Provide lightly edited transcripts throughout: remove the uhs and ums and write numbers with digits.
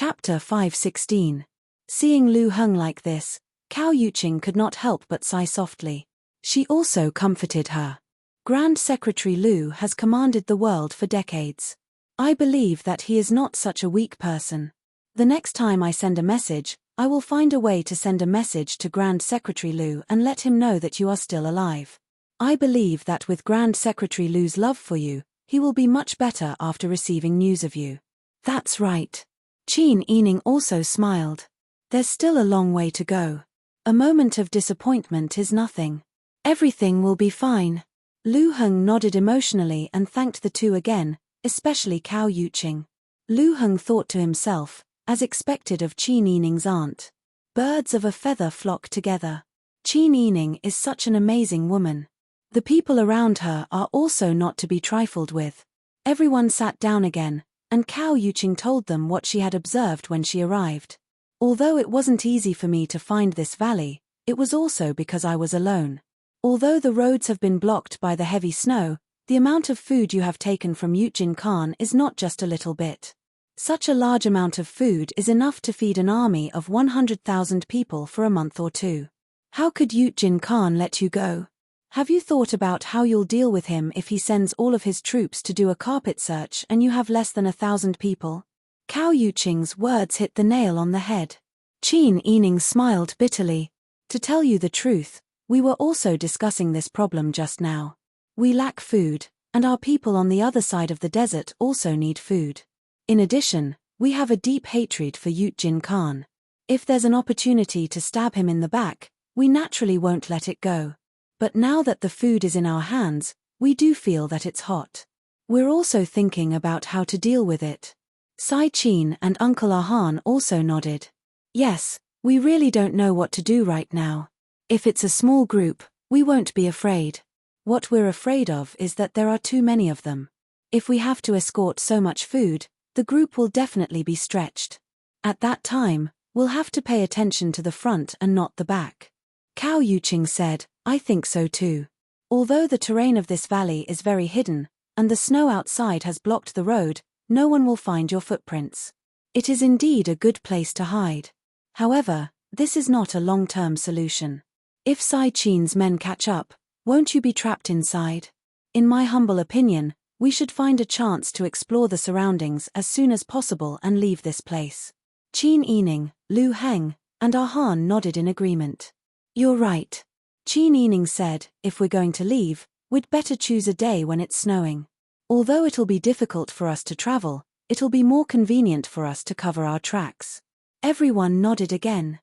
Chapter 5:16. Seeing Lu Heng like this, Cao Yuqing could not help but sigh softly. She also comforted her. Grand Secretary Lu has commanded the world for decades. I believe that he is not such a weak person. The next time I send a message, I will find a way to send a message to Grand Secretary Lu and let him know that you are still alive. I believe that with Grand Secretary Lu's love for you, he will be much better after receiving news of you. That's right. Qin Yining also smiled. There's still a long way to go. A moment of disappointment is nothing. Everything will be fine. Lu Heng nodded emotionally and thanked the two again, especially Cao Yuqing. Lu Heng thought to himself, as expected of Qin Yining's aunt. Birds of a feather flock together. Qin Yining is such an amazing woman. The people around her are also not to be trifled with. Everyone sat down again, and Cao Yuqing told them what she had observed when she arrived. Although it wasn't easy for me to find this valley, it was also because I was alone. Although the roads have been blocked by the heavy snow, the amount of food you have taken from Yujin Khan is not just a little bit. Such a large amount of food is enough to feed an army of 100,000 people for a month or two. How could Yujin Khan let you go? Have you thought about how you'll deal with him if he sends all of his troops to do a carpet search and you have less than 1,000 people? Cao Yuqing's words hit the nail on the head. Qin Yining smiled bitterly. To tell you the truth, we were also discussing this problem just now. We lack food, and our people on the other side of the desert also need food. In addition, we have a deep hatred for Yujin Khan. If there's an opportunity to stab him in the back, we naturally won't let it go. But now that the food is in our hands, we do feel that it's hot. We're also thinking about how to deal with it. Sai Qin and Uncle Ahan also nodded. Yes, we really don't know what to do right now. If it's a small group, we won't be afraid. What we're afraid of is that there are too many of them. If we have to escort so much food, the group will definitely be stretched. At that time, we'll have to pay attention to the front and not the back. Cao Yuqing said, I think so too. Although the terrain of this valley is very hidden, and the snow outside has blocked the road, no one will find your footprints. It is indeed a good place to hide. However, this is not a long-term solution. If Sai Qin's men catch up, won't you be trapped inside? In my humble opinion, we should find a chance to explore the surroundings as soon as possible and leave this place. Qin Yining, Lu Heng, and Ahan nodded in agreement. You're right. Qin Yining said, if we're going to leave, we'd better choose a day when it's snowing. Although it'll be difficult for us to travel, it'll be more convenient for us to cover our tracks. Everyone nodded again.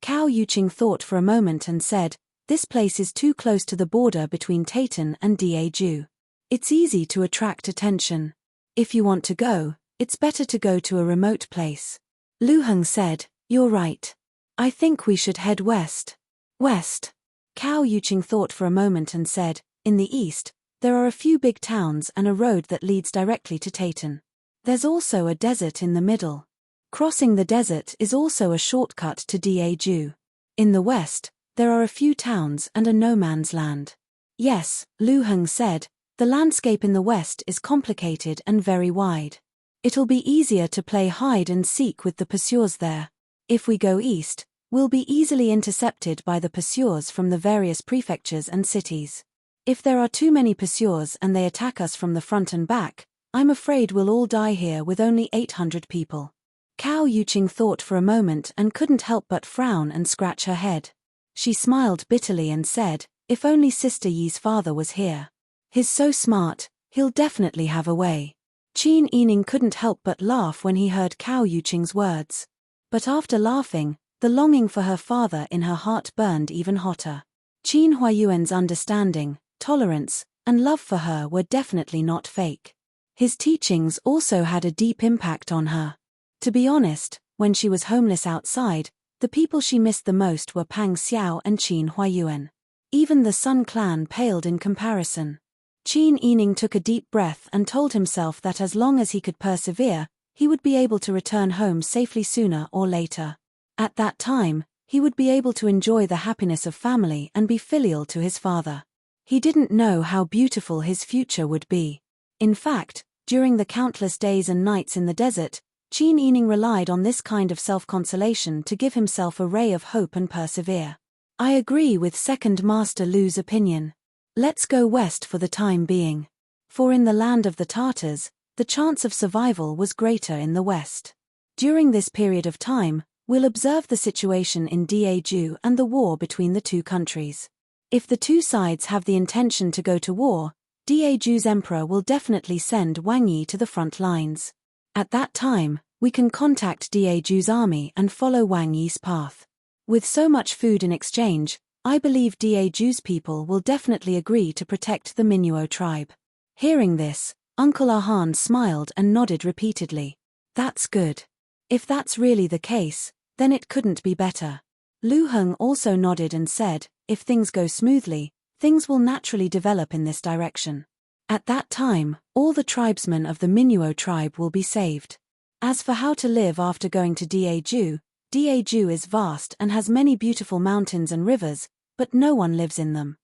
Cao Yuqing thought for a moment and said, this place is too close to the border between Taitan and Daeju. It's easy to attract attention. If you want to go, it's better to go to a remote place. Lu Heng said, you're right. I think we should head west. West. Cao Yuqing thought for a moment and said, in the east, there are a few big towns and a road that leads directly to Taitan. There's also a desert in the middle. Crossing the desert is also a shortcut to Daeju. In the west, there are a few towns and a no-man's land. Yes, Lu Heng said, the landscape in the west is complicated and very wide. It'll be easier to play hide and seek with the pursuers there. If we go east, we'll be easily intercepted by the pursuers from the various prefectures and cities. If there are too many pursuers and they attack us from the front and back, I'm afraid we'll all die here with only 800 people. Cao Yuqing thought for a moment and couldn't help but frown and scratch her head. She smiled bitterly and said, if only Sister Yi's father was here. He's so smart, he'll definitely have a way. Qin Yining couldn't help but laugh when he heard Cao Yuqing's words. But after laughing, the longing for her father in her heart burned even hotter. Qin Huayuan's understanding, tolerance, and love for her were definitely not fake. His teachings also had a deep impact on her. To be honest, when she was homeless outside, the people she missed the most were Pang Xiao and Qin Huayuan. Even the Sun clan paled in comparison. Qin Yining took a deep breath and told himself that as long as he could persevere, he would be able to return home safely sooner or later. At that time, he would be able to enjoy the happiness of family and be filial to his father. He didn't know how beautiful his future would be. In fact, during the countless days and nights in the desert, Qin Yining relied on this kind of self-consolation to give himself a ray of hope and persevere. I agree with Second Master Lu's opinion. Let's go west for the time being. For in the land of the Tartars, the chance of survival was greater in the west. During this period of time, we'll observe the situation in Daeju and the war between the two countries. If the two sides have the intention to go to war, Daeju's emperor will definitely send Wang Yi to the front lines. At that time, we can contact Daeju's army and follow Wang Yi's path. With so much food in exchange, I believe Daeju's people will definitely agree to protect the Minuo tribe. Hearing this, Uncle Ahan smiled and nodded repeatedly. That's good. If that's really the case, then it couldn't be better. Lu Heng also nodded and said, if things go smoothly, things will naturally develop in this direction. At that time, all the tribesmen of the Minuo tribe will be saved. As for how to live after going to Daeju, Daeju is vast and has many beautiful mountains and rivers, but no one lives in them.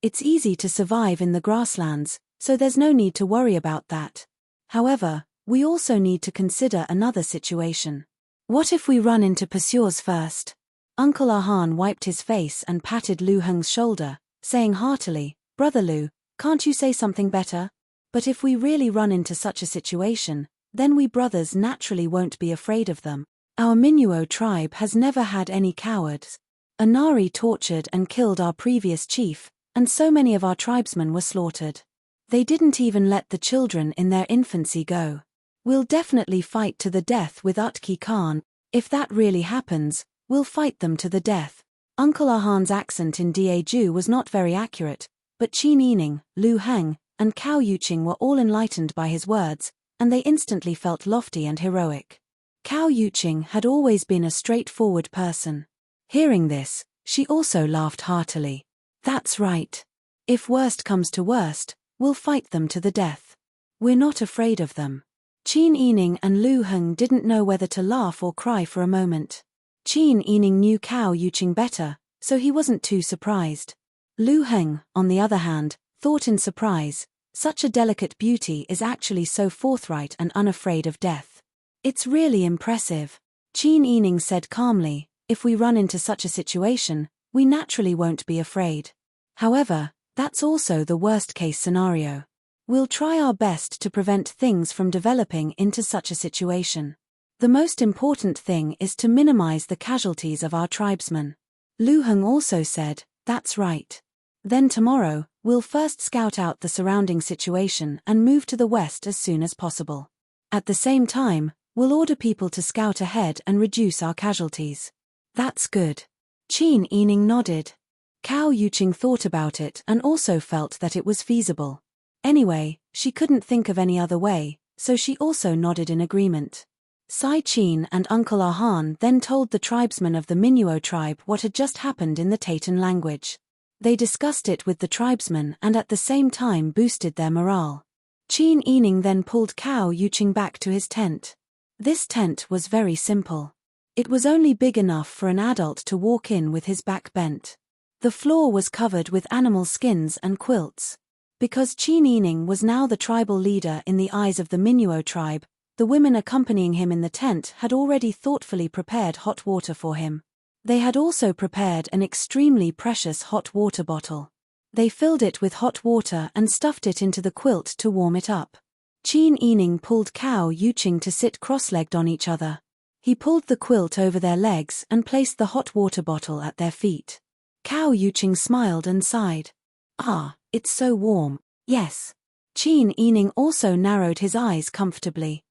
It's easy to survive in the grasslands, so there's no need to worry about that. However, we also need to consider another situation. What if we run into pursuers first? Uncle Ahan wiped his face and patted Lu Heng's shoulder, saying heartily, Brother Lu, can't you say something better? But if we really run into such a situation, then we brothers naturally won't be afraid of them. Our Minuo tribe has never had any cowards. Anari tortured and killed our previous chief, and so many of our tribesmen were slaughtered. They didn't even let the children in their infancy go. We'll definitely fight to the death with Utki Khan. If that really happens, we'll fight them to the death. Uncle Ahan's accent in Daeju was not very accurate, but Qin Yining, Lu Heng, and Cao Yuqing were all enlightened by his words, and they instantly felt lofty and heroic. Cao Yuqing had always been a straightforward person. Hearing this, she also laughed heartily. That's right. If worst comes to worst, we'll fight them to the death. We're not afraid of them. Qin Yining and Lu Heng didn't know whether to laugh or cry for a moment. Qin Yining knew Cao Yuqing better, so he wasn't too surprised. Lu Heng, on the other hand, thought in surprise, such a delicate beauty is actually so forthright and unafraid of death. It's really impressive. Qin Yining said calmly, if we run into such a situation, we naturally won't be afraid. However, that's also the worst-case scenario. We'll try our best to prevent things from developing into such a situation. The most important thing is to minimize the casualties of our tribesmen. Lu Heng also said, that's right. Then tomorrow, we'll first scout out the surrounding situation and move to the west as soon as possible. At the same time, we'll order people to scout ahead and reduce our casualties. That's good. Qin Yining nodded. Cao Yuqing thought about it and also felt that it was feasible. Anyway, she couldn't think of any other way, so she also nodded in agreement. Sai Qin and Uncle Ahan then told the tribesmen of the Minuo tribe what had just happened in the Taitan language. They discussed it with the tribesmen and at the same time boosted their morale. Qin Yining then pulled Cao Yuqing back to his tent. This tent was very simple. It was only big enough for an adult to walk in with his back bent. The floor was covered with animal skins and quilts. Because Qin Yining was now the tribal leader in the eyes of the Minuo tribe, the women accompanying him in the tent had already thoughtfully prepared hot water for him. They had also prepared an extremely precious hot water bottle. They filled it with hot water and stuffed it into the quilt to warm it up. Qin Yining pulled Cao Yuqing to sit cross-legged on each other. He pulled the quilt over their legs and placed the hot water bottle at their feet. Cao Yuqing smiled and sighed. Ah, it's so warm. Yes. Qin Yining also narrowed his eyes comfortably.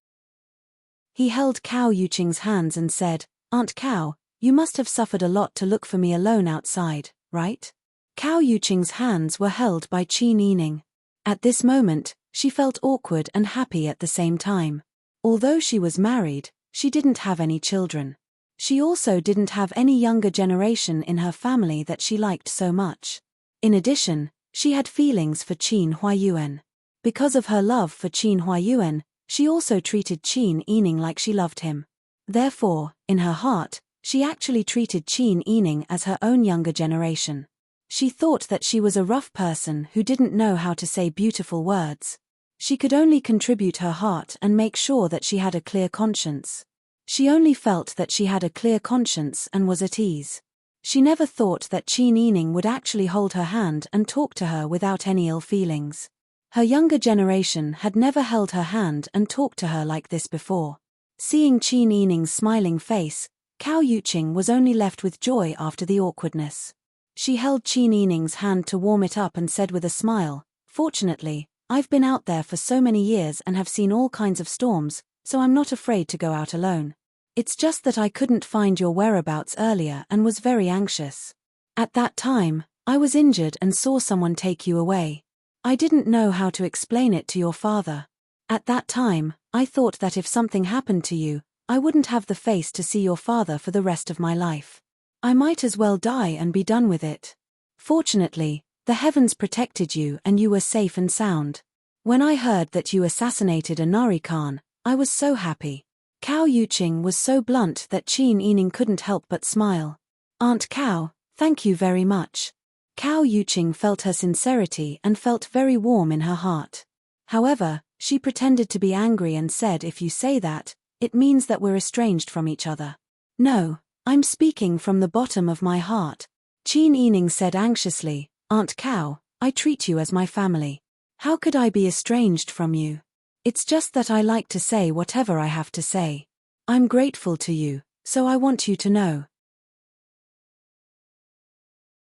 He held Cao Yuqing's hands and said, Aunt Cao, you must have suffered a lot to look for me alone outside, right? Cao Yuqing's hands were held by Qin Yining. At this moment, she felt awkward and happy at the same time. Although she was married, she didn't have any children. She also didn't have any younger generation in her family that she liked so much. In addition, she had feelings for Qin Huayuan. Because of her love for Qin Huayuan, she also treated Qin Yining like she loved him. Therefore, in her heart, she actually treated Qin Yining as her own younger generation. She thought that she was a rough person who didn't know how to say beautiful words. She could only contribute her heart and make sure that she had a clear conscience. She only felt that she had a clear conscience and was at ease. She never thought that Qin Yining would actually hold her hand and talk to her without any ill feelings. Her younger generation had never held her hand and talked to her like this before. Seeing Qin Yining's smiling face, Cao Yuqing was only left with joy after the awkwardness. She held Qin Yining's hand to warm it up and said with a smile, "Fortunately, I've been out there for so many years and have seen all kinds of storms, so I'm not afraid to go out alone. It's just that I couldn't find your whereabouts earlier and was very anxious. At that time, I was injured and saw someone take you away. I didn't know how to explain it to your father. At that time, I thought that if something happened to you, I wouldn't have the face to see your father for the rest of my life. I might as well die and be done with it. Fortunately, the heavens protected you and you were safe and sound. When I heard that you assassinated Anari Khan, I was so happy." Cao Yuqing was so blunt that Qin Yining couldn't help but smile. "Aunt Cao, thank you very much." Cao Yuqing felt her sincerity and felt very warm in her heart. However, she pretended to be angry and said, "If you say that, it means that we're estranged from each other." "No, I'm speaking from the bottom of my heart," Qin Yining said anxiously. "Aunt Cao, I treat you as my family. How could I be estranged from you? It's just that I like to say whatever I have to say. I'm grateful to you, so I want you to know."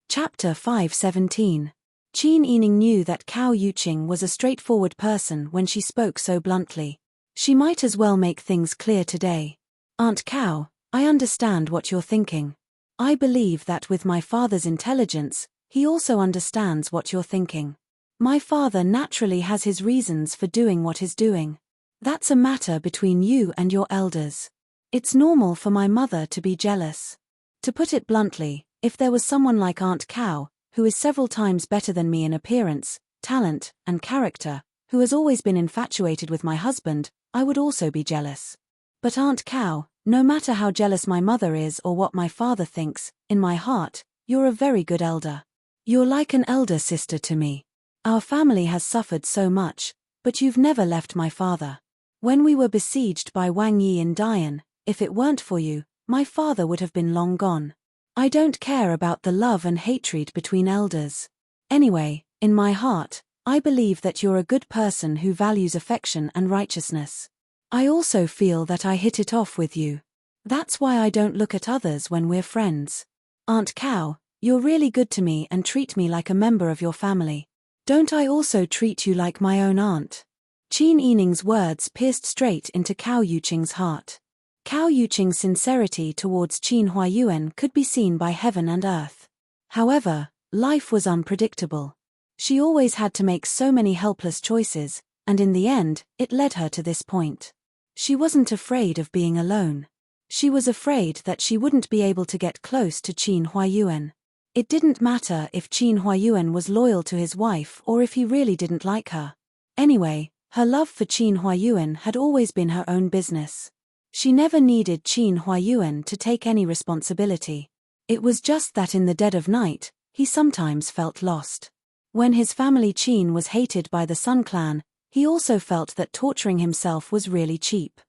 Chapter 5:17. Qin Yining knew that Cao Yuqing was a straightforward person when she spoke so bluntly. She might as well make things clear today. "Aunt Cao, I understand what you're thinking. I believe that with my father's intelligence, he also understands what you're thinking. My father naturally has his reasons for doing what he's doing. That's a matter between you and your elders. It's normal for my mother to be jealous. To put it bluntly, if there was someone like Aunt Cao, who is several times better than me in appearance, talent, and character, who has always been infatuated with my husband, I would also be jealous. But Aunt Cao, no matter how jealous my mother is or what my father thinks, in my heart, you're a very good elder. You're like an elder sister to me. Our family has suffered so much, but you've never left my father. When we were besieged by Wang Yi in Dian, if it weren't for you, my father would have been long gone. I don't care about the love and hatred between elders. Anyway, in my heart, I believe that you're a good person who values affection and righteousness. I also feel that I hit it off with you. That's why I don't look at others when we're friends. Aunt Cao, you're really good to me and treat me like a member of your family. Don't I also treat you like my own aunt?" Qin Yining's words pierced straight into Cao Yuqing's heart. Cao Yuqing's sincerity towards Qin Huayuan could be seen by heaven and earth. However, life was unpredictable. She always had to make so many helpless choices, and in the end, it led her to this point. She wasn't afraid of being alone. She was afraid that she wouldn't be able to get close to Qin Huayuan. It didn't matter if Qin Huayuan was loyal to his wife or if he really didn't like her. Anyway, her love for Qin Huayuan had always been her own business. She never needed Qin Huayuan to take any responsibility. It was just that in the dead of night, he sometimes felt lost. When his family Qin was hated by the Sun Clan, he also felt that torturing himself was really cheap.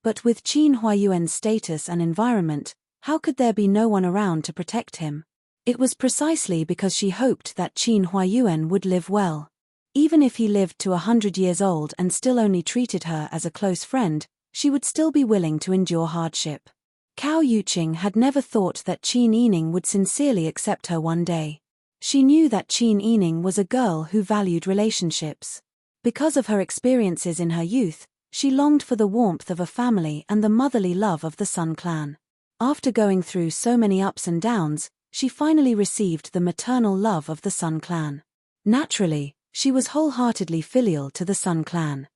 But with Qin Huayuan's status and environment, how could there be no one around to protect him? It was precisely because she hoped that Qin Huayuan would live well. Even if he lived to 100 years old and still only treated her as a close friend, she would still be willing to endure hardship. Cao Yuqing had never thought that Qin Yining would sincerely accept her one day. She knew that Qin Yining was a girl who valued relationships. Because of her experiences in her youth, she longed for the warmth of a family and the motherly love of the Sun Clan. After going through so many ups and downs, she finally received the maternal love of the Sun Clan. Naturally, she was wholeheartedly filial to the Sun Clan.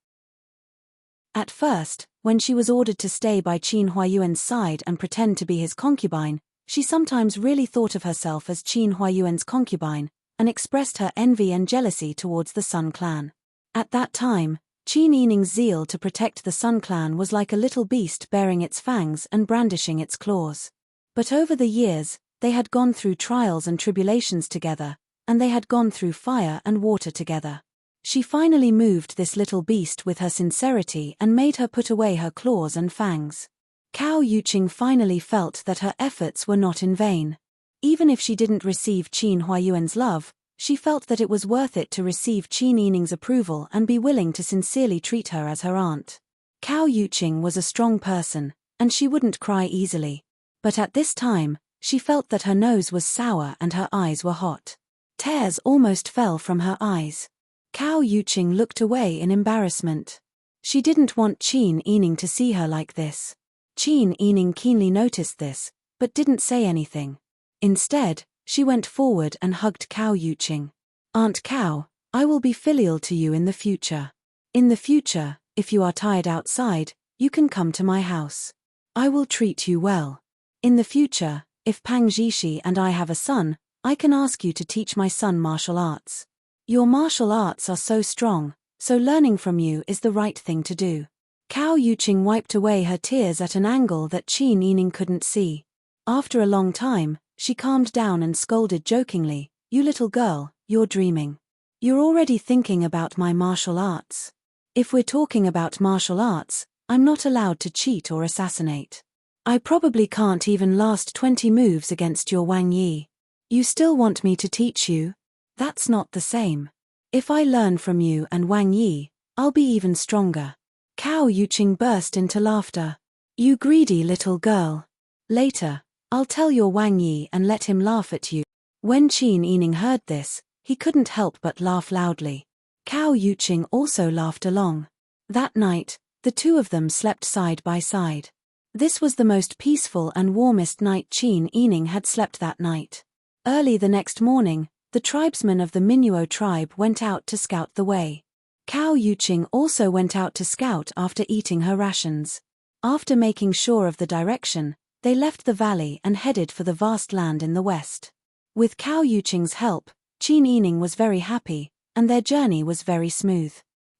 At first, when she was ordered to stay by Qin Huayuan's side and pretend to be his concubine, she sometimes really thought of herself as Qin Huayuan's concubine, and expressed her envy and jealousy towards the Sun Clan. At that time, Qin Yining's zeal to protect the Sun Clan was like a little beast bearing its fangs and brandishing its claws. But over the years, they had gone through trials and tribulations together, and they had gone through fire and water together. She finally moved this little beast with her sincerity and made her put away her claws and fangs. Cao Yuqing finally felt that her efforts were not in vain. Even if she didn't receive Qin Huayuan's love, she felt that it was worth it to receive Qin Yining's approval and be willing to sincerely treat her as her aunt. Cao Yuqing was a strong person, and she wouldn't cry easily. But at this time, she felt that her nose was sour and her eyes were hot. Tears almost fell from her eyes. Cao Yuqing looked away in embarrassment. She didn't want Qin Yining to see her like this. Qin Yining keenly noticed this, but didn't say anything. Instead, she went forward and hugged Cao Yuqing. "Aunt Cao, I will be filial to you in the future. In the future, if you are tired outside, you can come to my house. I will treat you well. In the future, if Pang Zhishi and I have a son, I can ask you to teach my son martial arts. Your martial arts are so strong, so learning from you is the right thing to do." Cao Yuqing wiped away her tears at an angle that Qin Yining couldn't see. After a long time, she calmed down and scolded jokingly, "You little girl, you're dreaming. You're already thinking about my martial arts. If we're talking about martial arts, I'm not allowed to cheat or assassinate. I probably can't even last 20 moves against your Wang Yi. You still want me to teach you? That's not the same. If I learn from you and Wang Yi, I'll be even stronger." Cao Yuqing burst into laughter. "You greedy little girl. Later, I'll tell your Wang Yi and let him laugh at you." When Qin Yining heard this, he couldn't help but laugh loudly. Cao Yuqing also laughed along. That night, the two of them slept side by side. This was the most peaceful and warmest night Qin Yining had slept that night. Early the next morning, the tribesmen of the Minuo tribe went out to scout the way. Cao Yuqing also went out to scout after eating her rations. After making sure of the direction, they left the valley and headed for the vast land in the west. With Cao Yuqing's help, Qin Yining was very happy, and their journey was very smooth.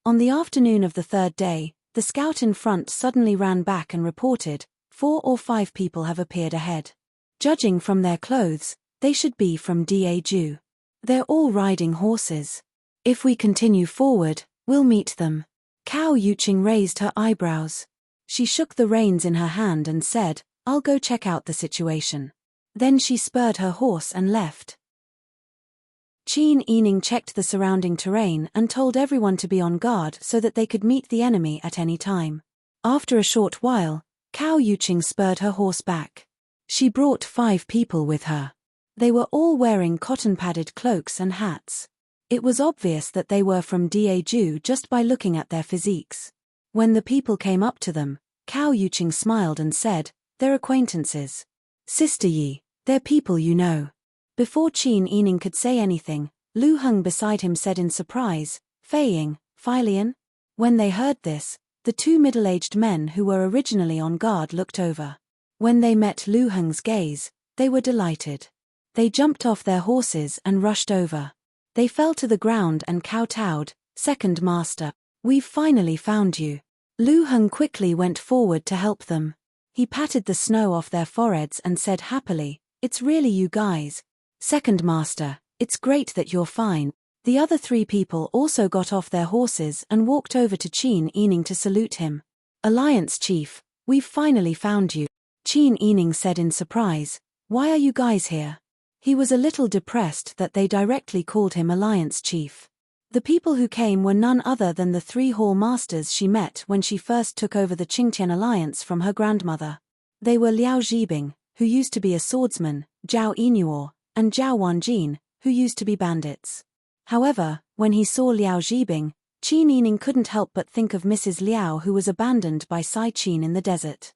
On the afternoon of the third day, the scout in front suddenly ran back and reported, 4 or 5 people have appeared ahead. Judging from their clothes, they should be from Daju. They're all riding horses. If we continue forward, we'll meet them." Cao Yuqing raised her eyebrows. She shook the reins in her hand and said, "I'll go check out the situation." Then she spurred her horse and left. Qin Yining checked the surrounding terrain and told everyone to be on guard so that they could meet the enemy at any time. After a short while, Cao Yuqing spurred her horse back. She brought 5 people with her. They were all wearing cotton-padded cloaks and hats. It was obvious that they were from Daju just by looking at their physiques. When the people came up to them, Cao Yuqing smiled and said, "They're acquaintances. Sister Yi, they're people you know." Before Qin Yining could say anything, Lu Heng beside him said in surprise, "Fei Ying, Filian?" When they heard this, the 2 middle-aged men who were originally on guard looked over. When they met Lu Heng's gaze, they were delighted. They jumped off their horses and rushed over. They fell to the ground and kowtowed, "Second Master, we've finally found you." Lu Heng quickly went forward to help them. He patted the snow off their foreheads and said happily, "It's really you guys. Second Master, it's great that you're fine." The other 3 people also got off their horses and walked over to Qin Yining to salute him. "Alliance Chief, we've finally found you." Qin Yining said in surprise, "Why are you guys here?" He was a little depressed that they directly called him Alliance Chief. The people who came were none other than the 3 hall masters she met when she first took over the Qingtian alliance from her grandmother. They were Liao Zhibing, who used to be a swordsman, Zhao Yinuo, and Zhao Wanjin, who used to be bandits. However, when he saw Liao Zhibing, Qin Yining couldn't help but think of Mrs. Liao, who was abandoned by Sai Qin in the desert.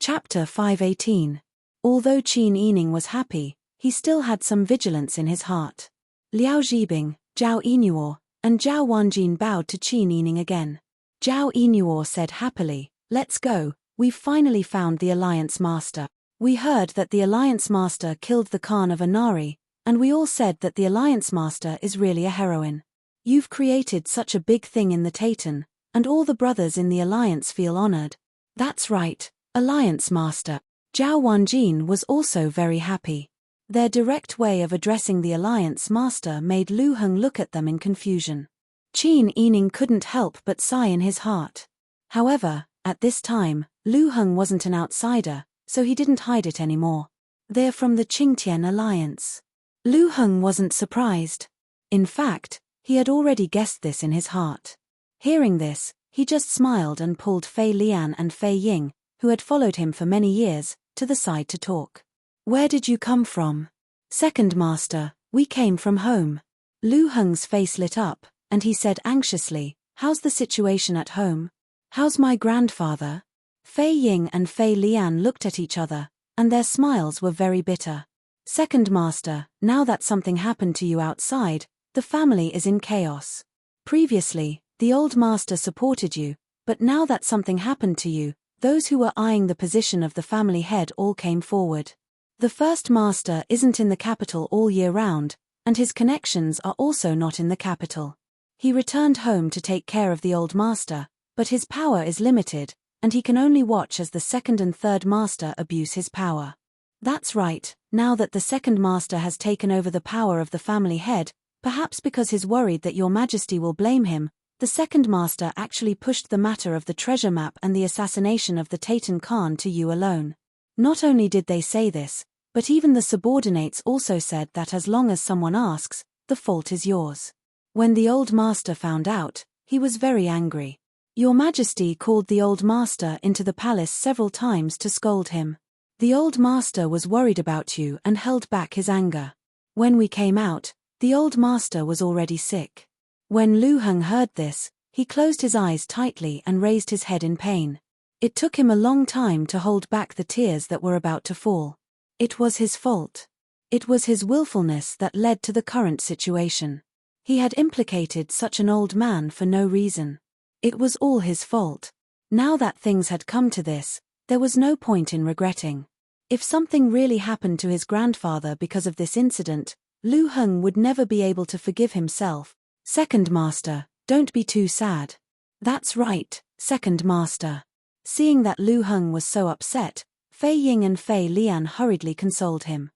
Chapter 518. Although Qin Yining was happy, he still had some vigilance in his heart. Liao Zhibing, Zhao Yinuo, and Zhao Wanjin bowed to Qin Yining again. Zhao Yinuo said happily, "Let's go, we've finally found the Alliance Master. We heard that the Alliance Master killed the Khan of Anari, and we all said that the Alliance Master is really a heroine. You've created such a big thing in the Taitan, and all the brothers in the Alliance feel honored." "That's right, Alliance Master." Zhao Wanjin was also very happy. Their direct way of addressing the Alliance Master made Lu Heng look at them in confusion. Qin Yining couldn't help but sigh in his heart. However, at this time, Lu Heng wasn't an outsider, so he didn't hide it anymore. They're from the Qingtian Alliance. Lu Heng wasn't surprised. In fact, he had already guessed this in his heart. Hearing this, he just smiled and pulled Fei Lian and Fei Ying, who had followed him for many years, to the side to talk. Where did you come from? Second Master, we came from home. Lu Heng's face lit up, and he said anxiously, how's the situation at home? How's my grandfather? Fei Ying and Fei Lian looked at each other, and their smiles were very bitter. Second Master, now that something happened to you outside, the family is in chaos. Previously, the old master supported you, but now that something happened to you, those who were eyeing the position of the family head all came forward. The first master isn't in the capital all year round, and his connections are also not in the capital. He returned home to take care of the old master, but his power is limited, and he can only watch as the second and third master abuse his power. That's right, now that the second master has taken over the power of the family head, perhaps because he's worried that your majesty will blame him, the second master actually pushed the matter of the treasure map and the assassination of the Taitan Khan to you alone. Not only did they say this, but even the subordinates also said that as long as someone asks, the fault is yours. When the old master found out, he was very angry. Your Majesty called the old master into the palace several times to scold him. The old master was worried about you and held back his anger. When we came out, the old master was already sick. When Lu Heng heard this, he closed his eyes tightly and raised his head in pain. It took him a long time to hold back the tears that were about to fall. It was his fault. It was his willfulness that led to the current situation. He had implicated such an old man for no reason. It was all his fault. Now that things had come to this, there was no point in regretting. If something really happened to his grandfather because of this incident, Lu Heng would never be able to forgive himself. Second Master, don't be too sad. That's right, Second Master. Seeing that Lu Heng was so upset, Fei Ying and Fei Lian hurriedly consoled him.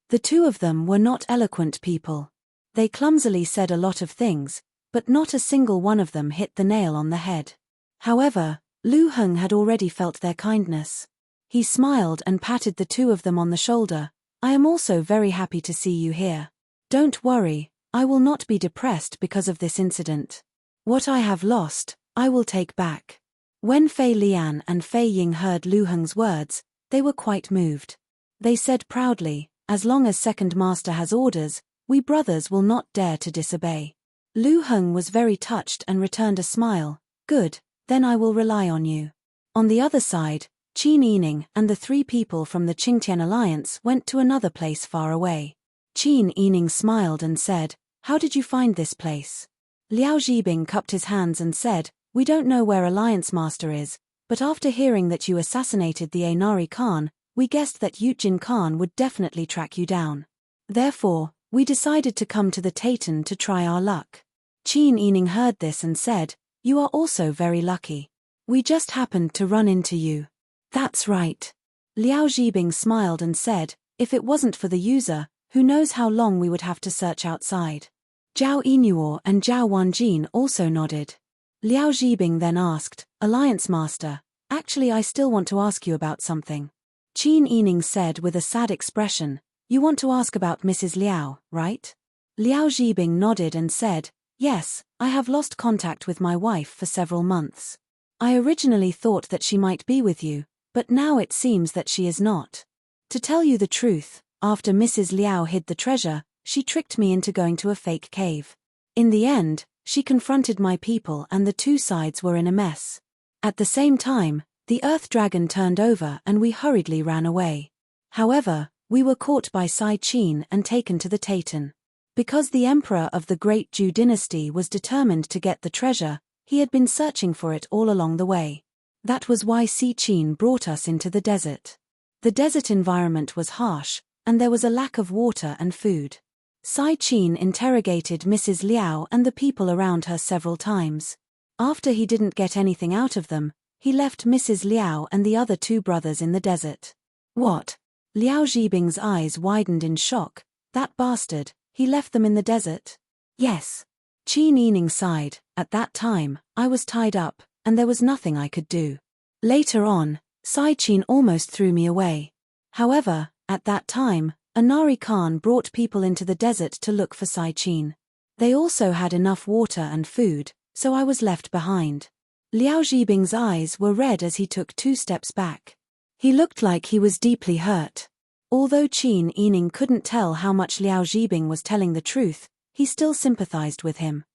The two of them were not eloquent people. They clumsily said a lot of things, but not a single one of them hit the nail on the head. However, Lu Heng had already felt their kindness. He smiled and patted the two of them on the shoulder. I am also very happy to see you here. Don't worry, I will not be depressed because of this incident. What I have lost, I will take back. When Fei Lian and Fei Ying heard Lu Heng's words, they were quite moved. They said proudly, as long as Second Master has orders, we brothers will not dare to disobey. Lu Heng was very touched and returned a smile. Good, then I will rely on you. On the other side, Qin Yining and the three people from the Qingtian Alliance went to another place far away. Qin Yining smiled and said, how did you find this place? Liao Zhibing cupped his hands and said, we don't know where Alliance Master is, but after hearing that you assassinated the Ainari Khan, we guessed that Yujin Khan would definitely track you down. Therefore, we decided to come to the Taitan to try our luck. Qin Yining heard this and said, you are also very lucky. We just happened to run into you. That's right. Liao Zhibing smiled and said, if it wasn't for the user, who knows how long we would have to search outside. Zhao Yinuo and Zhao Wanjin also nodded. Liao Zhibing then asked, Alliance Master, actually I still want to ask you about something. Qin Yining said with a sad expression, you want to ask about Mrs. Liao, right? Liao Zhibing nodded and said, yes, I have lost contact with my wife for several months. I originally thought that she might be with you, but now it seems that she is not. To tell you the truth, after Mrs. Liao hid the treasure, she tricked me into going to a fake cave. In the end, she confronted my people and the two sides were in a mess. At the same time, the Earth Dragon turned over and we hurriedly ran away. However, we were caught by Sai Qin and taken to the Taitan. Because the emperor of the Great Zhou dynasty was determined to get the treasure, he had been searching for it all along the way. That was why Sai Qin brought us into the desert. The desert environment was harsh, and there was a lack of water and food. Sai Qin interrogated Mrs. Liao and the people around her several times. After he didn't get anything out of them, he left Mrs. Liao and the other two brothers in the desert. What? Liao Zhibing's eyes widened in shock. That bastard, he left them in the desert? Yes. Qin Yining sighed. At that time, I was tied up, and there was nothing I could do. Later on, Sai Qin almost threw me away. However, at that time, Anari Khan brought people into the desert to look for Sai Qin. They also had enough water and food, so I was left behind. Liao Zhibing's eyes were red as he took 2 steps back. He looked like he was deeply hurt. Although Qin Yining couldn't tell how much Liao Zhibing was telling the truth, he still sympathized with him.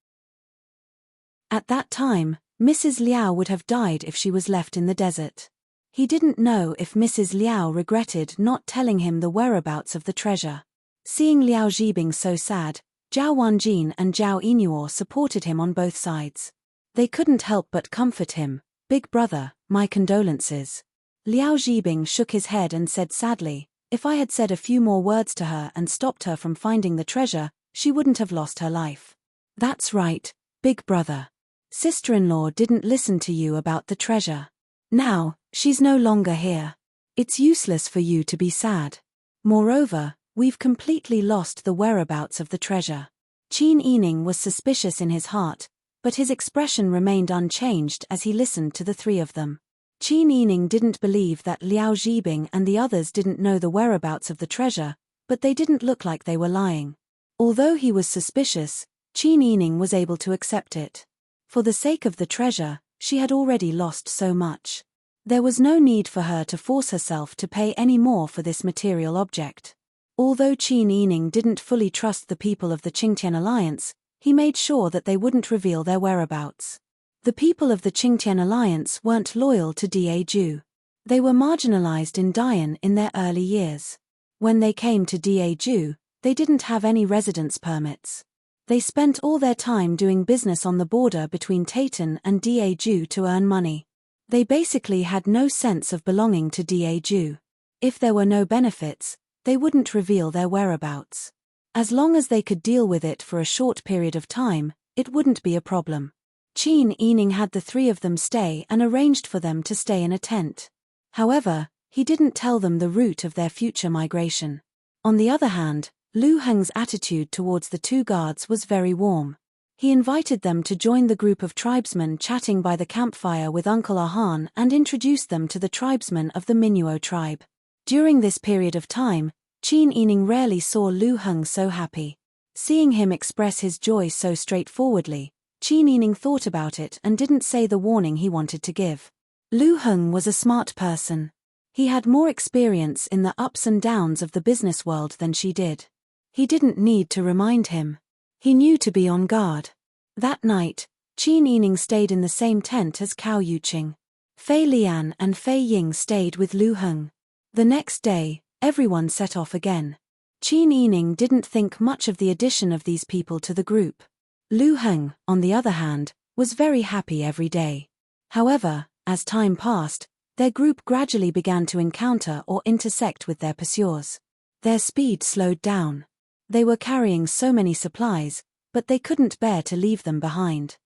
At that time, Mrs. Liao would have died if she was left in the desert. He didn't know if Mrs. Liao regretted not telling him the whereabouts of the treasure. Seeing Liao Zhibing so sad, Zhao Wanjin and Zhao Inuo supported him on both sides. They couldn't help but comfort him. Big brother, my condolences. Liao Zhibing shook his head and said sadly, if I had said a few more words to her and stopped her from finding the treasure, she wouldn't have lost her life. That's right, big brother. Sister-in-law didn't listen to you about the treasure. Now, she's no longer here. It's useless for you to be sad. Moreover, we've completely lost the whereabouts of the treasure. Qin Yining was suspicious in his heart, but his expression remained unchanged as he listened to the 3 of them. Qin Yining didn't believe that Liao Zhibing and the others didn't know the whereabouts of the treasure, but they didn't look like they were lying. Although he was suspicious, Qin Yining was able to accept it. For the sake of the treasure, she had already lost so much. There was no need for her to force herself to pay any more for this material object. Although Qin Yining didn't fully trust the people of the Qingtian Alliance, he made sure that they wouldn't reveal their whereabouts. The people of the Qingtian Alliance weren't loyal to Daju. They were marginalized in Dian in their early years. When they came to Daju, they didn't have any residence permits. They spent all their time doing business on the border between Taitan and Daju to earn money. They basically had no sense of belonging to Daju. If there were no benefits, they wouldn't reveal their whereabouts. As long as they could deal with it for a short period of time, it wouldn't be a problem. Qin Yining had the 3 of them stay and arranged for them to stay in a tent. However, he didn't tell them the route of their future migration. On the other hand, Lu Heng's attitude towards the 2 guards was very warm. He invited them to join the group of tribesmen chatting by the campfire with Uncle Ahan and introduced them to the tribesmen of the Minuo tribe. During this period of time, Qin Yining rarely saw Lu Heng so happy. Seeing him express his joy so straightforwardly, Qin Yining thought about it and didn't say the warning he wanted to give. Lu Heng was a smart person. He had more experience in the ups and downs of the business world than she did. He didn't need to remind him. He knew to be on guard. That night, Qin Yining stayed in the same tent as Cao Yuqing. Fei Lian and Fei Ying stayed with Lu Heng. The next day, everyone set off again. Qin Yining didn't think much of the addition of these people to the group. Lu Heng, on the other hand, was very happy every day. However, as time passed, their group gradually began to encounter or intersect with their pursuers. Their speed slowed down. They were carrying so many supplies, but they couldn't bear to leave them behind.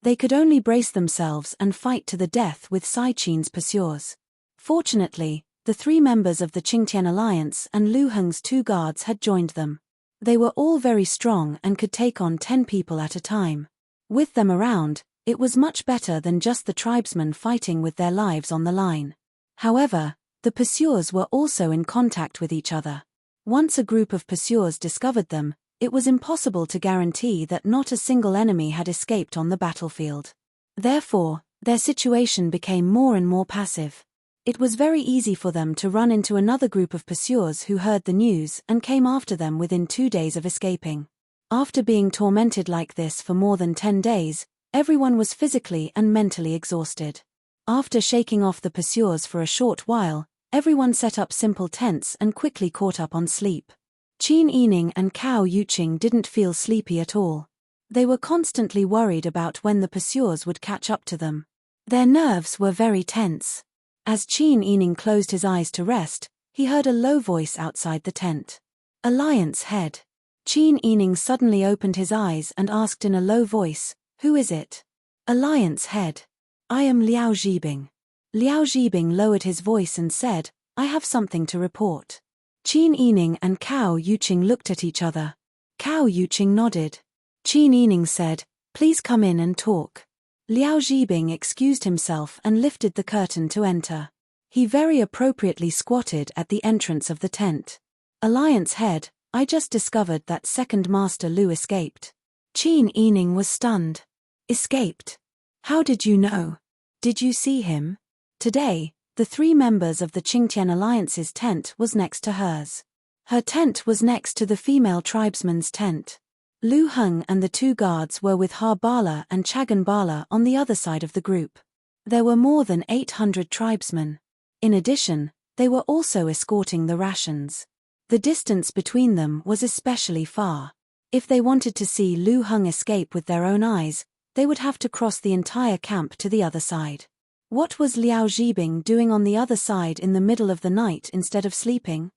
They could only brace themselves and fight to the death with Sai Qin's pursuers. Fortunately, the 3 members of the Qingtian Alliance and Lu Heng's 2 guards had joined them. They were all very strong and could take on 10 people at a time. With them around, it was much better than just the tribesmen fighting with their lives on the line. However, the pursuers were also in contact with each other. Once a group of pursuers discovered them, it was impossible to guarantee that not a single enemy had escaped on the battlefield. Therefore, their situation became more and more passive. It was very easy for them to run into another group of pursuers who heard the news and came after them within 2 days of escaping. After being tormented like this for more than 10 days, everyone was physically and mentally exhausted. After shaking off the pursuers for a short while, everyone set up simple tents and quickly caught up on sleep. Qin Yining and Cao Yuqing didn't feel sleepy at all. They were constantly worried about when the pursuers would catch up to them. Their nerves were very tense. As Qin Yining closed his eyes to rest, he heard a low voice outside the tent. Alliance head. Qin Yining suddenly opened his eyes and asked in a low voice, "Who is it?" Alliance head. "I am Liao Zhibing." Liao Zhibing lowered his voice and said, I have something to report. Qin Yining and Cao Yuqing looked at each other. Cao Yuqing nodded. Qin Yining said, "Please come in and talk." Liao Zhibing excused himself and lifted the curtain to enter. He very appropriately squatted at the entrance of the tent. "Alliance head, I just discovered that Second Master Lu escaped." Qin Yining was stunned. "Escaped? How did you know? Did you see him?" Today, the 3 members of the Qingtian Alliance's tent was next to hers. Her tent was next to the female tribesman's tent. Lu Heng and the 2 guards were with Ha Bala and Chagan Bala on the other side of the group. There were more than 800 tribesmen. In addition, they were also escorting the rations. The distance between them was especially far. If they wanted to see Lu Heng escape with their own eyes, they would have to cross the entire camp to the other side. What was Liao Zhibing doing on the other side in the middle of the night instead of sleeping?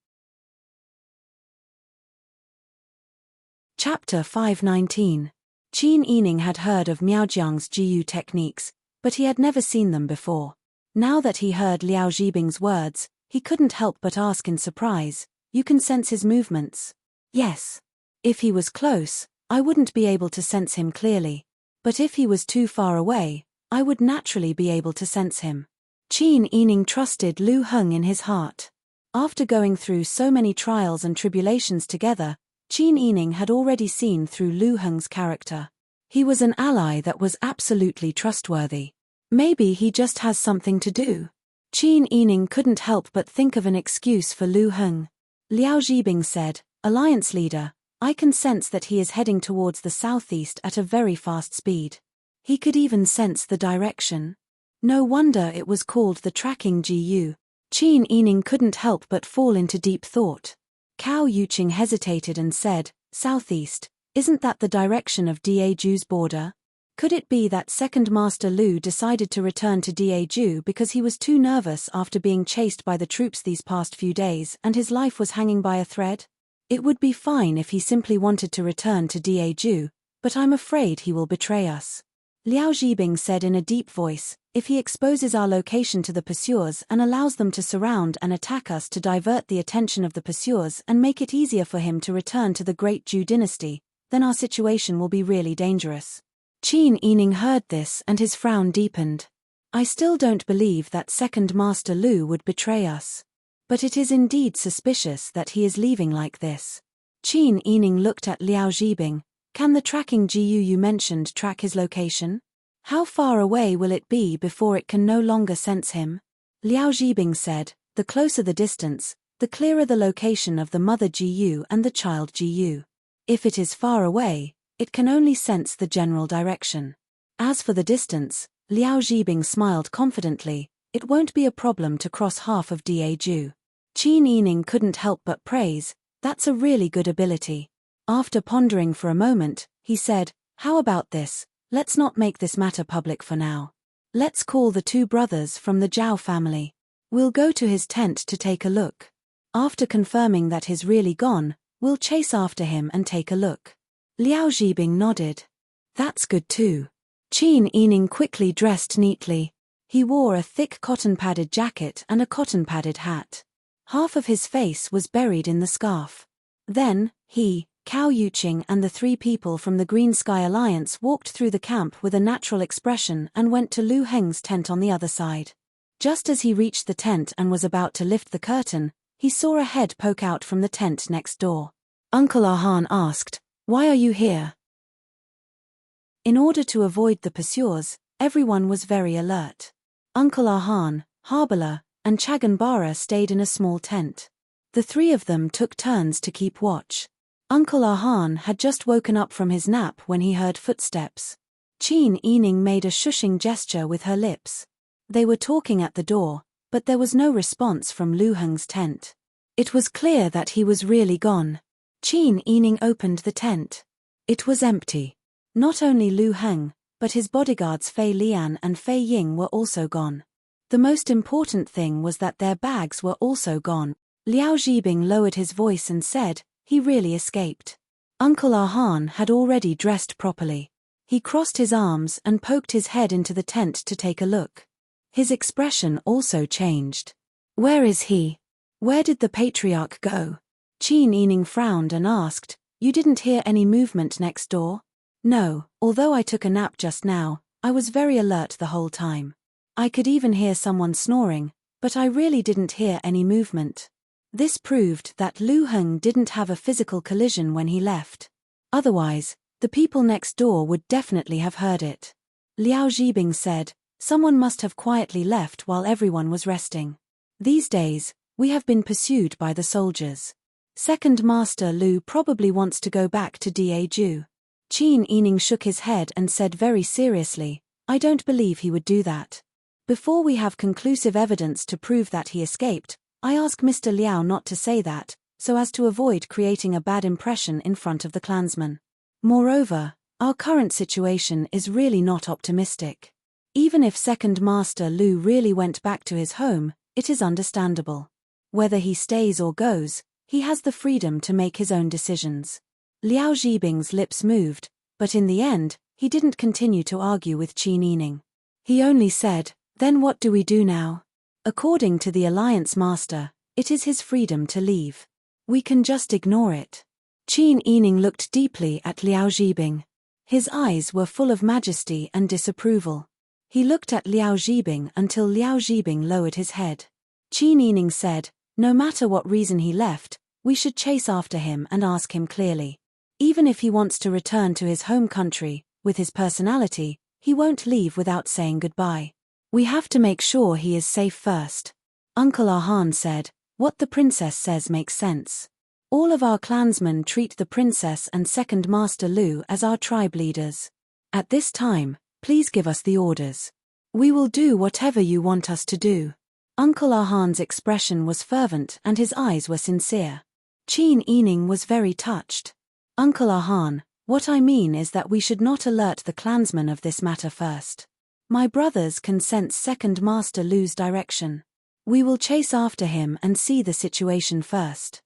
Chapter 519. Qin Yining had heard of Miaojiang's Jiyu techniques, but he had never seen them before. Now that he heard Liao Zhibing's words, he couldn't help but ask in surprise, "You can sense his movements?" "Yes. If he was close, I wouldn't be able to sense him clearly. But if he was too far away, I would naturally be able to sense him." Qin Yining trusted Lu Heng in his heart. After going through so many trials and tribulations together, Qin Yining had already seen through Lu Heng's character. He was an ally that was absolutely trustworthy. Maybe he just has something to do. Qin Yining couldn't help but think of an excuse for Lu Heng. Liao Zhibing said, "Alliance leader, I can sense that he is heading towards the southeast at a very fast speed. He could even sense the direction. No wonder it was called the tracking GU." Qin Yining couldn't help but fall into deep thought. Cao Yuqing hesitated and said, "Southeast, isn't that the direction of Daju's border? Could it be that Second Master Lu decided to return to Daju because he was too nervous after being chased by the troops these past few days and his life was hanging by a thread? It would be fine if he simply wanted to return to Daju, but I'm afraid he will betray us." Liao Zhibing said in a deep voice, "If he exposes our location to the pursuers and allows them to surround and attack us to divert the attention of the pursuers and make it easier for him to return to the Great Zhu dynasty, then our situation will be really dangerous." Qin Yining heard this and his frown deepened. "I still don't believe that Second Master Lu would betray us. But it is indeed suspicious that he is leaving like this." Qin Yining looked at Liao Zhibing. "Can the tracking GU you mentioned track his location? How far away will it be before it can no longer sense him?" Liao Zhibing said, "The closer the distance, the clearer the location of the mother GU and the child GU. If it is far away, it can only sense the general direction. As for the distance," Liao Zhibing smiled confidently, "it won't be a problem to cross half of Daju." Qin Yining couldn't help but praise, "That's a really good ability." After pondering for a moment, he said, "How about this? Let's not make this matter public for now. Let's call the 2 brothers from the Zhao family. We'll go to his tent to take a look. After confirming that he's really gone, we'll chase after him and take a look." Liao Zhibing nodded. "That's good too." Qin Yining quickly dressed neatly. He wore a thick cotton-padded jacket and a cotton-padded hat. Half of his face was buried in the scarf. Then, he, Cao Yuqing and the 3 people from the Green Sky Alliance walked through the camp with a natural expression and went to Lu Heng's tent on the other side. Just as he reached the tent and was about to lift the curtain, he saw a head poke out from the tent next door. Uncle Ahan asked, "Why are you here?" In order to avoid the pursuers, everyone was very alert. Uncle Ahan, Harbala, and Chagan stayed in a small tent. The 3 of them took turns to keep watch. Uncle Ahan had just woken up from his nap when he heard footsteps. Qin Yining made a shushing gesture with her lips. They were talking at the door, but there was no response from Lu Heng's tent. It was clear that he was really gone. Qin Yining opened the tent. It was empty. Not only Lu Heng, but his bodyguards Fei Lian and Fei Ying were also gone. The most important thing was that their bags were also gone. Liao Zhibing lowered his voice and said, "He really escaped." Uncle Ahan had already dressed properly. He crossed his arms and poked his head into the tent to take a look. His expression also changed. "Where is he?" Where did the patriarch go? Qin Yining frowned and asked, You didn't hear any movement next door? No, although I took a nap just now, I was very alert the whole time. I could even hear someone snoring, but I really didn't hear any movement. This proved that Lu Heng didn't have a physical collision when he left. Otherwise, the people next door would definitely have heard it. Liao Zhibing said, Someone must have quietly left while everyone was resting. These days, we have been pursued by the soldiers. Second Master Lu probably wants to go back to Daeju. Qin Yining shook his head and said very seriously, I don't believe he would do that. Before we have conclusive evidence to prove that he escaped, I ask Mr. Liao not to say that, so as to avoid creating a bad impression in front of the clansmen. Moreover, our current situation is really not optimistic. Even if Second Master Lu really went back to his home, it is understandable. Whether he stays or goes, he has the freedom to make his own decisions. Liao Zhibing's lips moved, but in the end, he didn't continue to argue with Qin Yining. He only said, Then what do we do now? According to the Alliance Master, it is his freedom to leave. We can just ignore it. Qin Yining looked deeply at Liao Zhibing. His eyes were full of majesty and disapproval. He looked at Liao Zhibing until Liao Zhibing lowered his head. Qin Yining said, No matter what reason he left, we should chase after him and ask him clearly. Even if he wants to return to his home country, with his personality, he won't leave without saying goodbye. We have to make sure he is safe first. Uncle Arhan said, What the princess says makes sense. All of our clansmen treat the princess and Second Master Lu as our tribe leaders. At this time, please give us the orders. We will do whatever you want us to do. Uncle Arhan's expression was fervent and his eyes were sincere. Qin Yining was very touched. Uncle Arhan, what I mean is that we should not alert the clansmen of this matter first. My brothers can sense Second Master Lu's direction. We will chase after him and see the situation first.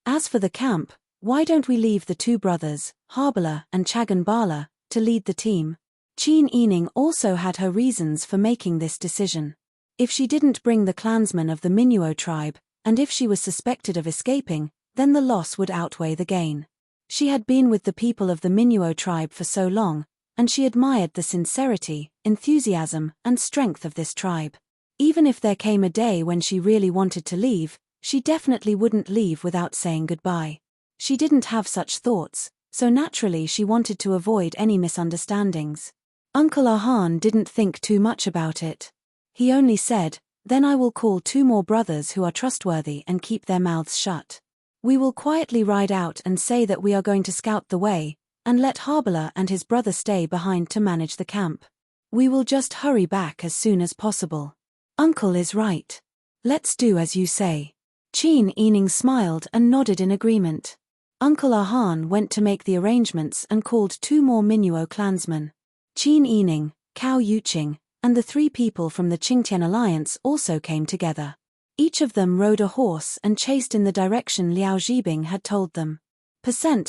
As for the camp, why don't we leave the two brothers, Harbala and Chagan Bala, to lead the team? Qin Yining also had her reasons for making this decision. If she didn't bring the clansmen of the Minuo tribe, and if she was suspected of escaping, then the loss would outweigh the gain. She had been with the people of the Minuo tribe for so long, and she admired the sincerity, enthusiasm, and strength of this tribe. Even if there came a day when she really wanted to leave, she definitely wouldn't leave without saying goodbye. She didn't have such thoughts, so naturally she wanted to avoid any misunderstandings. Uncle Arhan didn't think too much about it. He only said, Then I will call two more brothers who are trustworthy and keep their mouths shut. We will quietly ride out and say that we are going to scout the way, and let Harbala and his brother stay behind to manage the camp. We will just hurry back as soon as possible. Uncle is right. Let's do as you say. Qin Yining smiled and nodded in agreement. Uncle Arhan went to make the arrangements and called two more Minuo clansmen. Qin Yining, Cao Yuqing, and the three people from the Qingtian Alliance also came together. Each of them rode a horse and chased in the direction Liao Zhibing had told them.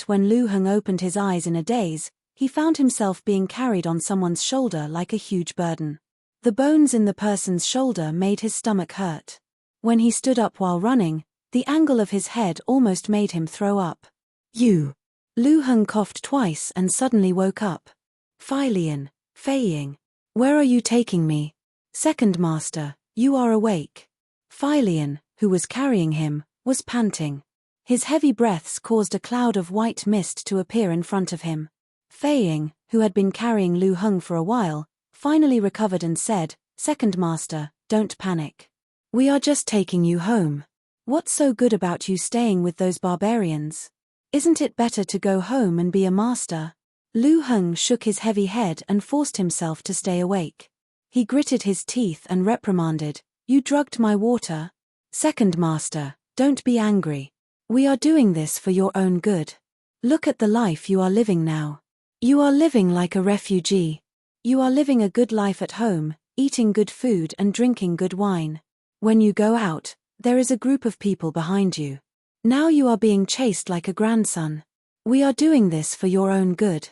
When Lu Heng opened his eyes in a daze, he found himself being carried on someone's shoulder like a huge burden. The bones in the person's shoulder made his stomach hurt. When he stood up while running, the angle of his head almost made him throw up. You! Lu Heng coughed twice and suddenly woke up. Fei Lian, Fei Ying. Where are you taking me? Second Master, you are awake. Fei Lian, who was carrying him, was panting. His heavy breaths caused a cloud of white mist to appear in front of him. Fei Ying, who had been carrying Lu Heng for a while, finally recovered and said, Second Master, don't panic. We are just taking you home. What's so good about you staying with those barbarians? Isn't it better to go home and be a master? Lu Heng shook his heavy head and forced himself to stay awake. He gritted his teeth and reprimanded, You drugged my water? Second Master, don't be angry. We are doing this for your own good. Look at the life you are living now. You are living like a refugee. You are living a good life at home, eating good food and drinking good wine. When you go out, there is a group of people behind you. Now you are being chased like a grandson. We are doing this for your own good.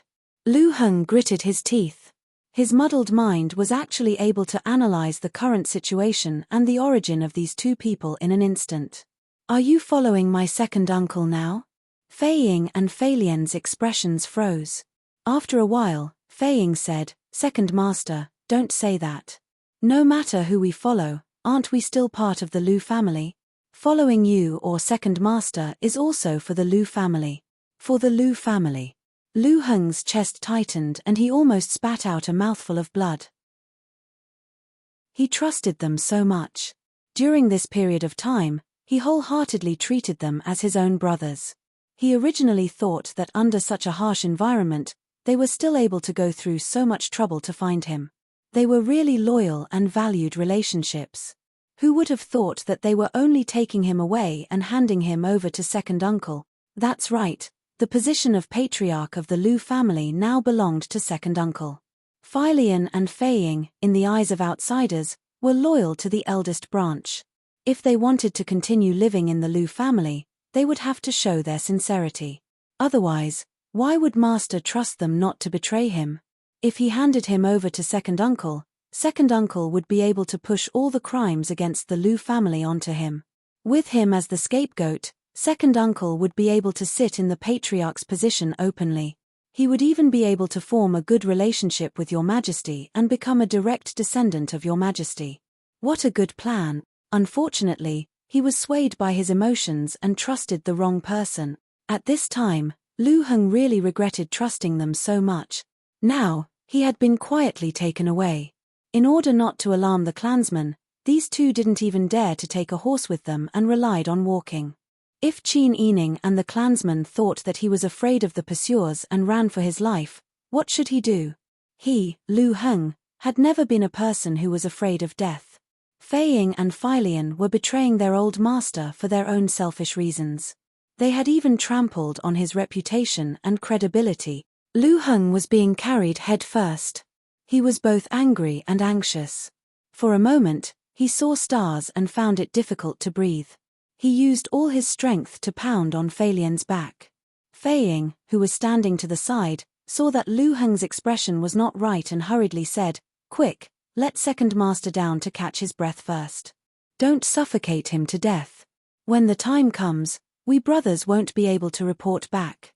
Lu Heng gritted his teeth. His muddled mind was actually able to analyze the current situation and the origin of these two people in an instant. Are you following my second uncle now? Fei Ying and Fei Lian's expressions froze. After a while, Fei Ying said, Second Master, don't say that. No matter who we follow, aren't we still part of the Lu family? Following you or Second Master is also for the Lu family. For the Lu family. Lu Heng's chest tightened and he almost spat out a mouthful of blood. He trusted them so much. During this period of time, he wholeheartedly treated them as his own brothers. He originally thought that under such a harsh environment, they were still able to go through so much trouble to find him. They were really loyal and valued relationships. Who would have thought that they were only taking him away and handing him over to second uncle? That's right, the position of patriarch of the Lu family now belonged to second uncle. Fei Lian and Fei Ying, in the eyes of outsiders, were loyal to the eldest branch. If they wanted to continue living in the Lu family, they would have to show their sincerity. Otherwise, why would Master trust them not to betray him? If he handed him over to second uncle would be able to push all the crimes against the Lu family onto him. With him as the scapegoat, second uncle would be able to sit in the patriarch's position openly. He would even be able to form a good relationship with Your Majesty and become a direct descendant of Your Majesty. What a good plan. Unfortunately, he was swayed by his emotions and trusted the wrong person. At this time, Lu Heng really regretted trusting them so much. Now, he had been quietly taken away. In order not to alarm the clansmen, these two didn't even dare to take a horse with them and relied on walking. If Qin Yining and the clansmen thought that he was afraid of the pursuers and ran for his life, what should he do? He, Lu Heng, had never been a person who was afraid of death. Fei Ying and Fei Lian were betraying their old master for their own selfish reasons. They had even trampled on his reputation and credibility. Lu Heng was being carried head first. He was both angry and anxious. For a moment, he saw stars and found it difficult to breathe. He used all his strength to pound on Fei Lian's back. Fei Ying, who was standing to the side, saw that Lu Heng's expression was not right and hurriedly said, Quick, let second master down to catch his breath first. Don't suffocate him to death. When the time comes, we brothers won't be able to report back.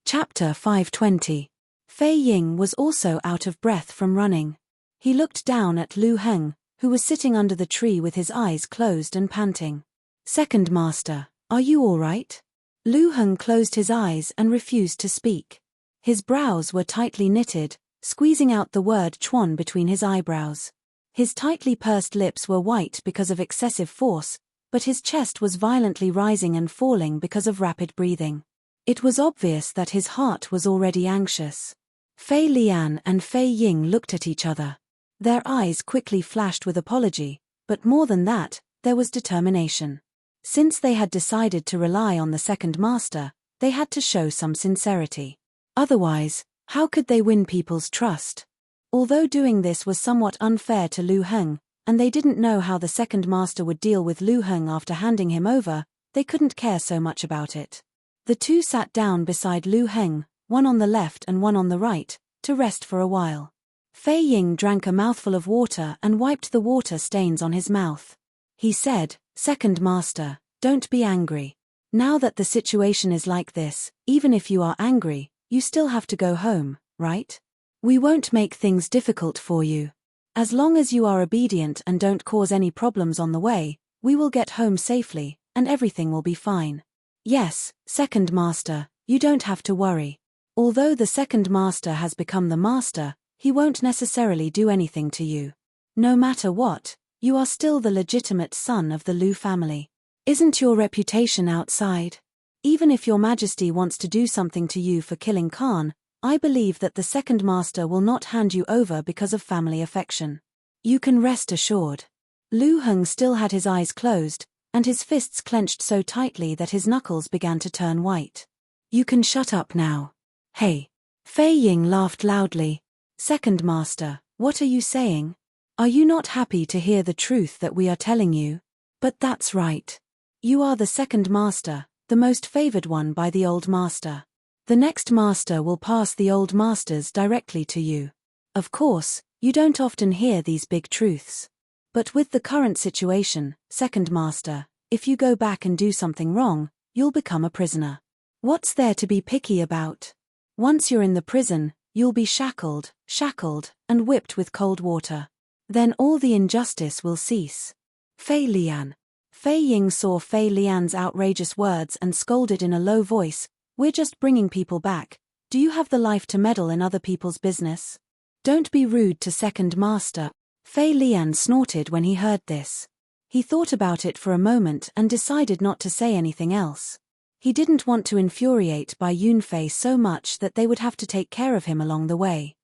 Chapter 520. Fei Ying was also out of breath from running. He looked down at Lu Heng, who was sitting under the tree with his eyes closed and panting. Second master, are you all right? Lu Heng closed his eyes and refused to speak. His brows were tightly knitted, squeezing out the word Chuan between his eyebrows. His tightly pursed lips were white because of excessive force, but his chest was violently rising and falling because of rapid breathing. It was obvious that his heart was already anxious. Fei Lian and Fei Ying looked at each other. Their eyes quickly flashed with apology, but more than that, there was determination. Since they had decided to rely on the second master, they had to show some sincerity. Otherwise, how could they win people's trust? Although doing this was somewhat unfair to Lu Heng, and they didn't know how the second master would deal with Lu Heng after handing him over, they couldn't care so much about it. The two sat down beside Lu Heng, one on the left and one on the right, to rest for a while. Fei Ying drank a mouthful of water and wiped the water stains on his mouth. He said, Second master, don't be angry. Now that the situation is like this, even if you are angry, you still have to go home, right? We won't make things difficult for you. As long as you are obedient and don't cause any problems on the way, we will get home safely, and everything will be fine. Yes, second master, you don't have to worry. Although the second master has become the master, he won't necessarily do anything to you. No matter what, you are still the legitimate son of the Lu family. Isn't your reputation outside? Even if your majesty wants to do something to you for killing Khan, I believe that the second master will not hand you over because of family affection. You can rest assured. Lu Heng still had his eyes closed, and his fists clenched so tightly that his knuckles began to turn white. You can shut up now. Hey. Fei Ying laughed loudly. Second master, what are you saying? Are you not happy to hear the truth that we are telling you? But that's right. You are the second master, the most favored one by the old master. The next master will pass the old masters directly to you. Of course, you don't often hear these big truths. But with the current situation, second master, if you go back and do something wrong, you'll become a prisoner. What's there to be picky about? Once you're in the prison, you'll be shackled, and whipped with cold water. Then all the injustice will cease. Fei Lian. Fei Ying saw Fei Lian's outrageous words and scolded in a low voice, "We're just bringing people back. Do you have the life to meddle in other people's business? Don't be rude to second master." Fei Lian snorted when he heard this. He thought about it for a moment and decided not to say anything else. He didn't want to infuriate Bai Yunfei so much that they would have to take care of him along the way.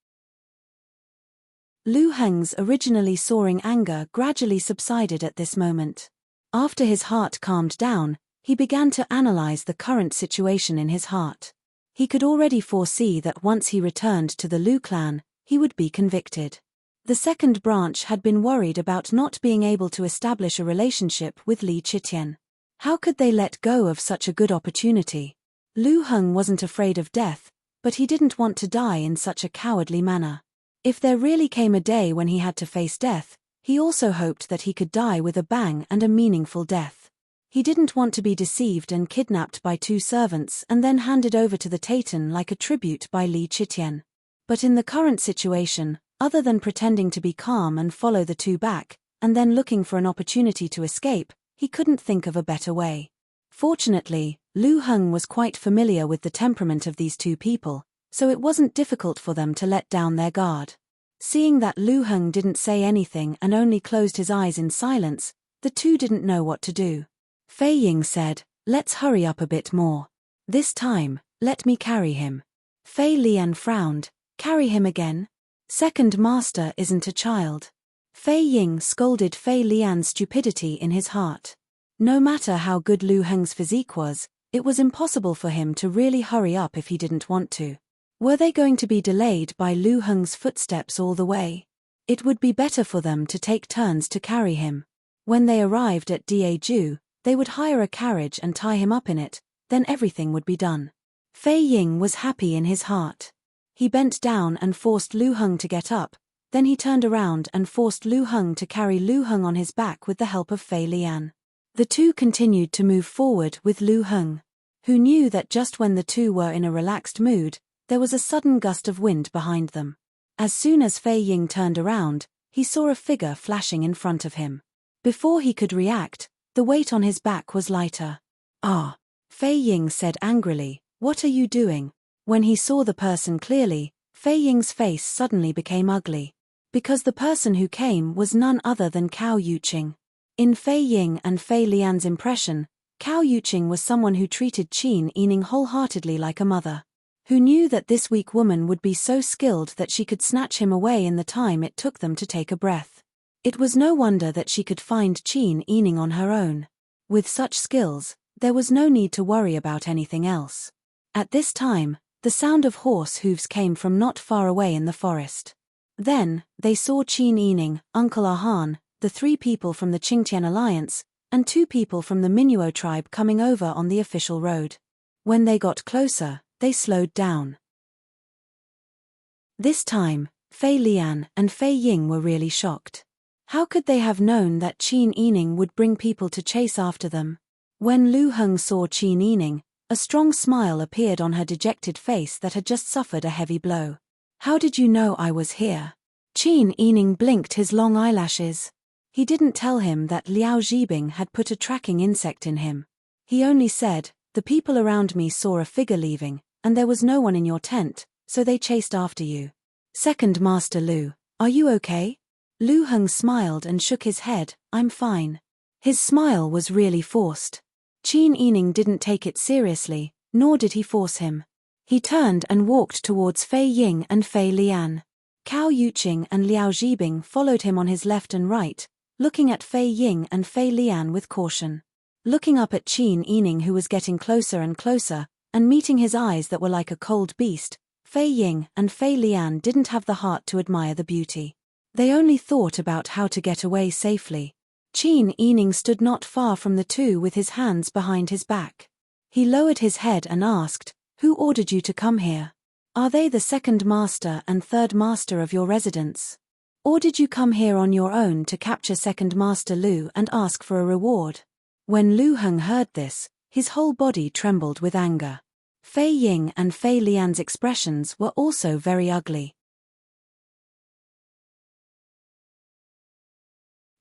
Lu Heng's originally soaring anger gradually subsided at this moment. After his heart calmed down, he began to analyze the current situation in his heart. He could already foresee that once he returned to the Lu clan, he would be convicted. The second branch had been worried about not being able to establish a relationship with Li Qitian. How could they let go of such a good opportunity? Lu Heng wasn't afraid of death, but he didn't want to die in such a cowardly manner. If there really came a day when he had to face death, he also hoped that he could die with a bang and a meaningful death. He didn't want to be deceived and kidnapped by two servants and then handed over to the Taitan like a tribute by Li Qitian. But in the current situation, other than pretending to be calm and follow the two back, and then looking for an opportunity to escape, he couldn't think of a better way. Fortunately, Lu Heng was quite familiar with the temperament of these two people, so it wasn't difficult for them to let down their guard. Seeing that Lu Heng didn't say anything and only closed his eyes in silence, the two didn't know what to do. Fei Ying said, "Let's hurry up a bit more. This time, let me carry him." Fei Lian frowned, "Carry him again? Second master isn't a child." Fei Ying scolded Fei Lian's stupidity in his heart. No matter how good Lu Heng's physique was, it was impossible for him to really hurry up if he didn't want to. Were they going to be delayed by Lu Heng's footsteps all the way? It would be better for them to take turns to carry him. When they arrived at Daeju, they would hire a carriage and tie him up in it, then everything would be done. Fei Ying was happy in his heart. He bent down and forced Lu Heng to get up, then he turned around and forced Lu Heng to carry Lu Heng on his back with the help of Fei Lian. The two continued to move forward with Lu Heng, who knew that just when the two were in a relaxed mood, there was a sudden gust of wind behind them. As soon as Fei Ying turned around, he saw a figure flashing in front of him. Before he could react, the weight on his back was lighter. "Ah!" Fei Ying said angrily, "What are you doing?" When he saw the person clearly, Fei Ying's face suddenly became ugly. Because the person who came was none other than Cao Yuqing. In Fei Ying and Fei Lian's impression, Cao Yuqing was someone who treated Qin Yining wholeheartedly like a mother. Who knew that this weak woman would be so skilled that she could snatch him away in the time it took them to take a breath. It was no wonder that she could find Qin Yining on her own. With such skills, there was no need to worry about anything else. At this time, the sound of horse hooves came from not far away in the forest. Then, they saw Qin Yining, Uncle Ahan, the three people from the Qingtian Alliance, and two people from the Minuo tribe coming over on the official road. When they got closer, they slowed down. This time, Fei Lian and Fei Ying were really shocked. How could they have known that Qin Yining would bring people to chase after them? When Lu Heng saw Qin Yining, a strong smile appeared on her dejected face that had just suffered a heavy blow. "How did you know I was here?" Qin Yining blinked his long eyelashes. He didn't tell him that Liao Zhibing had put a tracking insect in him. He only said, "The people around me saw a figure leaving, and there was no one in your tent, so they chased after you." "Second Master Lu, are you okay?" Lu Heng smiled and shook his head, "I'm fine." His smile was really forced. Qin Yining didn't take it seriously, nor did he force him. He turned and walked towards Fei Ying and Fei Lian. Cao Yuqing and Liao Zhibing followed him on his left and right, looking at Fei Ying and Fei Lian with caution. Looking up at Qin Yining, who was getting closer and closer, and meeting his eyes that were like a cold beast, Fei Ying and Fei Lian didn't have the heart to admire the beauty. They only thought about how to get away safely. Qin Yining stood not far from the two with his hands behind his back. He lowered his head and asked, Who ordered you to come here? Are they the second master and third master of your residence? Or did you come here on your own to capture second master Lu and ask for a reward? When Lu Heng heard this, his whole body trembled with anger. Fei Ying and Fei Lian's expressions were also very ugly.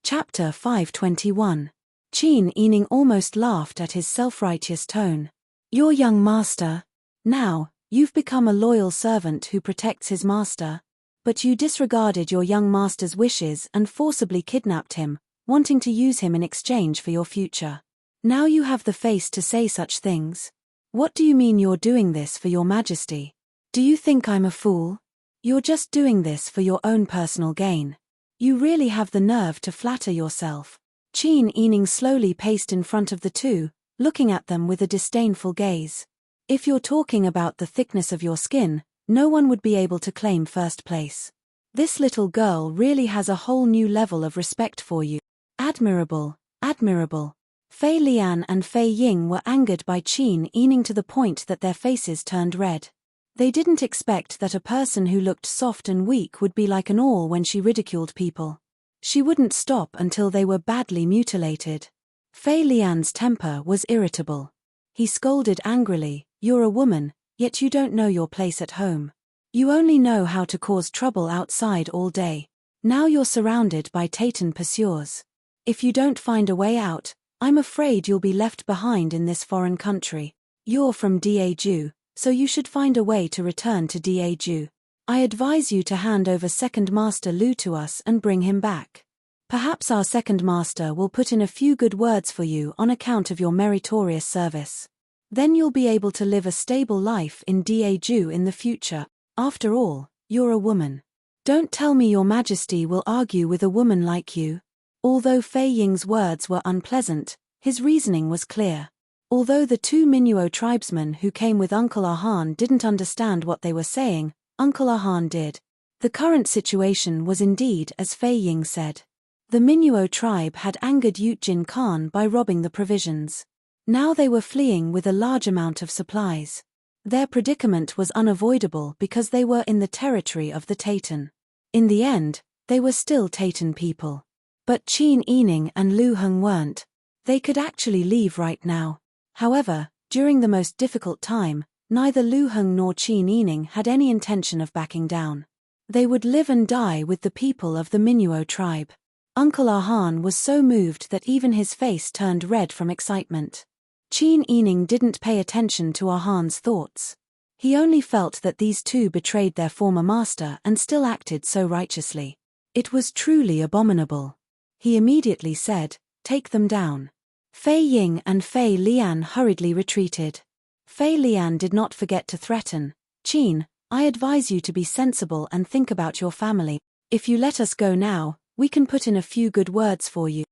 Chapter 521. Qin Yining almost laughed at his self-righteous tone. Your young master. Now, you've become a loyal servant who protects his master. But you disregarded your young master's wishes and forcibly kidnapped him, wanting to use him in exchange for your future. Now you have the face to say such things. What do you mean you're doing this for your majesty? Do you think I'm a fool? You're just doing this for your own personal gain. You really have the nerve to flatter yourself. Qin Yining slowly paced in front of the two, looking at them with a disdainful gaze. If you're talking about the thickness of your skin, no one would be able to claim first place. This little girl really has a whole new level of respect for you. Admirable, admirable. Fei Lian and Fei Ying were angered by Qin Yining to the point that their faces turned red. They didn't expect that a person who looked soft and weak would be like an awl when she ridiculed people. She wouldn't stop until they were badly mutilated. Fei Lian's temper was irritable. He scolded angrily, "You're a woman, yet you don't know your place at home. You only know how to cause trouble outside all day. Now you're surrounded by Taitan pursuers. If you don't find a way out, I'm afraid you'll be left behind in this foreign country. You're from Daeju, so you should find a way to return to Daeju. I advise you to hand over second master Lu to us and bring him back. Perhaps our second master will put in a few good words for you on account of your meritorious service. Then you'll be able to live a stable life in Daeju in the future. After all, you're a woman. Don't tell me your majesty will argue with a woman like you." Although Fei Ying's words were unpleasant, his reasoning was clear. Although the two Minuo tribesmen who came with Uncle Ahan didn't understand what they were saying, Uncle Ahan did. The current situation was indeed as Fei Ying said. The Minuo tribe had angered Yutjin Khan by robbing the provisions. Now they were fleeing with a large amount of supplies. Their predicament was unavoidable because they were in the territory of the Taitan. In the end, they were still Taitan people. But Qin Yining and Lu Heng weren't. They could actually leave right now. However, during the most difficult time, neither Lu Heng nor Qin Yining had any intention of backing down. They would live and die with the people of the Minuo tribe. Uncle Ahan was so moved that even his face turned red from excitement. Qin Yining didn't pay attention to Ahan's thoughts. He only felt that these two betrayed their former master and still acted so righteously. It was truly abominable. He immediately said, "Take them down." Fei Ying and Fei Lian hurriedly retreated. Fei Lian did not forget to threaten, "Qin, I advise you to be sensible and think about your family. If you let us go now, we can put in a few good words for you.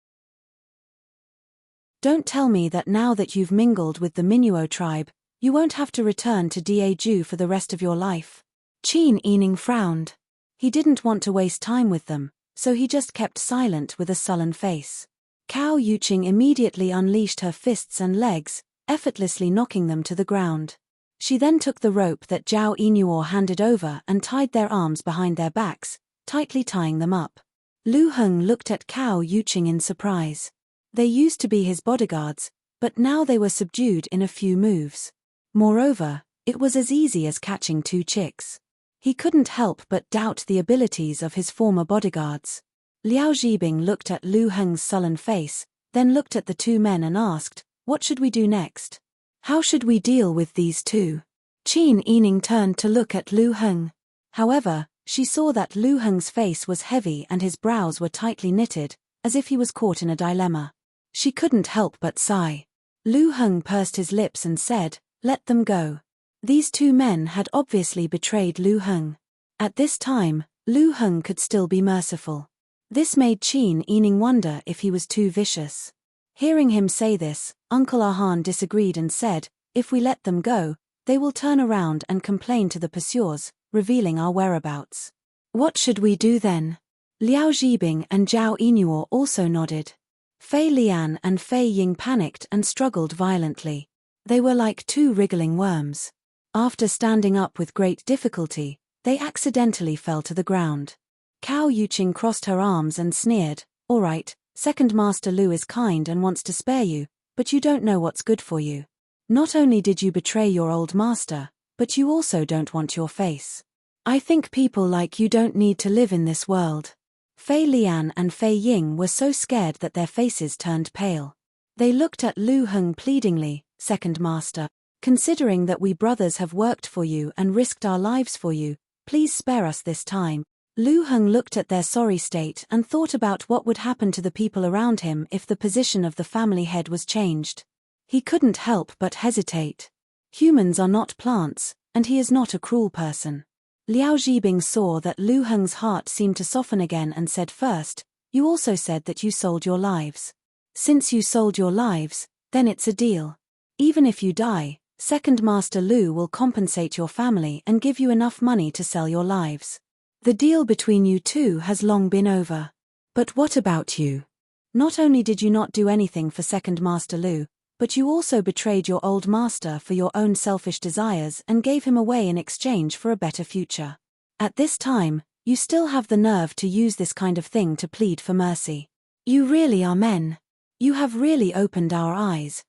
Don't tell me that now that you've mingled with the Minuo tribe, you won't have to return to Daeju for the rest of your life." Qin Yining frowned. He didn't want to waste time with them, so he just kept silent with a sullen face. Cao Yuqing immediately unleashed her fists and legs, effortlessly knocking them to the ground. She then took the rope that Zhao Yinuo handed over and tied their arms behind their backs, tightly tying them up. Lu Heng looked at Cao Yuqing in surprise. They used to be his bodyguards, but now they were subdued in a few moves. Moreover, it was as easy as catching two chicks. He couldn't help but doubt the abilities of his former bodyguards. Liao Zhibing looked at Lu Heng's sullen face, then looked at the two men and asked, "What should we do next? How should we deal with these two?" Qin Yining turned to look at Lu Heng. However, she saw that Lu Heng's face was heavy and his brows were tightly knitted, as if he was caught in a dilemma. She couldn't help but sigh. Lu Heng pursed his lips and said, "Let them go." These two men had obviously betrayed Lu Heng. At this time, Lu Heng could still be merciful. This made Qin Yining wonder if he was too vicious. Hearing him say this, Uncle Ahan disagreed and said, "If we let them go, they will turn around and complain to the pursuers, revealing our whereabouts. What should we do then?" Liao Zhibing and Zhao Yinuo also nodded. Fei Lian and Fei Ying panicked and struggled violently. They were like two wriggling worms. After standing up with great difficulty, they accidentally fell to the ground. Cao Yuqing crossed her arms and sneered, "All right, Second Master Lu is kind and wants to spare you, but you don't know what's good for you. Not only did you betray your old master, but you also don't want your face. I think people like you don't need to live in this world." Fei Lian and Fei Ying were so scared that their faces turned pale. They looked at Lu Heng pleadingly, "Second Master, considering that we brothers have worked for you and risked our lives for you, please spare us this time." Lu Heng looked at their sorry state and thought about what would happen to the people around him if the position of the family head was changed. He couldn't help but hesitate. Humans are not plants, and he is not a cruel person. Liao Zhibing saw that Lu Heng's heart seemed to soften again and said, "First, you also said that you sold your lives. Since you sold your lives, then it's a deal. Even if you die, Second Master Lu will compensate your family and give you enough money to sell your lives. The deal between you two has long been over. But what about you? Not only did you not do anything for Second Master Lu, but you also betrayed your old master for your own selfish desires and gave him away in exchange for a better future. At this time, you still have the nerve to use this kind of thing to plead for mercy. You really are men. You have really opened our eyes."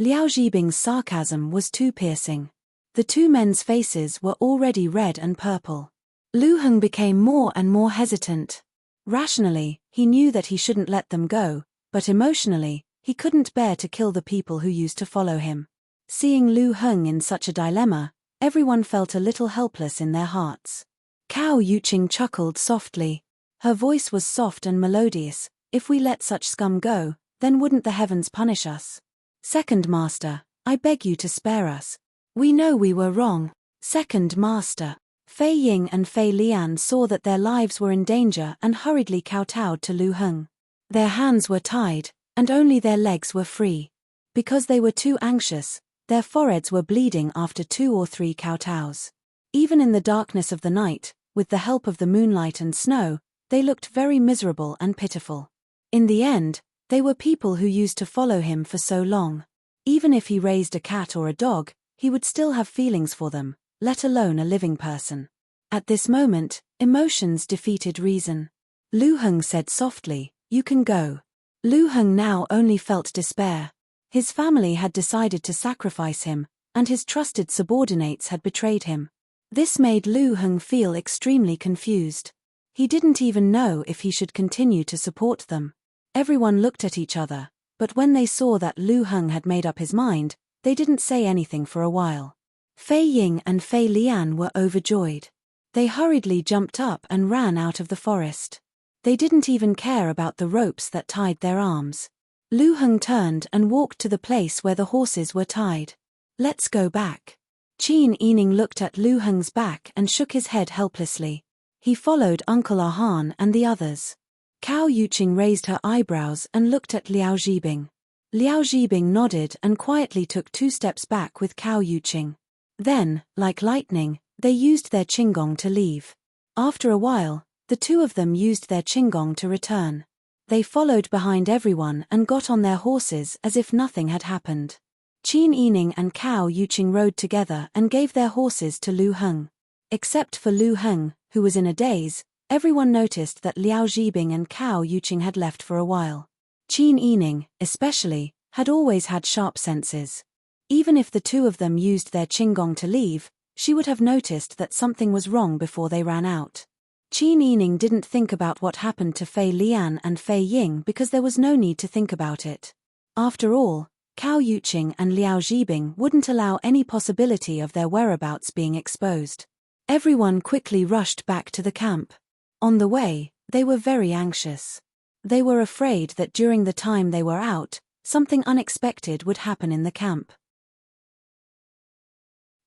Liao Zhibing's sarcasm was too piercing. The two men's faces were already red and purple. Lu Heng became more and more hesitant. Rationally, he knew that he shouldn't let them go, but emotionally, he couldn't bear to kill the people who used to follow him. Seeing Lu Heng in such a dilemma, everyone felt a little helpless in their hearts. Cao Yuqing chuckled softly. Her voice was soft and melodious. "If we let such scum go, then wouldn't the heavens punish us? Second Master, I beg you to spare us. We know we were wrong." "Second Master." Fei Ying and Fei Lian saw that their lives were in danger and hurriedly kowtowed to Lu Heng. Their hands were tied, and only their legs were free. Because they were too anxious, their foreheads were bleeding after 2 or 3 kowtows. Even in the darkness of the night, with the help of the moonlight and snow, they looked very miserable and pitiful. In the end, they were people who used to follow him for so long. Even if he raised a cat or a dog, he would still have feelings for them, let alone a living person. At this moment, emotions defeated reason. Lu Heng said softly, "You can go." Lu Heng now only felt despair. His family had decided to sacrifice him, and his trusted subordinates had betrayed him. This made Lu Heng feel extremely confused. He didn't even know if he should continue to support them. Everyone looked at each other, but when they saw that Lu Heng had made up his mind, they didn't say anything for a while. Fei Ying and Fei Lian were overjoyed. They hurriedly jumped up and ran out of the forest. They didn't even care about the ropes that tied their arms. Lu Heng turned and walked to the place where the horses were tied. "Let's go back." Qin Yining looked at Lu Heng's back and shook his head helplessly. He followed Uncle Ahan and the others. Cao Yuqing raised her eyebrows and looked at Liao Zhibing. Liao Zhibing nodded and quietly took 2 steps back with Cao Yuqing. Then, like lightning, they used their qinggong to leave. After a while, the two of them used their qinggong to return. They followed behind everyone and got on their horses as if nothing had happened. Qin Yining and Cao Yuqing rode together and gave their horses to Lu Heng. Except for Lu Heng, who was in a daze, everyone noticed that Liao Zhibing and Cao Yuqing had left for a while. Qin Yining, especially, had always had sharp senses. Even if the two of them used their qinggong to leave, she would have noticed that something was wrong before they ran out. Qin Yining didn't think about what happened to Fei Lian and Fei Ying because there was no need to think about it. After all, Cao Yuqing and Liao Zhibing wouldn't allow any possibility of their whereabouts being exposed. Everyone quickly rushed back to the camp. On the way, they were very anxious. They were afraid that during the time they were out, something unexpected would happen in the camp.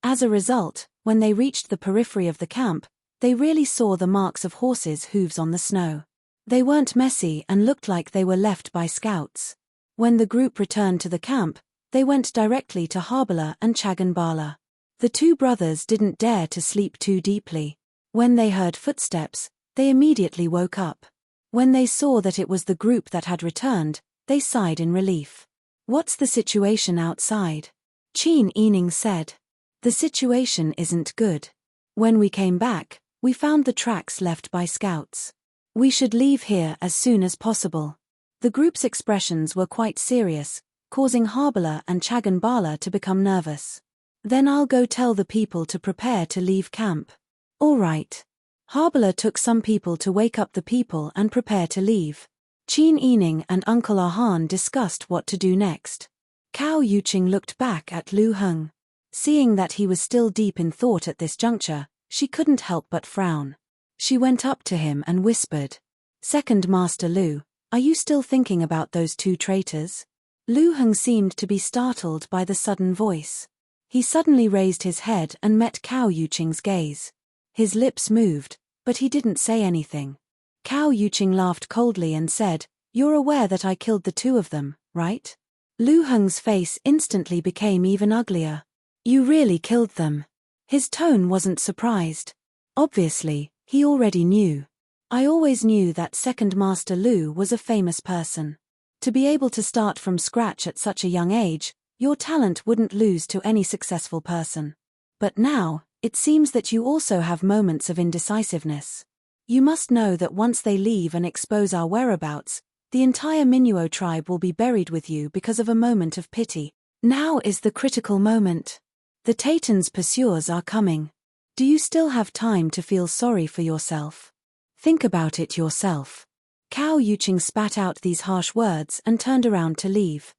As a result, when they reached the periphery of the camp, they really saw the marks of horses' hooves on the snow. They weren't messy and looked like they were left by scouts. When the group returned to the camp, they went directly to Harbala and Chagan Bala. The two brothers didn't dare to sleep too deeply. When they heard footsteps, they immediately woke up. When they saw that it was the group that had returned, they sighed in relief. "What's the situation outside?" Qin Yining said. The situation isn't good. When we came back, we found the tracks left by scouts. We should leave here as soon as possible. The group's expressions were quite serious, causing Harbala and Chagan Bala to become nervous. Then I'll go tell the people to prepare to leave camp. All right. Harbala took some people to wake up the people and prepare to leave. Qin Yining and Uncle Ahan discussed what to do next. Cao Yuqing looked back at Lu Heng. Seeing that he was still deep in thought at this juncture, she couldn't help but frown. She went up to him and whispered, "Second Master Lu, are you still thinking about those two traitors?" Lu Heng seemed to be startled by the sudden voice. He suddenly raised his head and met Cao Yuqing's gaze. His lips moved, but he didn't say anything. Cao Yuqing laughed coldly and said, "You're aware that I killed the two of them, right?" Lu Heng's face instantly became even uglier. "You really killed them?" His tone wasn't surprised. Obviously, he already knew. "I always knew that Second Master Lu was a famous person. To be able to start from scratch at such a young age, your talent wouldn't lose to any successful person. But now, it seems that you also have moments of indecisiveness. You must know that once they leave and expose our whereabouts, the entire Minuo tribe will be buried with you because of a moment of pity. Now is the critical moment. The Taytan's pursuers are coming. Do you still have time to feel sorry for yourself? Think about it yourself." Cao Yuqing spat out these harsh words and turned around to leave.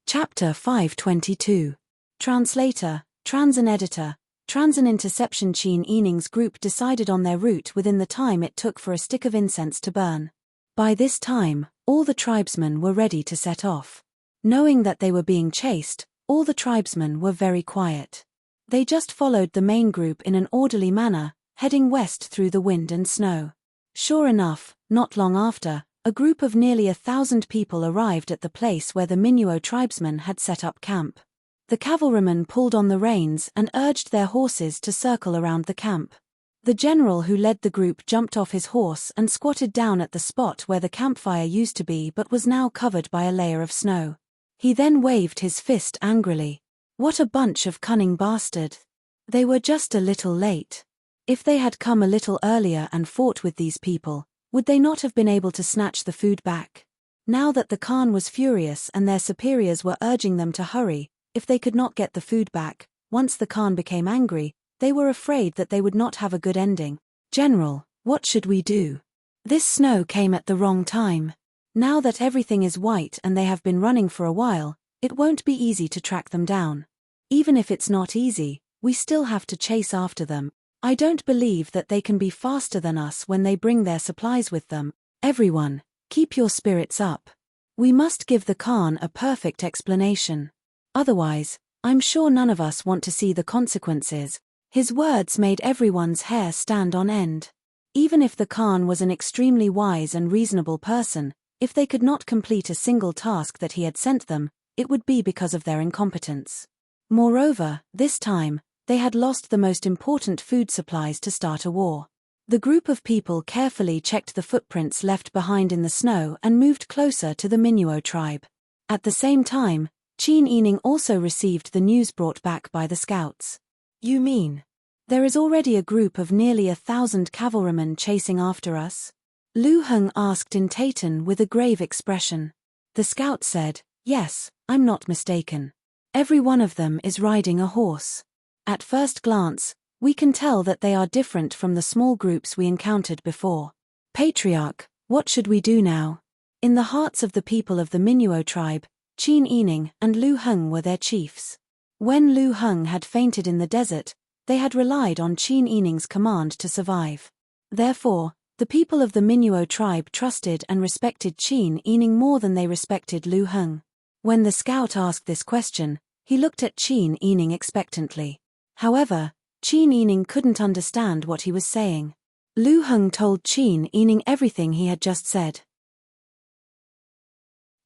Chapter 522. Translator, Transan Editor, Transan Interception. Qin Yining's group decided on their route within the time it took for a stick of incense to burn. By this time, all the tribesmen were ready to set off. Knowing that they were being chased, all the tribesmen were very quiet. They just followed the main group in an orderly manner, heading west through the wind and snow. Sure enough, not long after, a group of nearly 1,000 people arrived at the place where the Minuo tribesmen had set up camp. The cavalrymen pulled on the reins and urged their horses to circle around the camp. The general who led the group jumped off his horse and squatted down at the spot where the campfire used to be but was now covered by a layer of snow. He then waved his fist angrily. What a bunch of cunning bastards! They were just a little late. If they had come a little earlier and fought with these people, would they not have been able to snatch the food back? Now that the Khan was furious and their superiors were urging them to hurry, if they could not get the food back, once the Khan became angry, they were afraid that they would not have a good ending. "General, what should we do? This snow came at the wrong time. Now that everything is white and they have been running for a while, it won't be easy to track them down. Even if it's not easy, we still have to chase after them. I don't believe that they can be faster than us when they bring their supplies with them. Everyone, keep your spirits up. We must give the Khan a perfect explanation. Otherwise, I'm sure none of us want to see the consequences." His words made everyone's hair stand on end. Even if the Khan was an extremely wise and reasonable person, if they could not complete a single task that he had sent them, it would be because of their incompetence. Moreover, this time, they had lost the most important food supplies to start a war. The group of people carefully checked the footprints left behind in the snow and moved closer to the Minuo tribe. At the same time, Qin Yining also received the news brought back by the scouts. "You mean, there is already a group of nearly 1,000 cavalrymen chasing after us?" Lu Heng asked in Taytan with a grave expression. The scout said, "Yes, I'm not mistaken. Every one of them is riding a horse. At first glance, we can tell that they are different from the small groups we encountered before. Patriarch, what should we do now?" In the hearts of the people of the Minuo tribe, Qin Yining and Lu Heng were their chiefs. When Lu Heng had fainted in the desert, they had relied on Qin Yining's command to survive. Therefore, the people of the Minuo tribe trusted and respected Qin Yining more than they respected Lu Heng. When the scout asked this question, he looked at Qin Yining expectantly. However, Qin Yining couldn't understand what he was saying. Lu Heng told Qin Yining everything he had just said.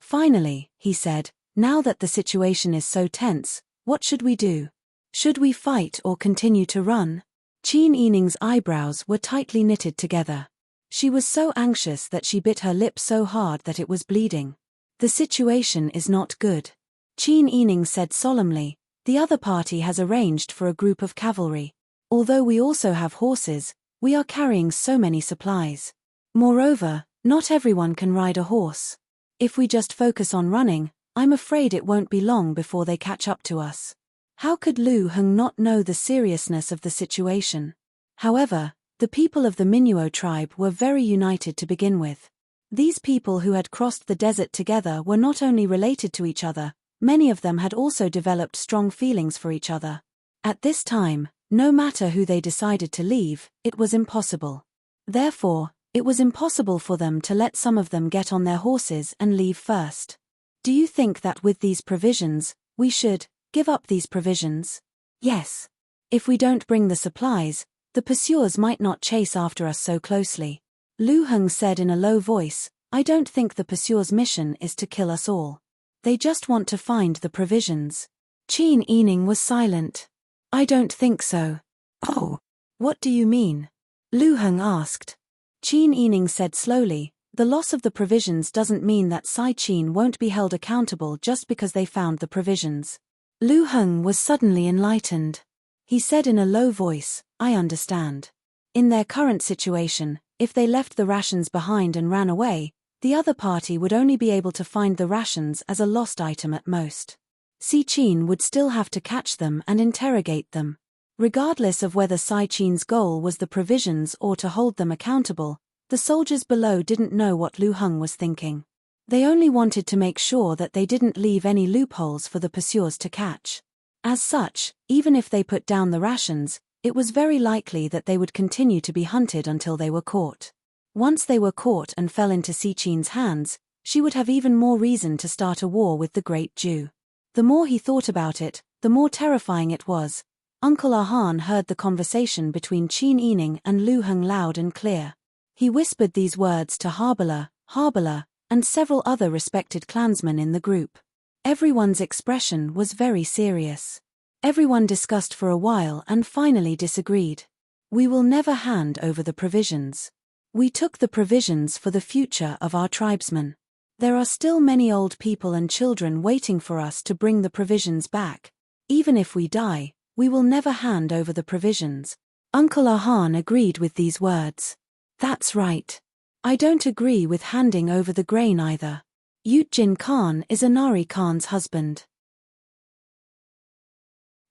Finally, he said, "Now that the situation is so tense, what should we do? Should we fight or continue to run?" Qin Yining's eyebrows were tightly knitted together. She was so anxious that she bit her lip so hard that it was bleeding. The situation is not good. Qin Yining said solemnly, the other party has arranged for a group of cavalry. Although we also have horses, we are carrying so many supplies. Moreover, not everyone can ride a horse. If we just focus on running, I'm afraid it won't be long before they catch up to us. How could Lu Heng not know the seriousness of the situation? However, the people of the Minuo tribe were very united to begin with. These people who had crossed the desert together were not only related to each other, many of them had also developed strong feelings for each other. At this time, no matter who they decided to leave, it was impossible. Therefore, it was impossible for them to let some of them get on their horses and leave first. Do you think that with these provisions, we should give up these provisions? Yes. If we don't bring the supplies, the pursuers might not chase after us so closely. Lu Heng said in a low voice, I don't think the pursuers' mission is to kill us all. They just want to find the provisions. Qin Yining was silent. I don't think so. Oh. What do you mean? Lu Heng asked. Qin Yining said slowly, the loss of the provisions doesn't mean that Sai Qin won't be held accountable just because they found the provisions. Lu Heng was suddenly enlightened. He said in a low voice, I understand. In their current situation, if they left the rations behind and ran away, the other party would only be able to find the rations as a lost item at most. Sai Qin would still have to catch them and interrogate them. Regardless of whether Sai Qin's goal was the provisions or to hold them accountable, the soldiers below didn't know what Lu Heng was thinking. They only wanted to make sure that they didn't leave any loopholes for the pursuers to catch. As such, even if they put down the rations, it was very likely that they would continue to be hunted until they were caught. Once they were caught and fell into Sai Qin's hands, she would have even more reason to start a war with the Great Jew. The more he thought about it, the more terrifying it was. Uncle Ahan heard the conversation between Qin Yining and Lu Heng loud and clear. He whispered these words to Harbala, and several other respected clansmen in the group. Everyone's expression was very serious. Everyone discussed for a while and finally disagreed. We will never hand over the provisions. We took the provisions for the future of our tribesmen. There are still many old people and children waiting for us to bring the provisions back. Even if we die, we will never hand over the provisions. Uncle Ahan agreed with these words. That's right. I don't agree with handing over the grain either. Yutjin Khan is Anari Khan's husband.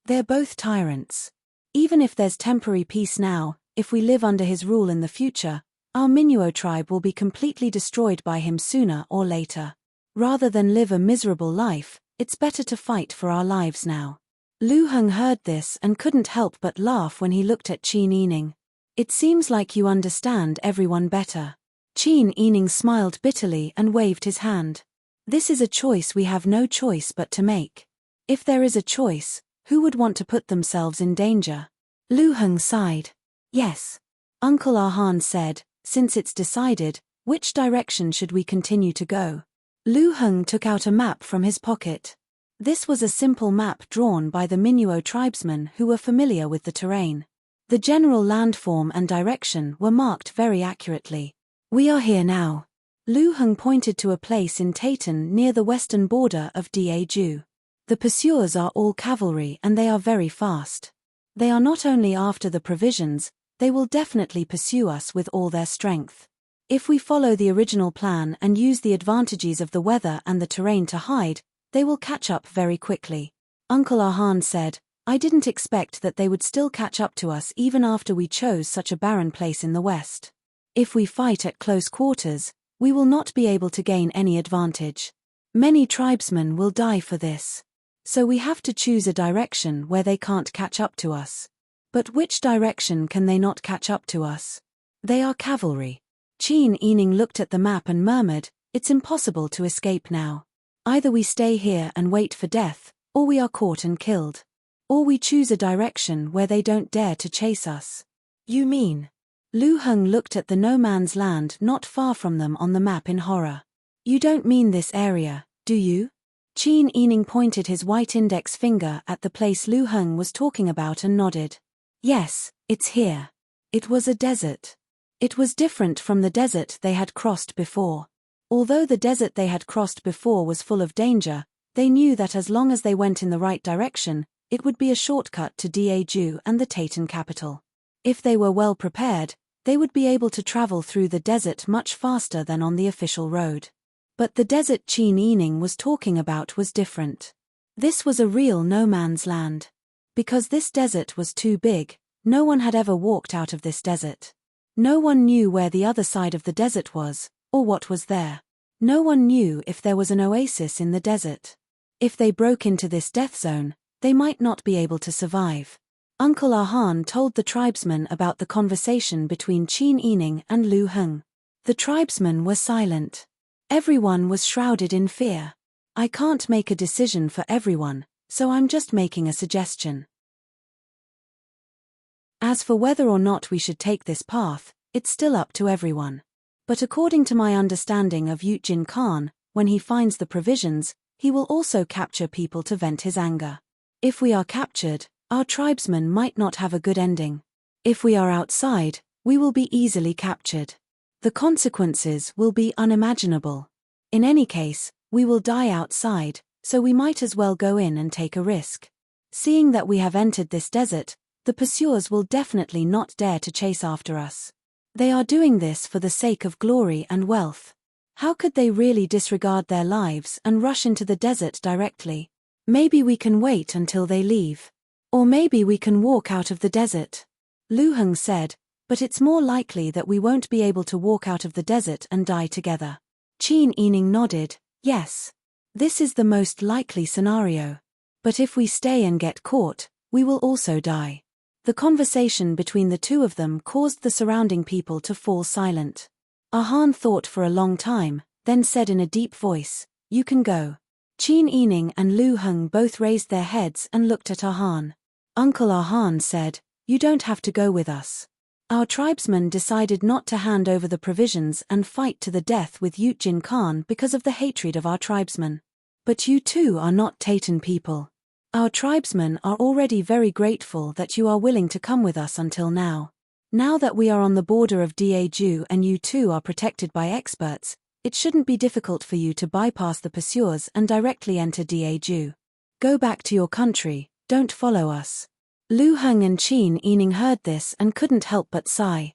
They're both tyrants. Even if there's temporary peace now, if we live under his rule in the future, our Minuo tribe will be completely destroyed by him sooner or later. Rather than live a miserable life, it's better to fight for our lives now. Lu Heng heard this and couldn't help but laugh when he looked at Qin Yining. It seems like you understand everyone better. Qin Yining smiled bitterly and waved his hand. This is a choice we have no choice but to make. If there is a choice, who would want to put themselves in danger? Lu Heng sighed. Yes. Uncle Ahan said, since it's decided, which direction should we continue to go? Lu Heng took out a map from his pocket. This was a simple map drawn by the Minuo tribesmen who were familiar with the terrain. The general landform and direction were marked very accurately. We are here now. Lu Heng pointed to a place in Tayton near the western border of Daju. The pursuers are all cavalry and they are very fast. They are not only after the provisions, they will definitely pursue us with all their strength. If we follow the original plan and use the advantages of the weather and the terrain to hide, they will catch up very quickly. Uncle Ahan said, I didn't expect that they would still catch up to us even after we chose such a barren place in the west. If we fight at close quarters, we will not be able to gain any advantage. Many tribesmen will die for this. So we have to choose a direction where they can't catch up to us. But which direction can they not catch up to us? They are cavalry. Qin Yining looked at the map and murmured, it's impossible to escape now. Either we stay here and wait for death, or we are caught and killed. Or we choose a direction where they don't dare to chase us. You mean? Lu Heng looked at the no man's land not far from them on the map in horror. You don't mean this area, do you? Qin Yining pointed his white index finger at the place Lu Heng was talking about and nodded. Yes, it's here. It was a desert. It was different from the desert they had crossed before. Although the desert they had crossed before was full of danger, they knew that as long as they went in the right direction, it would be a shortcut to Daeju and the Taytan capital. If they were well prepared, they would be able to travel through the desert much faster than on the official road. But the desert Qin Yining was talking about was different. This was a real no-man's land. Because this desert was too big, no one had ever walked out of this desert. No one knew where the other side of the desert was, or what was there. No one knew if there was an oasis in the desert. If they broke into this death zone, they might not be able to survive. Uncle Ahan told the tribesmen about the conversation between Qin Yining and Lu Heng. The tribesmen were silent. Everyone was shrouded in fear. I can't make a decision for everyone, so I'm just making a suggestion. As for whether or not we should take this path, it's still up to everyone. But according to my understanding of Yujin Khan, when he finds the provisions, he will also capture people to vent his anger. If we are captured, our tribesmen might not have a good ending. If we are outside, we will be easily captured. The consequences will be unimaginable. In any case, we will die outside, so we might as well go in and take a risk. Seeing that we have entered this desert, the pursuers will definitely not dare to chase after us. They are doing this for the sake of glory and wealth. How could they really disregard their lives and rush into the desert directly? Maybe we can wait until they leave. Or maybe we can walk out of the desert. Lu Heng said, but it's more likely that we won't be able to walk out of the desert and die together. Qin Yining nodded, yes. This is the most likely scenario. But if we stay and get caught, we will also die. The conversation between the two of them caused the surrounding people to fall silent. Ahan thought for a long time, then said in a deep voice, you can go. Qin Yining and Lu Heng both raised their heads and looked at Ahan. Uncle Ahan said, you don't have to go with us. Our tribesmen decided not to hand over the provisions and fight to the death with Yujin Khan because of the hatred of our tribesmen. But you too are not Taytan people. Our tribesmen are already very grateful that you are willing to come with us until now. Now that we are on the border of Daeju and you too are protected by experts, it shouldn't be difficult for you to bypass the pursuers and directly enter Daeju. Go back to your country, don't follow us. Lu Heng and Qin Yining heard this and couldn't help but sigh.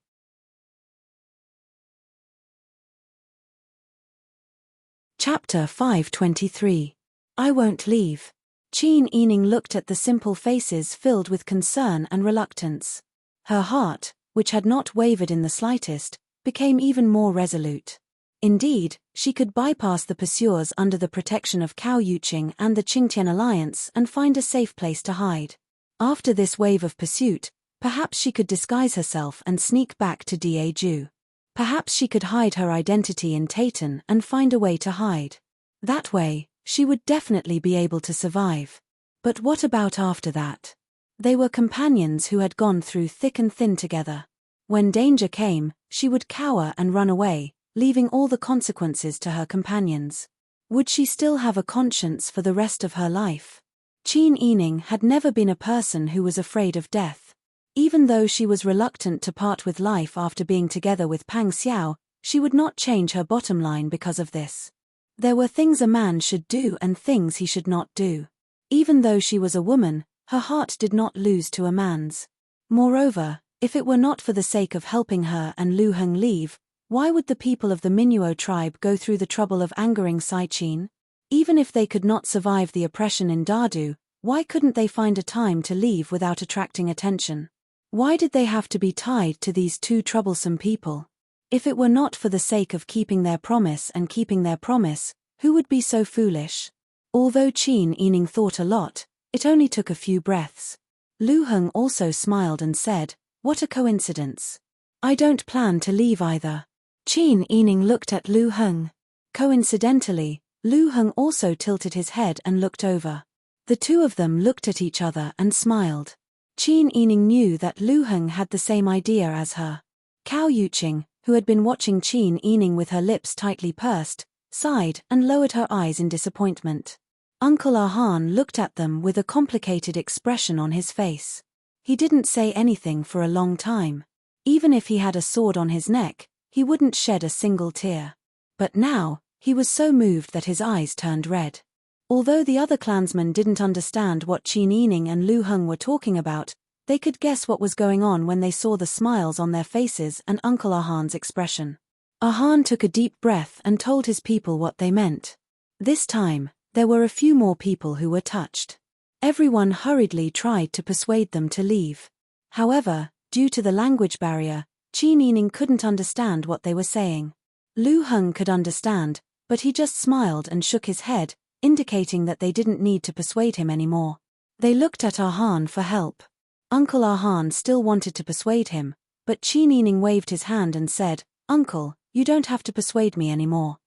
Chapter 523. I won't leave. Qin Yining looked at the simple faces filled with concern and reluctance. Her heart, which had not wavered in the slightest, became even more resolute. Indeed, she could bypass the pursuers under the protection of Cao Yuqing and the Qingtian alliance and find a safe place to hide. After this wave of pursuit, perhaps she could disguise herself and sneak back to Daeju. Perhaps she could hide her identity in Taytan and find a way to hide. That way, she would definitely be able to survive. But what about after that? They were companions who had gone through thick and thin together. When danger came, she would cower and run away, leaving all the consequences to her companions. Would she still have a conscience for the rest of her life? Qin Yining had never been a person who was afraid of death. Even though she was reluctant to part with life after being together with Pang Xiao, she would not change her bottom line because of this. There were things a man should do and things he should not do. Even though she was a woman, her heart did not lose to a man's. Moreover, if it were not for the sake of helping her and Lu Heng leave, why would the people of the Minuo tribe go through the trouble of angering Sai Qin? Even if they could not survive the oppression in Dadu, why couldn't they find a time to leave without attracting attention? Why did they have to be tied to these two troublesome people? If it were not for the sake of keeping their promise and keeping their promise, who would be so foolish? Although Qin Yining thought a lot, it only took a few breaths. Lu Heng also smiled and said, what a coincidence. I don't plan to leave either. Qin Yining looked at Lu Heng. Coincidentally, Lu Heng also tilted his head and looked over. The two of them looked at each other and smiled. Qin Yining knew that Lu Heng had the same idea as her. Cao Yuqing, who had been watching Qin Yining with her lips tightly pursed, sighed and lowered her eyes in disappointment. Uncle Ahan looked at them with a complicated expression on his face. He didn't say anything for a long time. Even if he had a sword on his neck, he wouldn't shed a single tear. But now, he was so moved that his eyes turned red. Although the other clansmen didn't understand what Qin Yining and Lu Heng were talking about, they could guess what was going on when they saw the smiles on their faces and Uncle Ahan's expression. Ahan took a deep breath and told his people what they meant. This time, there were a few more people who were touched. Everyone hurriedly tried to persuade them to leave. However, due to the language barrier, Qin Yining couldn't understand what they were saying. Lu Heng could understand, but he just smiled and shook his head, indicating that they didn't need to persuade him anymore. They looked at Ahan for help. Uncle Ahan still wanted to persuade him, but Qin Yining waved his hand and said, "Uncle, you don't have to persuade me anymore.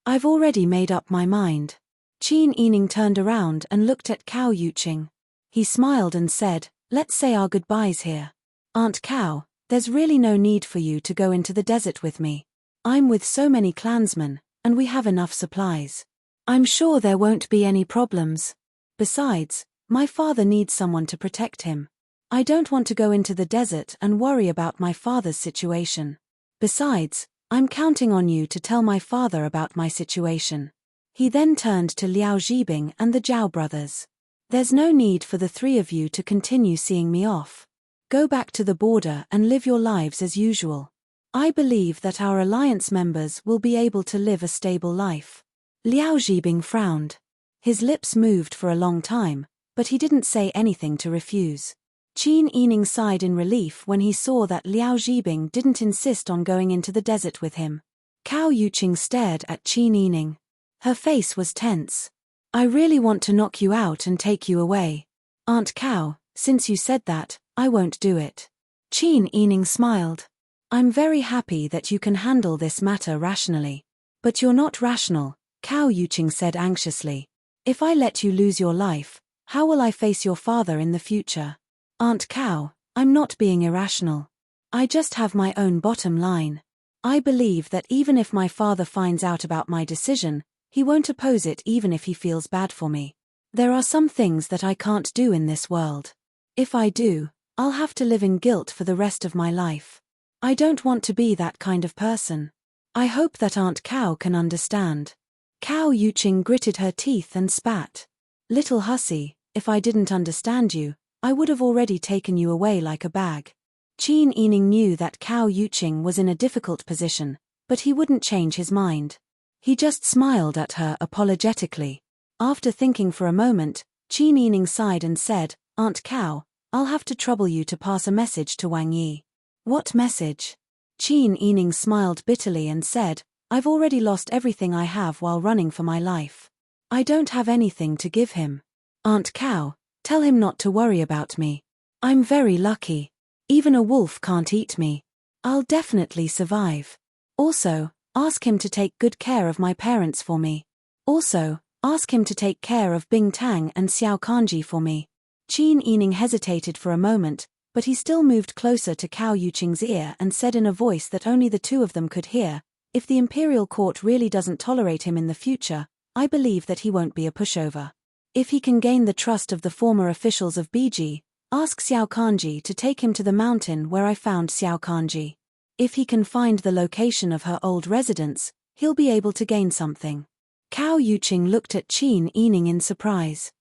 I've already made up my mind." Qin Yining turned around and looked at Cao Yuqing. He smiled and said, "Let's say our goodbyes here. Aunt Cao, there's really no need for you to go into the desert with me. I'm with so many clansmen, and we have enough supplies. I'm sure there won't be any problems. Besides, my father needs someone to protect him. I don't want to go into the desert and worry about my father's situation. Besides, I'm counting on you to tell my father about my situation." He then turned to Liao Zhibing and the Zhao brothers. "There's no need for the three of you to continue seeing me off. Go back to the border and live your lives as usual. I believe that our alliance members will be able to live a stable life." Liao Zhibing frowned. His lips moved for a long time, but he didn't say anything to refuse. Qin Yining sighed in relief when he saw that Liao Zhibing didn't insist on going into the desert with him. Cao Yuqing stared at Qin Yining. Her face was tense. "I really want to knock you out and take you away. Aunt Cao, since you said that, I won't do it." Qin Yining smiled. "I'm very happy that you can handle this matter rationally. But you're not rational," Cao Yuqing said anxiously. "If I let you lose your life, how will I face your father in the future?" "Aunt Cao, I'm not being irrational. I just have my own bottom line. I believe that even if my father finds out about my decision, he won't oppose it even if he feels bad for me. There are some things that I can't do in this world. If I do, I'll have to live in guilt for the rest of my life. I don't want to be that kind of person. I hope that Aunt Cao can understand." Cao Yuqing gritted her teeth and spat. "Little hussy, if I didn't understand you, I would have already taken you away like a bag." Qin Yining knew that Cao Yuqing was in a difficult position, but he wouldn't change his mind. He just smiled at her apologetically. After thinking for a moment, Qin Yining sighed and said, "Aunt Cao, I'll have to trouble you to pass a message to Wang Yi." "What message?" Qin Yining smiled bitterly and said, "I've already lost everything I have while running for my life. I don't have anything to give him. Aunt Cao, tell him not to worry about me. I'm very lucky. Even a wolf can't eat me. I'll definitely survive. Also, ask him to take good care of my parents for me. Also, ask him to take care of Bing Tang and Xiao Kanji for me." Qin Yining hesitated for a moment, but he still moved closer to Cao Yuqing's ear and said in a voice that only the two of them could hear, "If the imperial court really doesn't tolerate him in the future, I believe that he won't be a pushover. If he can gain the trust of the former officials of Biji, ask Xiao Kanji to take him to the mountain where I found Xiao Kanji. If he can find the location of her old residence, he'll be able to gain something." Cao Yuqing looked at Qin Yining in surprise.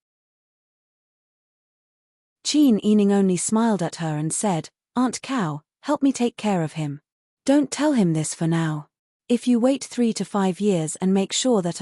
Qin Yining only smiled at her and said, "Aunt Cao, help me take care of him. Don't tell him this for now. If you wait 3 to 5 years and make sure that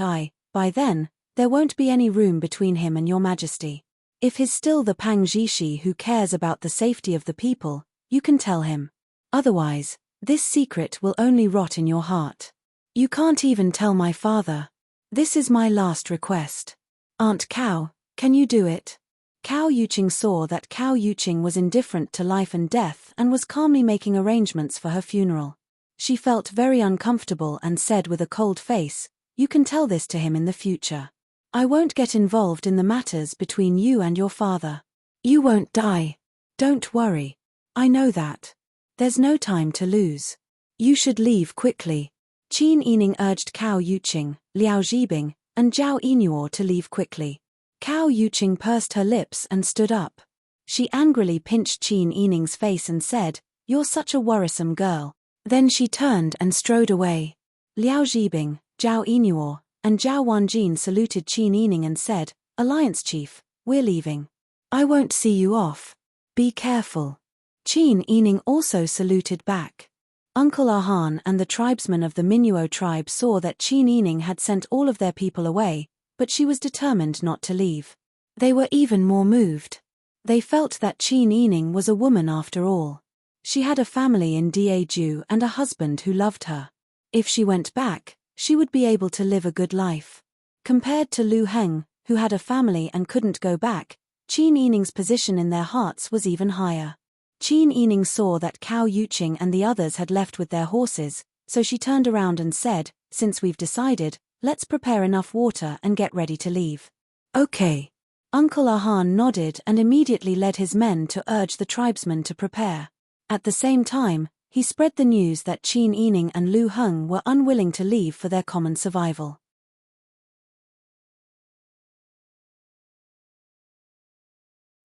by then, there won't be any room between him and your majesty. If he's still the Pang Zhishi who cares about the safety of the people, you can tell him. Otherwise, this secret will only rot in your heart. You can't even tell my father. This is my last request. Aunt Cao, can you do it?" Cao Yuqing saw that Cao Yuqing was indifferent to life and death and was calmly making arrangements for her funeral. She felt very uncomfortable and said with a cold face, "You can tell this to him in the future. I won't get involved in the matters between you and your father. You won't die. Don't worry. I know that. There's no time to lose. You should leave quickly." Qin Yining urged Cao Yuqing, Liao Zhibing, and Zhao Yinuo to leave quickly. Cao Yuqing pursed her lips and stood up. She angrily pinched Qin Yining's face and said, "You're such a worrisome girl. Then she turned and strode away. Liao Zhibing, Zhao Yinuo, and Zhao Wanjin saluted Qin Yining and said, "Alliance Chief, we're leaving. I won't see you off. Be careful." Qin Yining also saluted back. Uncle Ahan and the tribesmen of the Minuo tribe saw that Qin Yining had sent all of their people away, but she was determined not to leave. They were even more moved. They felt that Qin Yining was a woman after all. She had a family in Daeju and a husband who loved her. If she went back, she would be able to live a good life. Compared to Lu Heng, who had a family and couldn't go back, Qin Yining's position in their hearts was even higher. Qin Yining saw that Cao Yuqing and the others had left with their horses, so she turned around and said, "Since we've decided, let's prepare enough water and get ready to leave." "Okay." Uncle Ahan nodded and immediately led his men to urge the tribesmen to prepare. At the same time, he spread the news that Qin Yining and Lu Heng were unwilling to leave for their common survival.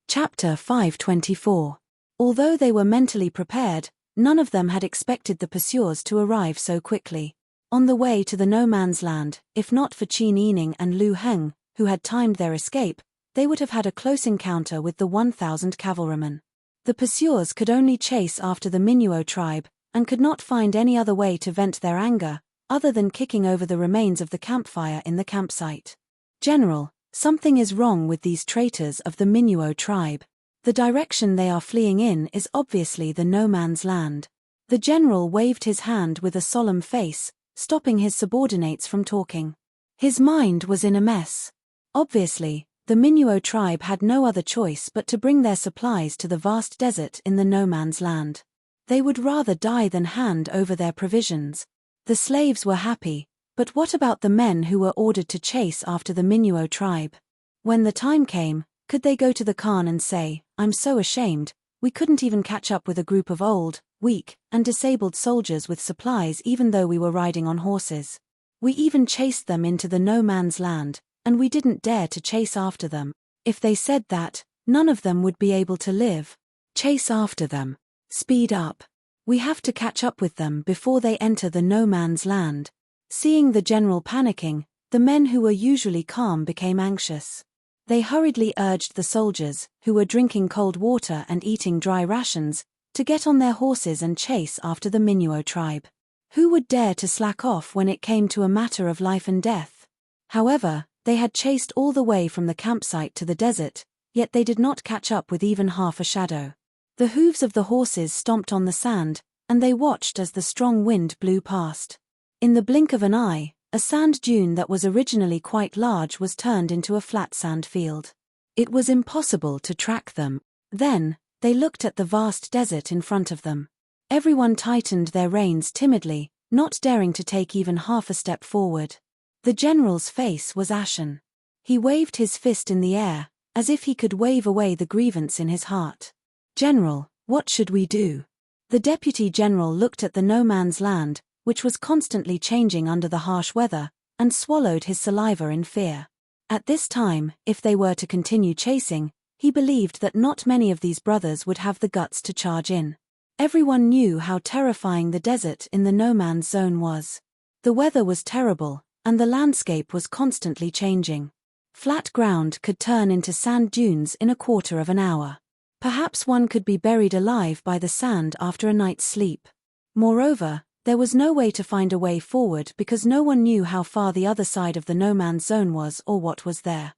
Chapter 524. Although they were mentally prepared, none of them had expected the pursuers to arrive so quickly. On the way to the no man's land, if not for Qin Yining and Lu Heng, who had timed their escape, they would have had a close encounter with the 1,000 cavalrymen. The pursuers could only chase after the Minuo tribe, and could not find any other way to vent their anger, other than kicking over the remains of the campfire in the campsite. "General, something is wrong with these traitors of the Minuo tribe. The direction they are fleeing in is obviously the no man's land." The general waved his hand with a solemn face, stopping his subordinates from talking. His mind was in a mess. Obviously, the Minuo tribe had no other choice but to bring their supplies to the vast desert in the no man's land. They would rather die than hand over their provisions. The slaves were happy, but what about the men who were ordered to chase after the Minuo tribe? When the time came, could they go to the Khan and say, "I'm so ashamed, we couldn't even catch up with a group of old, weak, and disabled soldiers with supplies even though we were riding on horses. We even chased them into the no man's land, and we didn't dare to chase after them." If they said that, none of them would be able to live. Chase after them. Speed up. We have to catch up with them before they enter the no man's land. Seeing the general panicking, the men who were usually calm became anxious. They hurriedly urged the soldiers, who were drinking cold water and eating dry rations, to get on their horses and chase after the Minuo tribe. Who would dare to slack off when it came to a matter of life and death? However, they had chased all the way from the campsite to the desert, yet they did not catch up with even half a shadow. The hooves of the horses stomped on the sand, and they watched as the strong wind blew past. In the blink of an eye, a sand dune that was originally quite large was turned into a flat sand field. It was impossible to track them. Then, they looked at the vast desert in front of them. Everyone tightened their reins timidly, not daring to take even half a step forward. The general's face was ashen. He waved his fist in the air, as if he could wave away the grievance in his heart. "General, what should we do?" The deputy general looked at the no man's land, which was constantly changing under the harsh weather, and swallowed his saliva in fear. At this time, if they were to continue chasing, he believed that not many of these brothers would have the guts to charge in. Everyone knew how terrifying the desert in the no man's zone was. The weather was terrible, and the landscape was constantly changing. Flat ground could turn into sand dunes in a quarter of an hour. Perhaps one could be buried alive by the sand after a night's sleep. Moreover, there was no way to find a way forward because no one knew how far the other side of the no man's zone was or what was there.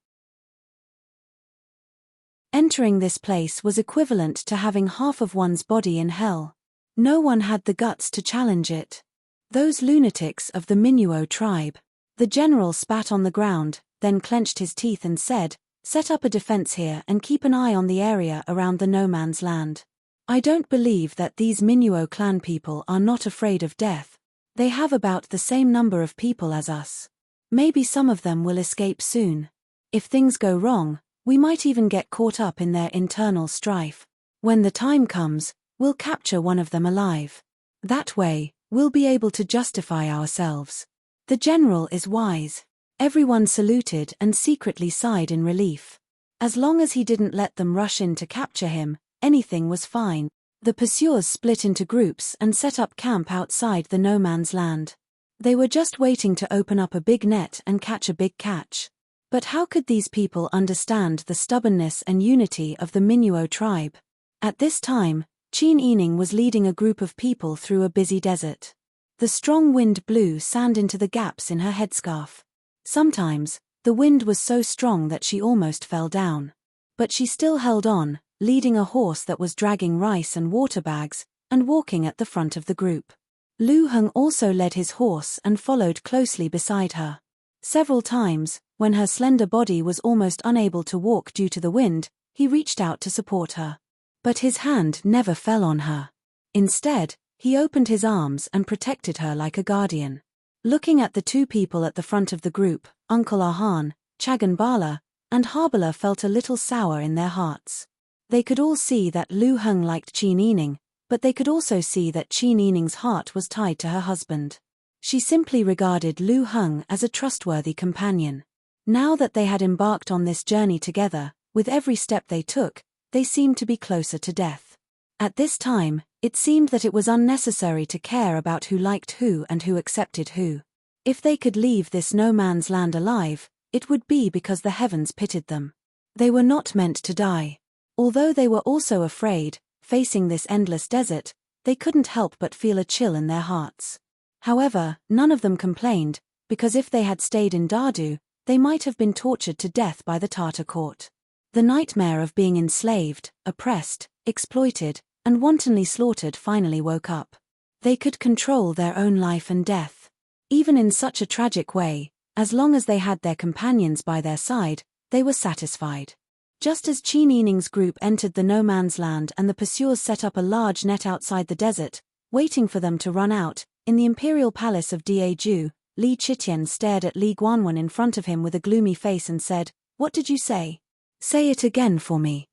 Entering this place was equivalent to having half of one's body in hell. No one had the guts to challenge it. Those lunatics of the Minuo tribe. The general spat on the ground, then clenched his teeth and said, "Set up a defense here and keep an eye on the area around the no man's land. I don't believe that these Minuo clan people are not afraid of death. They have about the same number of people as us. Maybe some of them will escape soon. If things go wrong, we might even get caught up in their internal strife. When the time comes, we'll capture one of them alive. That way, we'll be able to justify ourselves." The general is wise. Everyone saluted and secretly sighed in relief. As long as he didn't let them rush in to capture him, anything was fine. The pursuers split into groups and set up camp outside the no man's land. They were just waiting to open up a big net and catch a big catch. But how could these people understand the stubbornness and unity of the Minuo tribe? At this time, Qin Yining was leading a group of people through a busy desert. The strong wind blew sand into the gaps in her headscarf. Sometimes, the wind was so strong that she almost fell down. But she still held on, leading a horse that was dragging rice and water bags, and walking at the front of the group. Lu Heng also led his horse and followed closely beside her. Several times, when her slender body was almost unable to walk due to the wind, he reached out to support her. But his hand never fell on her. Instead, he opened his arms and protected her like a guardian. Looking at the two people at the front of the group, Uncle Ahan, Chagan Bala, and Harbala felt a little sour in their hearts. They could all see that Lu Heng liked Qin Yining, but they could also see that Qin Yining's heart was tied to her husband. She simply regarded Lu Heng as a trustworthy companion. Now that they had embarked on this journey together, with every step they took, they seemed to be closer to death. At this time, it seemed that it was unnecessary to care about who liked who and who accepted who. If they could leave this no man's land alive, it would be because the heavens pitied them. They were not meant to die. Although they were also afraid, facing this endless desert, they couldn't help but feel a chill in their hearts. However, none of them complained, because if they had stayed in Dardu, they might have been tortured to death by the Tartar court. The nightmare of being enslaved, oppressed, exploited, and wantonly slaughtered finally woke up. They could control their own life and death. Even in such a tragic way, as long as they had their companions by their side, they were satisfied. Just as Qin Yining's group entered the no man's land and the pursuers set up a large net outside the desert, waiting for them to run out, in the imperial palace of Daeju, Li Chitian stared at Li Guanwen in front of him with a gloomy face and said, "What did you say? Say it again for me."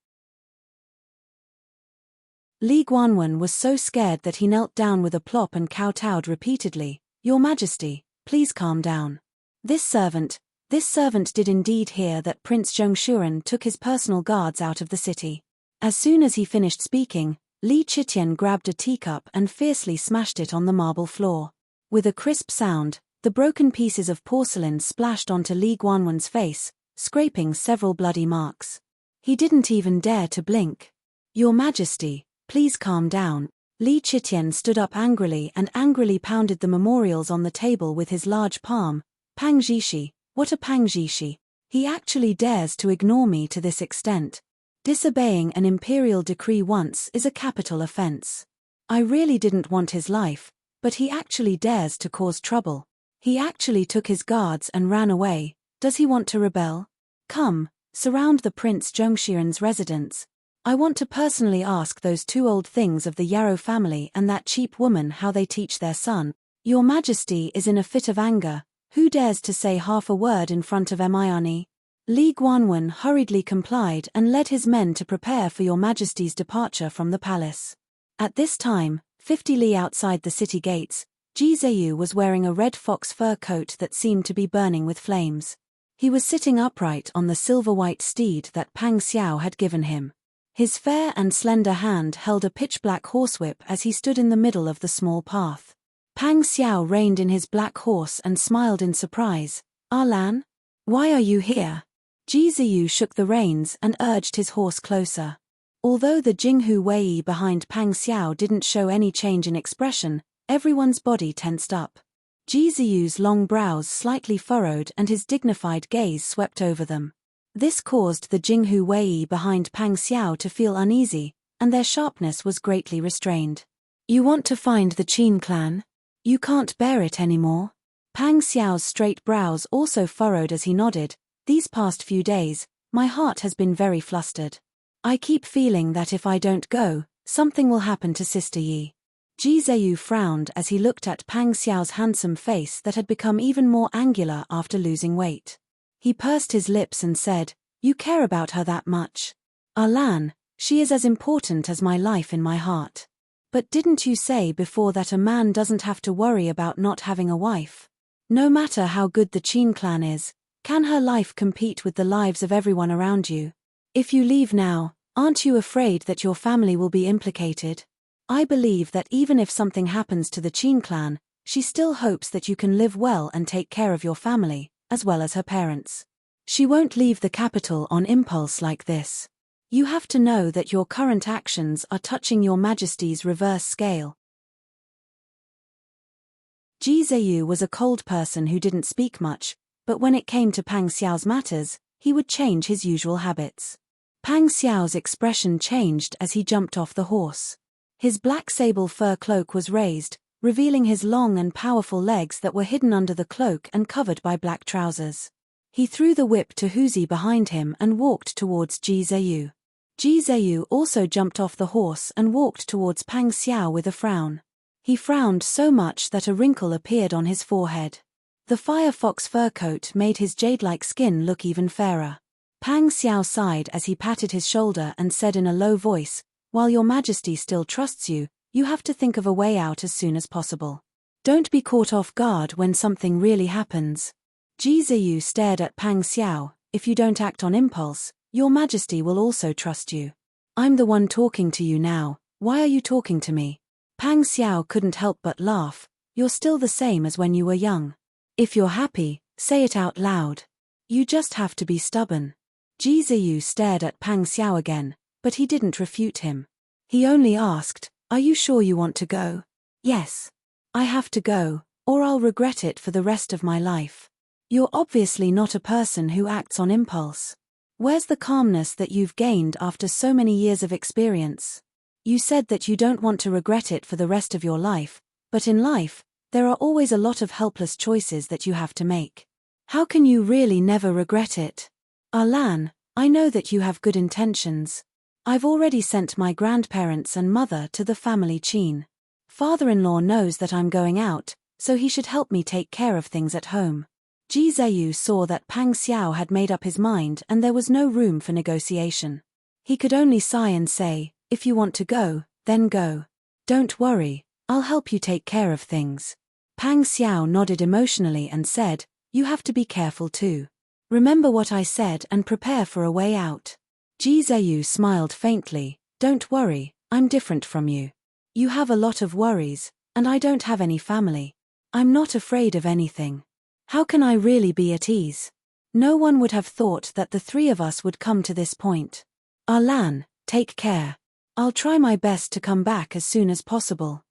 Li Guanwen was so scared that he knelt down with a plop and kowtowed repeatedly, "Your Majesty, please calm down. This servant did indeed hear that Prince Zhongshuren took his personal guards out of the city." As soon as he finished speaking, Li Chitian grabbed a teacup and fiercely smashed it on the marble floor. With a crisp sound, the broken pieces of porcelain splashed onto Li Guanwen's face, scraping several bloody marks. He didn't even dare to blink. "Your Majesty, please calm down." Li Chitian stood up angrily and angrily pounded the memorials on the table with his large palm. "Pang Jishi, what a Pang Jishi. He actually dares to ignore me to this extent. Disobeying an imperial decree once is a capital offense. I really didn't want his life, but he actually dares to cause trouble. He actually took his guards and ran away. Does he want to rebel? Come, surround the Prince Zhongshuren's residence. I want to personally ask those two old things of the Yarrow family and that cheap woman how they teach their son. Your Majesty is in a fit of anger. Who dares to say half a word in front of Emiani?" Li Guanwen hurriedly complied and led his men to prepare for Your Majesty's departure from the palace. At this time, 50 li outside the city gates, Ji Zheyu was wearing a red fox fur coat that seemed to be burning with flames. He was sitting upright on the silver-white steed that Pang Xiao had given him. His fair and slender hand held a pitch-black horsewhip as he stood in the middle of the small path. Pang Xiao reined in his black horse and smiled in surprise. "Ah Lan? Why are you here?" Ji Zheyu shook the reins and urged his horse closer. Although the Jinghu Wei behind Pang Xiao didn't show any change in expression, everyone's body tensed up. Ji Zheyu's long brows slightly furrowed and his dignified gaze swept over them. This caused the Jinghu Wei behind Pang Xiao to feel uneasy, and their sharpness was greatly restrained. "You want to find the Qin clan? You can't bear it anymore?" Pang Xiao's straight brows also furrowed as he nodded. "These past few days, my heart has been very flustered. I keep feeling that if I don't go, something will happen to Sister Yi." Ji Zheyu frowned as he looked at Pang Xiao's handsome face that had become even more angular after losing weight. He pursed his lips and said, "You care about her that much? Ah Lan, she is as important as my life in my heart. But didn't you say before that a man doesn't have to worry about not having a wife? No matter how good the Qin clan is, can her life compete with the lives of everyone around you? If you leave now, aren't you afraid that your family will be implicated?" I believe that even if something happens to the Qin clan, she still hopes that you can live well and take care of your family, as well as her parents. She won't leave the capital on impulse like this. You have to know that your current actions are touching your Majesty's reverse scale. Ji Zheyu was a cold person who didn't speak much, but when it came to Pang Xiao's matters, he would change his usual habits. Pang Xiao's expression changed as he jumped off the horse. His black sable fur cloak was raised, revealing his long and powerful legs that were hidden under the cloak and covered by black trousers. He threw the whip to Huzi behind him and walked towards Ji Zheyu. Ji Zheyu also jumped off the horse and walked towards Pang Xiao with a frown. He frowned so much that a wrinkle appeared on his forehead. The fire fox fur coat made his jade-like skin look even fairer. Pang Xiao sighed as he patted his shoulder and said in a low voice, "While your Majesty still trusts you, you have to think of a way out as soon as possible. Don't be caught off guard when something really happens." Ji Zheyu stared at Pang Xiao. "If you don't act on impulse, your Majesty will also trust you. I'm the one talking to you now, why are you talking to me?" Pang Xiao couldn't help but laugh. "You're still the same as when you were young. If you're happy, say it out loud. You just have to be stubborn." Ji Zheyu stared at Pang Xiao again, but he didn't refute him. He only asked, "Are you sure you want to go?" "Yes. I have to go, or I'll regret it for the rest of my life." "You're obviously not a person who acts on impulse. Where's the calmness that you've gained after so many years of experience? You said that you don't want to regret it for the rest of your life, but in life, there are always a lot of helpless choices that you have to make. How can you really never regret it?" "Lan, I know that you have good intentions. I've already sent my grandparents and mother to the family Qin. Father-in-law knows that I'm going out, so he should help me take care of things at home." Ji Zheyu saw that Pang Xiao had made up his mind and there was no room for negotiation. He could only sigh and say, "If you want to go, then go. Don't worry, I'll help you take care of things." Pang Xiao nodded emotionally and said, "You have to be careful too. Remember what I said and prepare for a way out." Ji Zheyu smiled faintly. "Don't worry, I'm different from you. You have a lot of worries, and I don't have any family. I'm not afraid of anything. How can I really be at ease? No one would have thought that the three of us would come to this point. Lan, take care. I'll try my best to come back as soon as possible."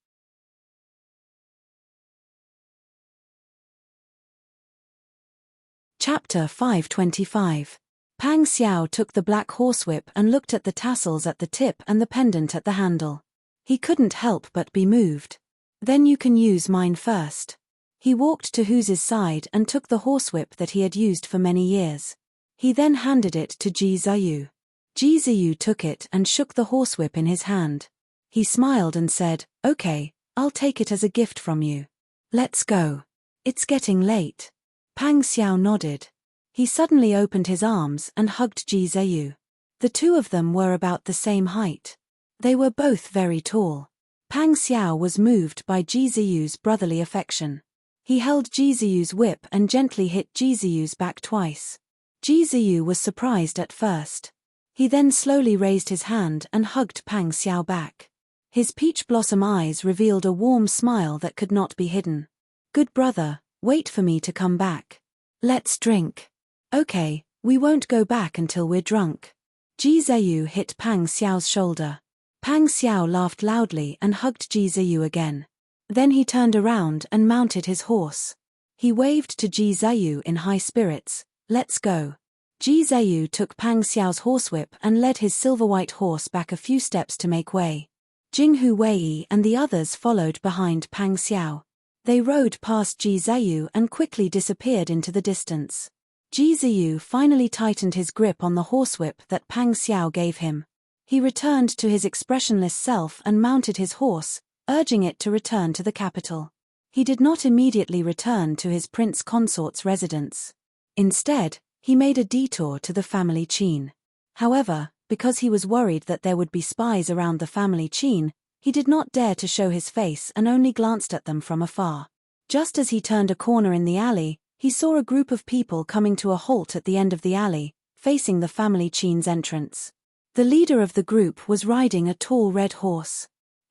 Chapter 525. Pang Xiao took the black horsewhip and looked at the tassels at the tip and the pendant at the handle. He couldn't help but be moved. "Then you can use mine first." He walked to Huzi's side and took the horsewhip that he had used for many years. He then handed it to Ji Zheyu. Ji Zheyu took it and shook the horsewhip in his hand. He smiled and said, "Okay, I'll take it as a gift from you. Let's go. It's getting late." Pang Xiao nodded. He suddenly opened his arms and hugged Ji Zheyu. The two of them were about the same height. They were both very tall. Pang Xiao was moved by Ji Zheyu's brotherly affection. He held Ji Zheyu's whip and gently hit Ji Zheyu's back twice. Ji Zheyu was surprised at first. He then slowly raised his hand and hugged Pang Xiao back. His peach blossom eyes revealed a warm smile that could not be hidden. "Good brother, wait for me to come back. Let's drink." "Okay, we won't go back until we're drunk." Ji Zheyu hit Pang Xiao's shoulder. Pang Xiao laughed loudly and hugged Ji Zheyu again. Then he turned around and mounted his horse. He waved to Ji Zheyu in high spirits, "Let's go." Ji Zheyu took Pang Xiao's horsewhip and led his silver-white horse back a few steps to make way. Jinghu Wei and the others followed behind Pang Xiao. They rode past Ji Zheyu and quickly disappeared into the distance. Ji Zheyu finally tightened his grip on the horsewhip that Pang Xiao gave him. He returned to his expressionless self and mounted his horse, urging it to return to the capital. He did not immediately return to his prince consort's residence. Instead, he made a detour to the family Qin. However, because he was worried that there would be spies around the family Qin, he did not dare to show his face and only glanced at them from afar. Just as he turned a corner in the alley, he saw a group of people coming to a halt at the end of the alley, facing the family Qin's entrance. The leader of the group was riding a tall red horse.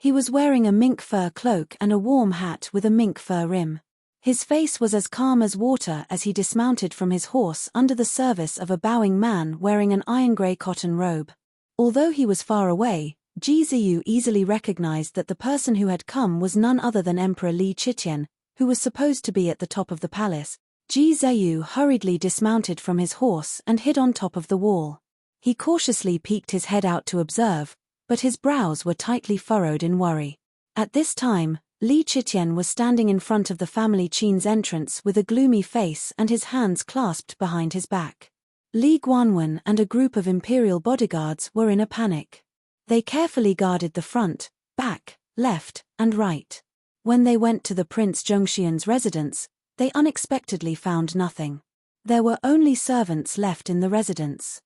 He was wearing a mink fur cloak and a warm hat with a mink fur rim. His face was as calm as water as he dismounted from his horse under the service of a bowing man wearing an iron-gray cotton robe. Although he was far away, Ji Ziyu easily recognized that the person who had come was none other than Emperor Li Qitian, who was supposed to be at the top of the palace. Ji Ziyu hurriedly dismounted from his horse and hid on top of the wall. He cautiously peeked his head out to observe, but his brows were tightly furrowed in worry. At this time, Li Qitian was standing in front of the family Qin's entrance with a gloomy face and his hands clasped behind his back. Li Guanwen and a group of imperial bodyguards were in a panic. They carefully guarded the front, back, left, and right. When they went to the Prince Zhongxian's residence, they unexpectedly found nothing. There were only servants left in the residence.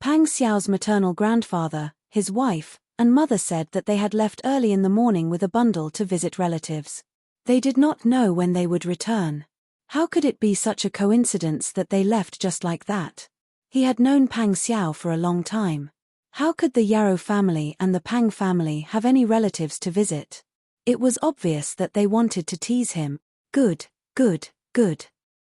Pang Xiao's maternal grandfather, his wife, and mother said that they had left early in the morning with a bundle to visit relatives. They did not know when they would return. How could it be such a coincidence that they left just like that? He had known Pang Xiao for a long time. How could the Yarrow family and the Pang family have any relatives to visit? It was obvious that they wanted to tease him. Good.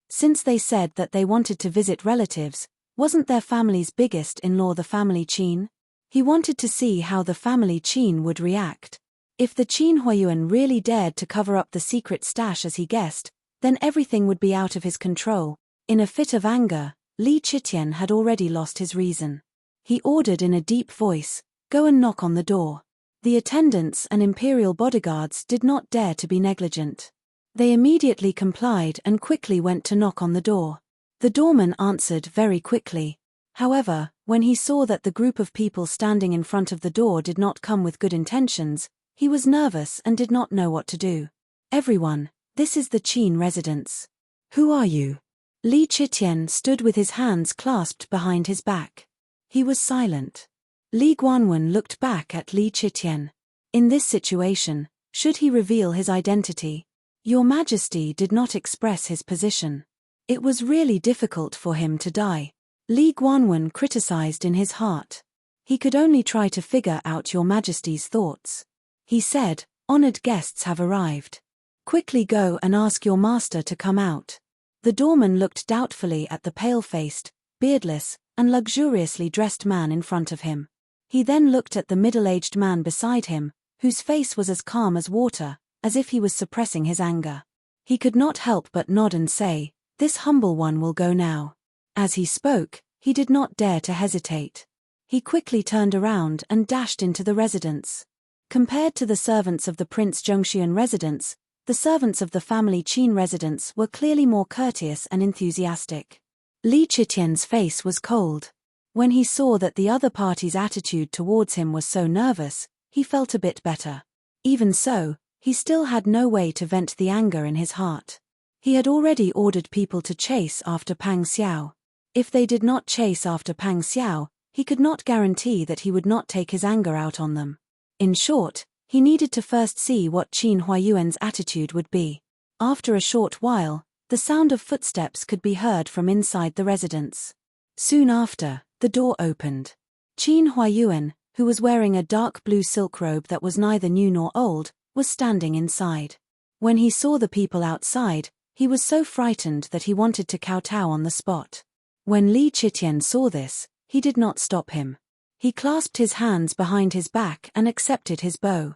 Since they said that they wanted to visit relatives, wasn't their family's biggest in-law the family Qin? He wanted to see how the family Qin would react. If the Qin Huayuan really dared to cover up the secret stash as he guessed, then everything would be out of his control. In a fit of anger, Li Qitian had already lost his reason. He ordered in a deep voice, "Go and knock on the door." The attendants and imperial bodyguards did not dare to be negligent. They immediately complied and quickly went to knock on the door. The doorman answered very quickly. However, when he saw that the group of people standing in front of the door did not come with good intentions, he was nervous and did not know what to do. "Everyone, this is the Qin residence." "Who are you?" Li Qitian stood with his hands clasped behind his back. He was silent. Li Guanwen looked back at Li Qitian. In this situation, should he reveal his identity? Your Majesty did not express his position. It was really difficult for him to die. Li Guanwen criticized in his heart. He could only try to figure out Your Majesty's thoughts. He said, "Honored guests have arrived. Quickly go and ask your master to come out." The doorman looked doubtfully at the pale-faced, beardless, and luxuriously dressed man in front of him. He then looked at the middle-aged man beside him, whose face was as calm as water, as if he was suppressing his anger. He could not help but nod and say, "This humble one will go now." As he spoke, he did not dare to hesitate. He quickly turned around and dashed into the residence. Compared to the servants of the Prince Zhongxian residence, the servants of the family Qin residence were clearly more courteous and enthusiastic. Li Qitian's face was cold. When he saw that the other party's attitude towards him was so nervous, he felt a bit better. Even so, he still had no way to vent the anger in his heart. He had already ordered people to chase after Pang Xiao. If they did not chase after Pang Xiao, he could not guarantee that he would not take his anger out on them. In short, he needed to first see what Qin Huayuan's attitude would be. After a short while, the sound of footsteps could be heard from inside the residence. Soon after, the door opened. Qin Huayuan, who was wearing a dark blue silk robe that was neither new nor old, was standing inside. When he saw the people outside, he was so frightened that he wanted to kowtow on the spot. When Li Qitian saw this, he did not stop him. He clasped his hands behind his back and accepted his bow.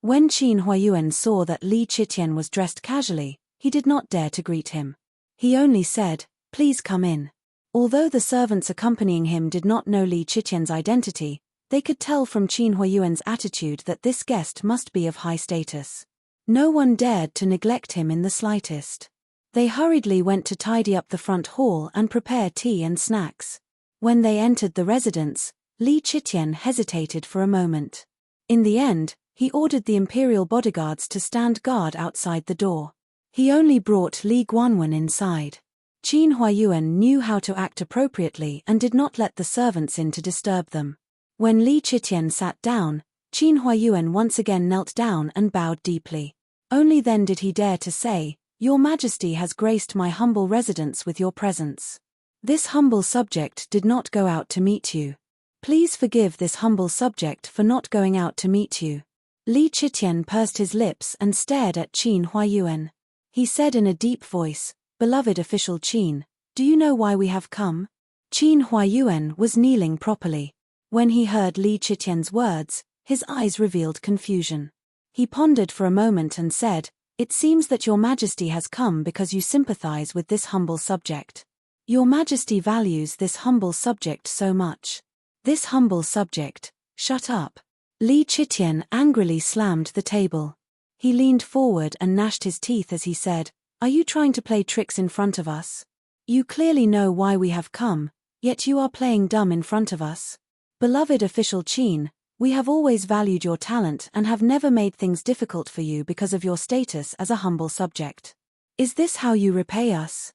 When Qin Huayuan saw that Li Qitian was dressed casually, he did not dare to greet him. He only said, "Please come in." Although the servants accompanying him did not know Li Qitian's identity, they could tell from Qin Huayuan's attitude that this guest must be of high status. No one dared to neglect him in the slightest. They hurriedly went to tidy up the front hall and prepare tea and snacks. When they entered the residence, Li Qitian hesitated for a moment. In the end, he ordered the imperial bodyguards to stand guard outside the door. He only brought Li Guanwen inside. Qin Huayuan knew how to act appropriately and did not let the servants in to disturb them. When Li Qitian sat down, Qin Huayuan once again knelt down and bowed deeply. Only then did he dare to say, "Your Majesty has graced my humble residence with your presence. This humble subject did not go out to meet you. Please forgive this humble subject for not going out to meet you. Li Chitian pursed his lips and stared at Qin Huayuan. He said in a deep voice, "Beloved official Qin, do you know why we have come?" Qin Huayuan was kneeling properly. When he heard Li Chitian's words, his eyes revealed confusion. He pondered for a moment and said, "It seems that your Majesty has come because you sympathize with this humble subject. Your Majesty values this humble subject so much. This humble subject, shut up." Li Chitian angrily slammed the table. He leaned forward and gnashed his teeth as he said, "Are you trying to play tricks in front of us? You clearly know why we have come, yet you are playing dumb in front of us. Beloved official Qin, we have always valued your talent and have never made things difficult for you because of your status as a humble subject. Is this how you repay us?"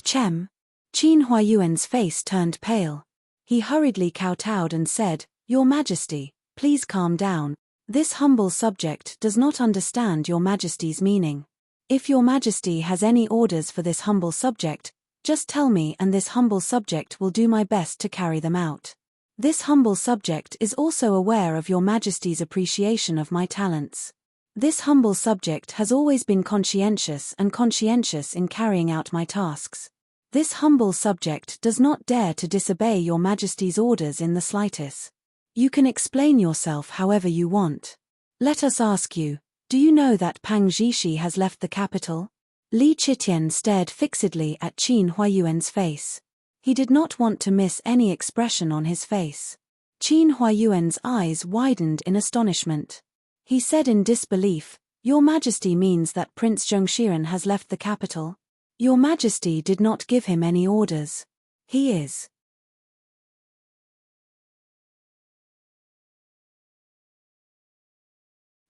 Chem. Qin Huayuan's face turned pale. He hurriedly kowtowed and said, "Your Majesty, please calm down. This humble subject does not understand your Majesty's meaning. If your Majesty has any orders for this humble subject, just tell me and this humble subject will do my best to carry them out. This humble subject is also aware of your Majesty's appreciation of my talents. This humble subject has always been conscientious in carrying out my tasks. This humble subject does not dare to disobey your Majesty's orders in the slightest. You can explain yourself however you want. Let us ask you, do you know that Pang Zhishi has left the capital?" Li Chitian stared fixedly at Qin Huayuan's face. He did not want to miss any expression on his face. Qin Huayuan's eyes widened in astonishment. He said in disbelief, "Your Majesty means that Prince Zhongshiren has left the capital? Your Majesty did not give him any orders. He is."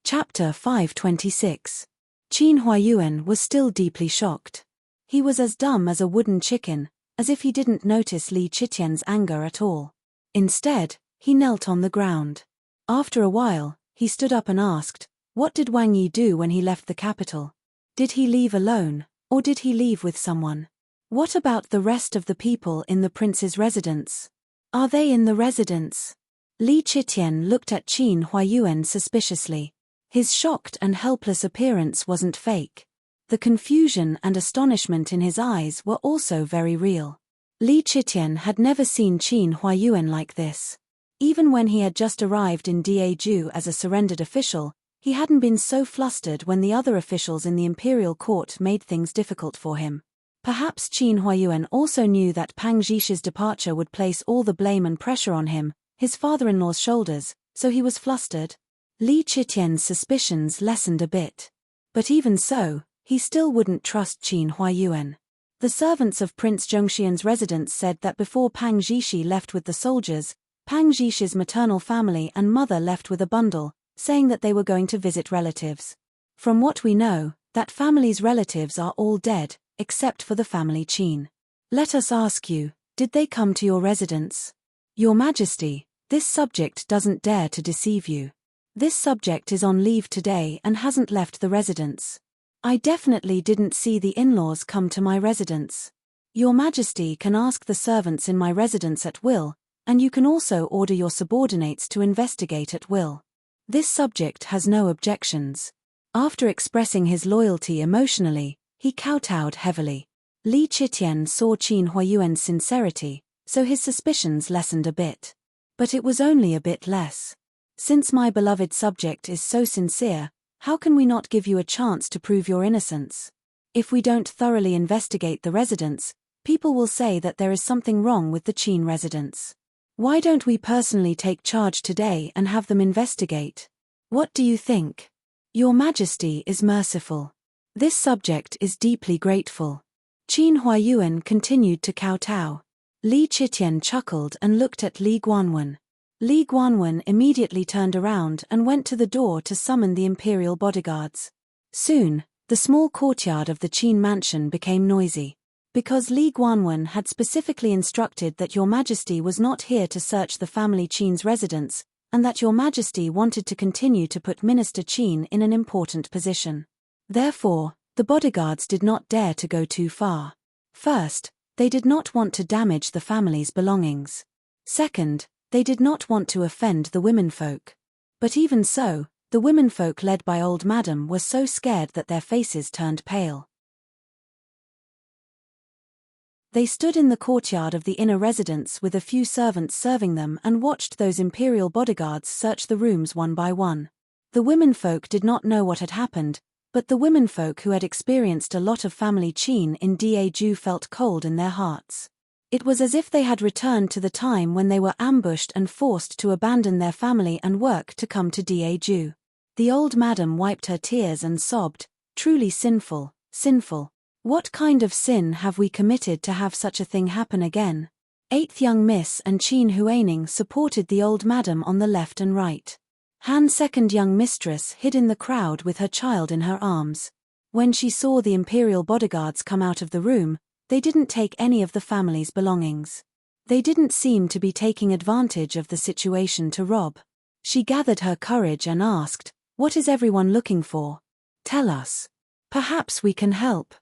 Chapter 526. Qin Huayuan was still deeply shocked. He was as dumb as a wooden chicken, as if he didn't notice Li Chitian's anger at all. Instead, he knelt on the ground. After a while, he stood up and asked, "What did Wang Yi do when he left the capital? Did he leave alone, or did he leave with someone? What about the rest of the people in the prince's residence? Are they in the residence?" Li Chitian looked at Qin Huayuan suspiciously. His shocked and helpless appearance wasn't fake. The confusion and astonishment in his eyes were also very real. Li Chitian had never seen Qin Huayuan like this. Even when he had just arrived in Daeju as a surrendered official, he hadn't been so flustered when the other officials in the imperial court made things difficult for him. Perhaps Qin Huayuan also knew that Pang Zhishi's departure would place all the blame and pressure on him, his father-in-law's shoulders, so he was flustered. Li Chitian's suspicions lessened a bit. But even so, he still wouldn't trust Qin Huayuan. The servants of Prince Zhongshian's residence said that before Pang Zhishi left with the soldiers, Pang Zhishi's maternal family and mother left with a bundle, saying that they were going to visit relatives. From what we know, that family's relatives are all dead, except for the family Qin. Let us ask you, did they come to your residence? Your Majesty, this subject doesn't dare to deceive you. This subject is on leave today and hasn't left the residence. I definitely didn't see the in-laws come to my residence. Your Majesty can ask the servants in my residence at will, and you can also order your subordinates to investigate at will. This subject has no objections." After expressing his loyalty emotionally, he kowtowed heavily. Li Chitian saw Qin Huayuan's sincerity, so his suspicions lessened a bit. But it was only a bit less. "Since my beloved subject is so sincere, how can we not give you a chance to prove your innocence? If we don't thoroughly investigate the residence, people will say that there is something wrong with the Qin residence. Why don't we personally take charge today and have them investigate? What do you think? Your Majesty is merciful. This subject is deeply grateful." Qin Huayuan continued to kowtow. Li Chitian chuckled and looked at Li Guanwen. Li Guanwen immediately turned around and went to the door to summon the imperial bodyguards. Soon, the small courtyard of the Qin mansion became noisy. Because Li Guanwen had specifically instructed that Your Majesty was not here to search the family Qin's residence, and that Your Majesty wanted to continue to put Minister Qin in an important position. Therefore, the bodyguards did not dare to go too far. First, they did not want to damage the family's belongings. Second, They did not want to offend the womenfolk. But even so, the womenfolk led by old Madam were so scared that their faces turned pale. They stood in the courtyard of the inner residence with a few servants serving them and watched those imperial bodyguards search the rooms one by one. The womenfolk did not know what had happened, but the womenfolk who had experienced a lot of family Qin in Daju felt cold in their hearts. It was as if they had returned to the time when they were ambushed and forced to abandon their family and work to come to Daju. The old Madam wiped her tears and sobbed, "Truly sinful, sinful. What kind of sin have we committed to have such a thing happen again?" 8th young Miss and Qin Huaining supported the old Madam on the left and right. Han's 2nd young mistress hid in the crowd with her child in her arms. When she saw the imperial bodyguards come out of the room, they didn't take any of the family's belongings. They didn't seem to be taking advantage of the situation to rob. She gathered her courage and asked, "What is everyone looking for? Tell us. Perhaps we can help."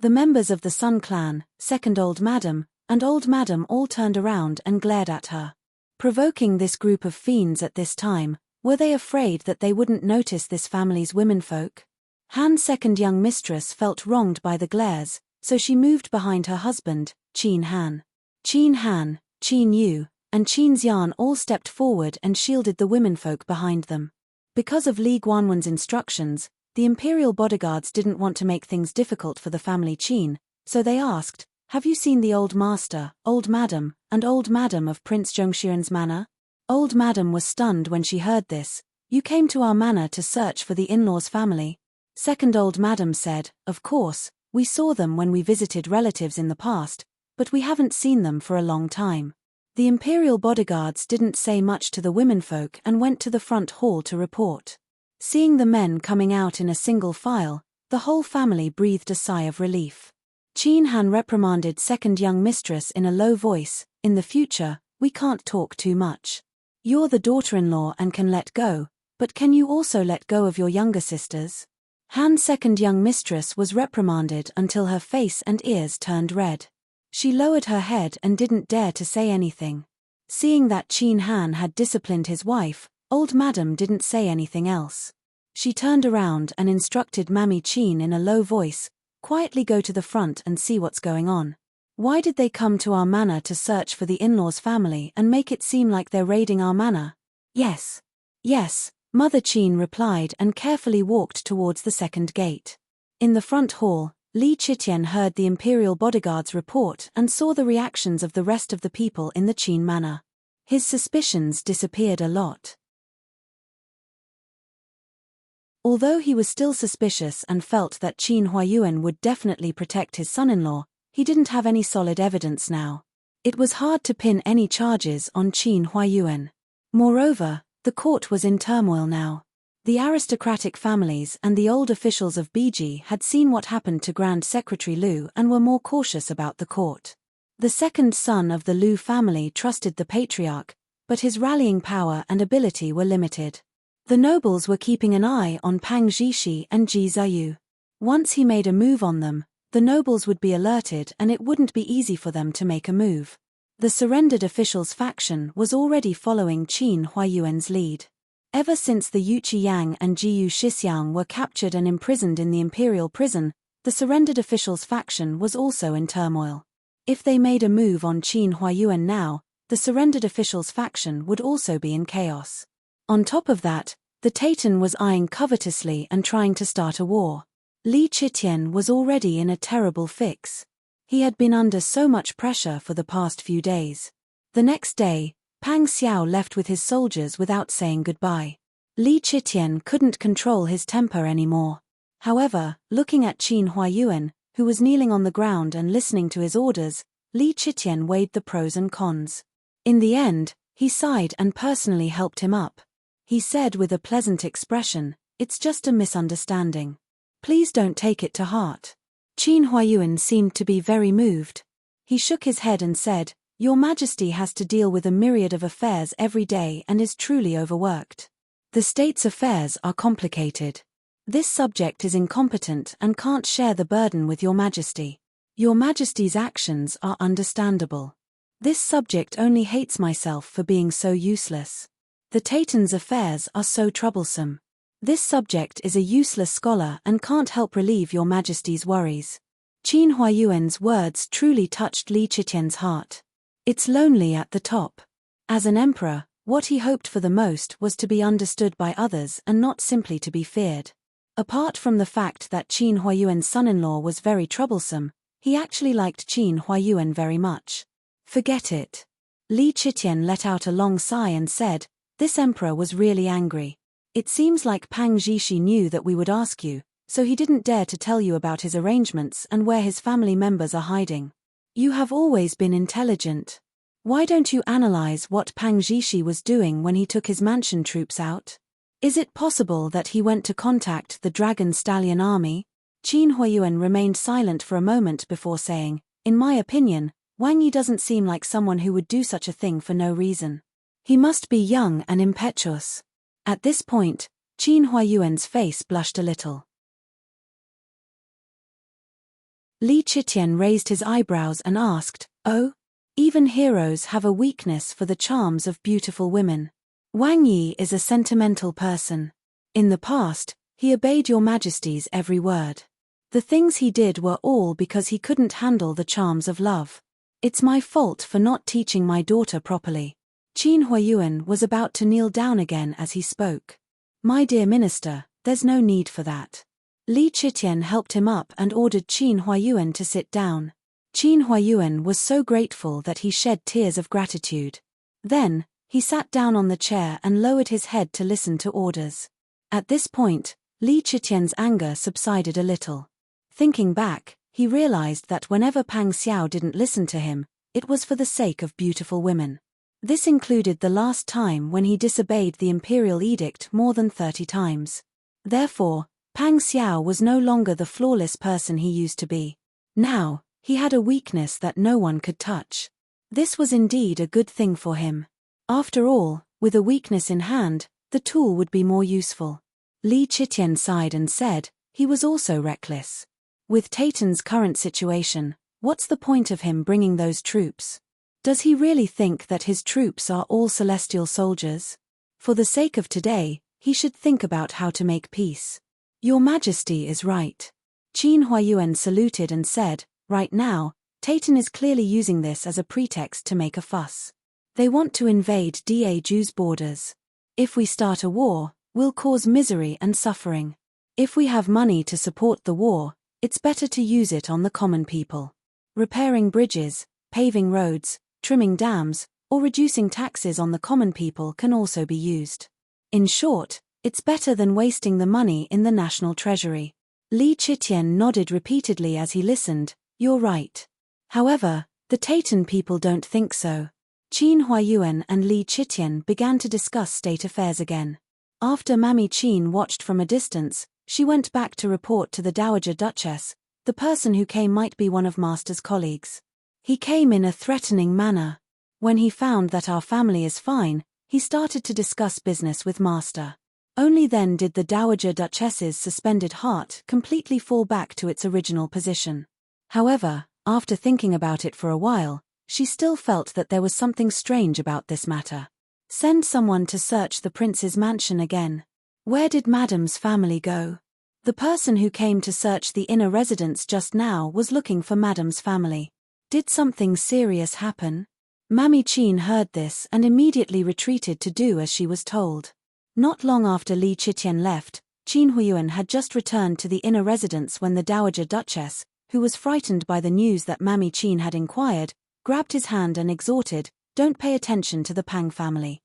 The members of the Sun clan, 2nd Old Madam, and Old Madam all turned around and glared at her. Provoking this group of fiends at this time, were they afraid that they wouldn't notice this family's womenfolk? Han's 2nd young mistress felt wronged by the glares, so she moved behind her husband, Qin Han. Qin Han, Qin Yu, and Qin Xian all stepped forward and shielded the womenfolk behind them. Because of Li Guanwen's instructions, the imperial bodyguards didn't want to make things difficult for the family Qin, so they asked, "Have you seen the old master, Old Madam, and Old Madam of Prince Zhongshiren's manor?" Old Madam was stunned when she heard this. "You came to our manor to search for the in-laws' family?" 2nd Old Madam said, "Of course, we saw them when we visited relatives in the past, but we haven't seen them for a long time." The imperial bodyguards didn't say much to the womenfolk and went to the front hall to report. Seeing the men coming out in a single file, the whole family breathed a sigh of relief. Qin Han reprimanded 2nd young mistress in a low voice, "In the future, we can't talk too much. You're the daughter-in-law and can let go, but can you also let go of your younger sisters?" Han's 2nd young mistress was reprimanded until her face and ears turned red. She lowered her head and didn't dare to say anything. Seeing that Qin Han had disciplined his wife, Old Madam didn't say anything else. She turned around and instructed Mammy Qin in a low voice, "Quietly go to the front and see what's going on. Why did they come to our manor to search for the in-laws' family and make it seem like they're raiding our manor?" "Yes. Yes," Mother Qin replied and carefully walked towards the second gate. In the front hall, Li Chitian heard the imperial bodyguards report and saw the reactions of the rest of the people in the Qin manor. His suspicions disappeared a lot. Although he was still suspicious and felt that Qin Huayuan would definitely protect his son-in-law, he didn't have any solid evidence now. It was hard to pin any charges on Qin Huayuan. Moreover, the court was in turmoil now. The aristocratic families and the old officials of Biji had seen what happened to Grand Secretary Lu and were more cautious about the court. The second son of the Lu family trusted the patriarch, but his rallying power and ability were limited. The nobles were keeping an eye on Pang Zhishi and Ji Ziyu. Once he made a move on them, the nobles would be alerted and it wouldn't be easy for them to make a move. The surrendered officials' faction was already following Qin Huayuan's lead. Ever since the Yuqi Yang and Jiyu Shixiang were captured and imprisoned in the imperial prison, the surrendered officials' faction was also in turmoil. If they made a move on Qin Huayuan now, the surrendered officials' faction would also be in chaos. On top of that, the Taitan was eyeing covetously and trying to start a war. Li Chitian was already in a terrible fix. He had been under so much pressure for the past few days. The next day, Pang Xiao left with his soldiers without saying goodbye. Li Chitian couldn't control his temper anymore. However, looking at Qin Huayuan, who was kneeling on the ground and listening to his orders, Li Chitian weighed the pros and cons. In the end, he sighed and personally helped him up. He said with a pleasant expression, "It's just a misunderstanding. Please don't take it to heart." Qin Huayuan seemed to be very moved. He shook his head and said, "Your Majesty has to deal with a myriad of affairs every day and is truly overworked. The state's affairs are complicated. This subject is incompetent and can't share the burden with Your Majesty. Your Majesty's actions are understandable. This subject only hates myself for being so useless. The Taitan's affairs are so troublesome. This subject is a useless scholar and can't help relieve your Majesty's worries. Qin Huayuan's words truly touched Li Qitian's heart. It's lonely at the top. As an emperor, what he hoped for the most was to be understood by others and not simply to be feared. Apart from the fact that Qin Huayuan's son-in-law was very troublesome, he actually liked Qin Huayuan very much. Forget it. Li Qitian let out a long sigh and said, "This emperor was really angry. It seems like Pang Zhishi knew that we would ask you, so he didn't dare to tell you about his arrangements and where his family members are hiding. You have always been intelligent. Why don't you analyze what Pang Zhishi was doing when he took his mansion troops out? Is it possible that he went to contact the Dragon Stallion army?" Qin Huayuan remained silent for a moment before saying, "In my opinion, Wang Yi doesn't seem like someone who would do such a thing for no reason. He must be young and impetuous." At this point, Qin Huayuan's face blushed a little. Li Qitian raised his eyebrows and asked, "Oh? Even heroes have a weakness for the charms of beautiful women. Wang Yi is a sentimental person. In the past, he obeyed your Majesty's every word. The things he did were all because he couldn't handle the charms of love. It's my fault for not teaching my daughter properly." Qin Huayuan was about to kneel down again as he spoke. "My dear minister, there's no need for that." Li Qitian helped him up and ordered Qin Huayuan to sit down. Qin Huayuan was so grateful that he shed tears of gratitude. Then, he sat down on the chair and lowered his head to listen to orders. At this point, Li Qitian's anger subsided a little. Thinking back, he realized that whenever Pang Xiao didn't listen to him, it was for the sake of beautiful women. This included the last time when he disobeyed the imperial edict more than 30 times. Therefore, Pang Xiao was no longer the flawless person he used to be. Now, he had a weakness that no one could touch. This was indeed a good thing for him. After all, with a weakness in hand, the tool would be more useful. Li Qitian sighed and said, he was also reckless. With Taitan's current situation, what's the point of him bringing those troops? Does he really think that his troops are all celestial soldiers? For the sake of today, he should think about how to make peace. Your Majesty is right. Qin Huayuan saluted and said, "Right now, Taitan is clearly using this as a pretext to make a fuss. They want to invade Daju's borders. If we start a war, we'll cause misery and suffering. If we have money to support the war, it's better to use it on the common people. Repairing bridges, paving roads, trimming dams, or reducing taxes on the common people can also be used. In short, it's better than wasting the money in the national treasury." Li Qitian nodded repeatedly as he listened. "You're right. However, the Taitan people don't think so." Qin Huayuan and Li Qitian began to discuss state affairs again. After Mami Qin watched from a distance, she went back to report to the Dowager Duchess. The person who came might be one of Master's colleagues. He came in a threatening manner. When he found that our family is fine, he started to discuss business with Master. Only then did the Dowager Duchess's suspended heart completely fall back to its original position. However, after thinking about it for a while, she still felt that there was something strange about this matter. Send someone to search the prince's mansion again. Where did Madam's family go? The person who came to search the inner residence just now was looking for Madam's family. Did something serious happen? Mami Qin heard this and immediately retreated to do as she was told. Not long after Li Qitian left, Qin Huayuan had just returned to the inner residence when the Dowager Duchess, who was frightened by the news that Mami Qin had inquired, grabbed his hand and exhorted, "Don't pay attention to the Pang family.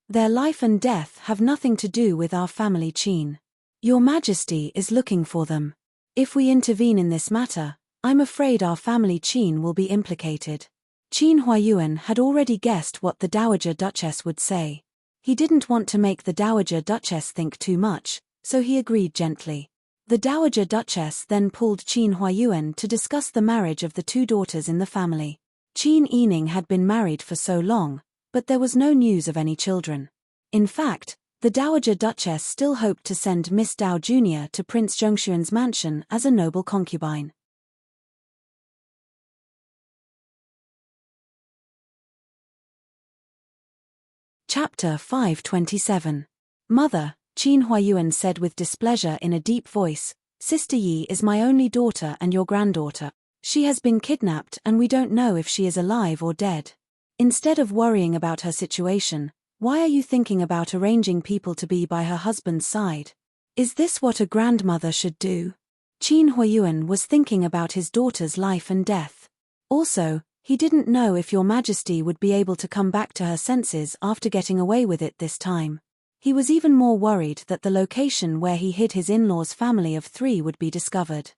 Their life and death have nothing to do with our family, Qin. Your Majesty is looking for them. If we intervene in this matter, I'm afraid our family Qin will be implicated." Qin Huayuan had already guessed what the Dowager Duchess would say. He didn't want to make the Dowager Duchess think too much, so he agreed gently. The Dowager Duchess then pulled Qin Huayuan to discuss the marriage of the two daughters in the family. Qin Yining had been married for so long, but there was no news of any children. In fact, the Dowager Duchess still hoped to send Miss Dao Jr. to Prince Zhongshuan's mansion as a noble concubine. Chapter 527. Mother, Qin Huayuan said with displeasure in a deep voice, Sister Yi is my only daughter and your granddaughter. She has been kidnapped and we don't know if she is alive or dead. Instead of worrying about her situation, why are you thinking about arranging people to be by her husband's side? Is this what a grandmother should do? Qin Huayuan was thinking about his daughter's life and death. Also, he didn't know if your majesty would be able to come back to her senses after getting away with it this time. He was even more worried that the location where he hid his in-laws' family of 3 would be discovered.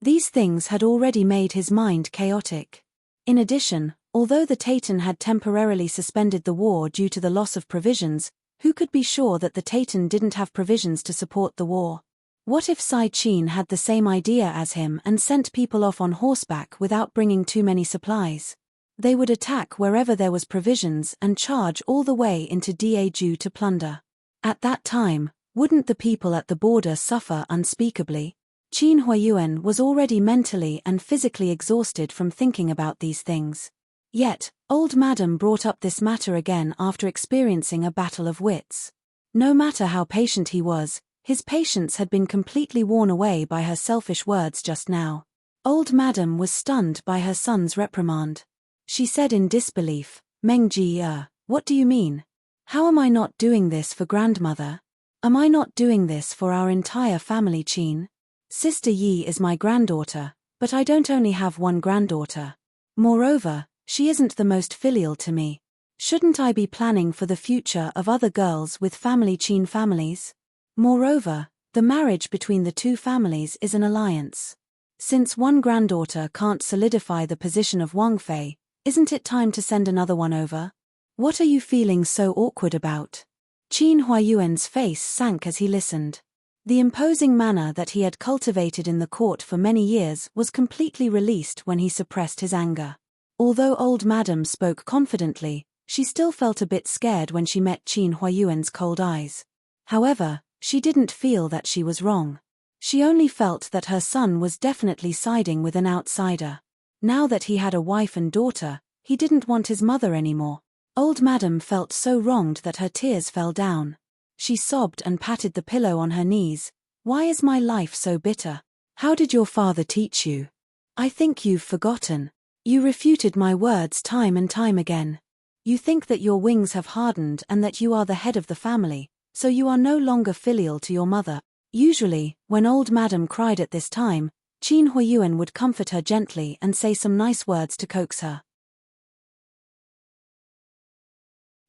These things had already made his mind chaotic. In addition, although the Taytan had temporarily suspended the war due to the loss of provisions, who could be sure that the Taytan didn't have provisions to support the war? What if Sai Qin had the same idea as him and sent people off on horseback without bringing too many supplies? They would attack wherever there was provisions and charge all the way into Daju to plunder. At that time, wouldn't the people at the border suffer unspeakably? Qin Huayuan was already mentally and physically exhausted from thinking about these things. Yet, old madam brought up this matter again after experiencing a battle of wits. No matter how patient he was, his patience had been completely worn away by her selfish words just now. Old madam was stunned by her son's reprimand. She said in disbelief, Meng Ji, what do you mean? How am I not doing this for grandmother? Am I not doing this for our entire family, Qin? Sister Yi is my granddaughter, but I don't only have one granddaughter. Moreover, she isn't the most filial to me. Shouldn't I be planning for the future of other girls with family Qin families? Moreover, the marriage between the 2 families is an alliance. Since one granddaughter can't solidify the position of Wang Fei, isn't it time to send another one over? What are you feeling so awkward about? Qin Huayuan's face sank as he listened. The imposing manner that he had cultivated in the court for many years was completely released when he suppressed his anger. Although old madam spoke confidently, she still felt a bit scared when she met Qin Huayuan's cold eyes. However, she didn't feel that she was wrong. She only felt that her son was definitely siding with an outsider. Now that he had a wife and daughter, he didn't want his mother anymore. Old madam felt so wronged that her tears fell down. She sobbed and patted the pillow on her knees. Why is my life so bitter? How did your father teach you? I think you've forgotten. You refuted my words time and time again. You think that your wings have hardened and that you are the head of the family, so you are no longer filial to your mother. Usually, when old madam cried at this time, Qin Huayuan would comfort her gently and say some nice words to coax her.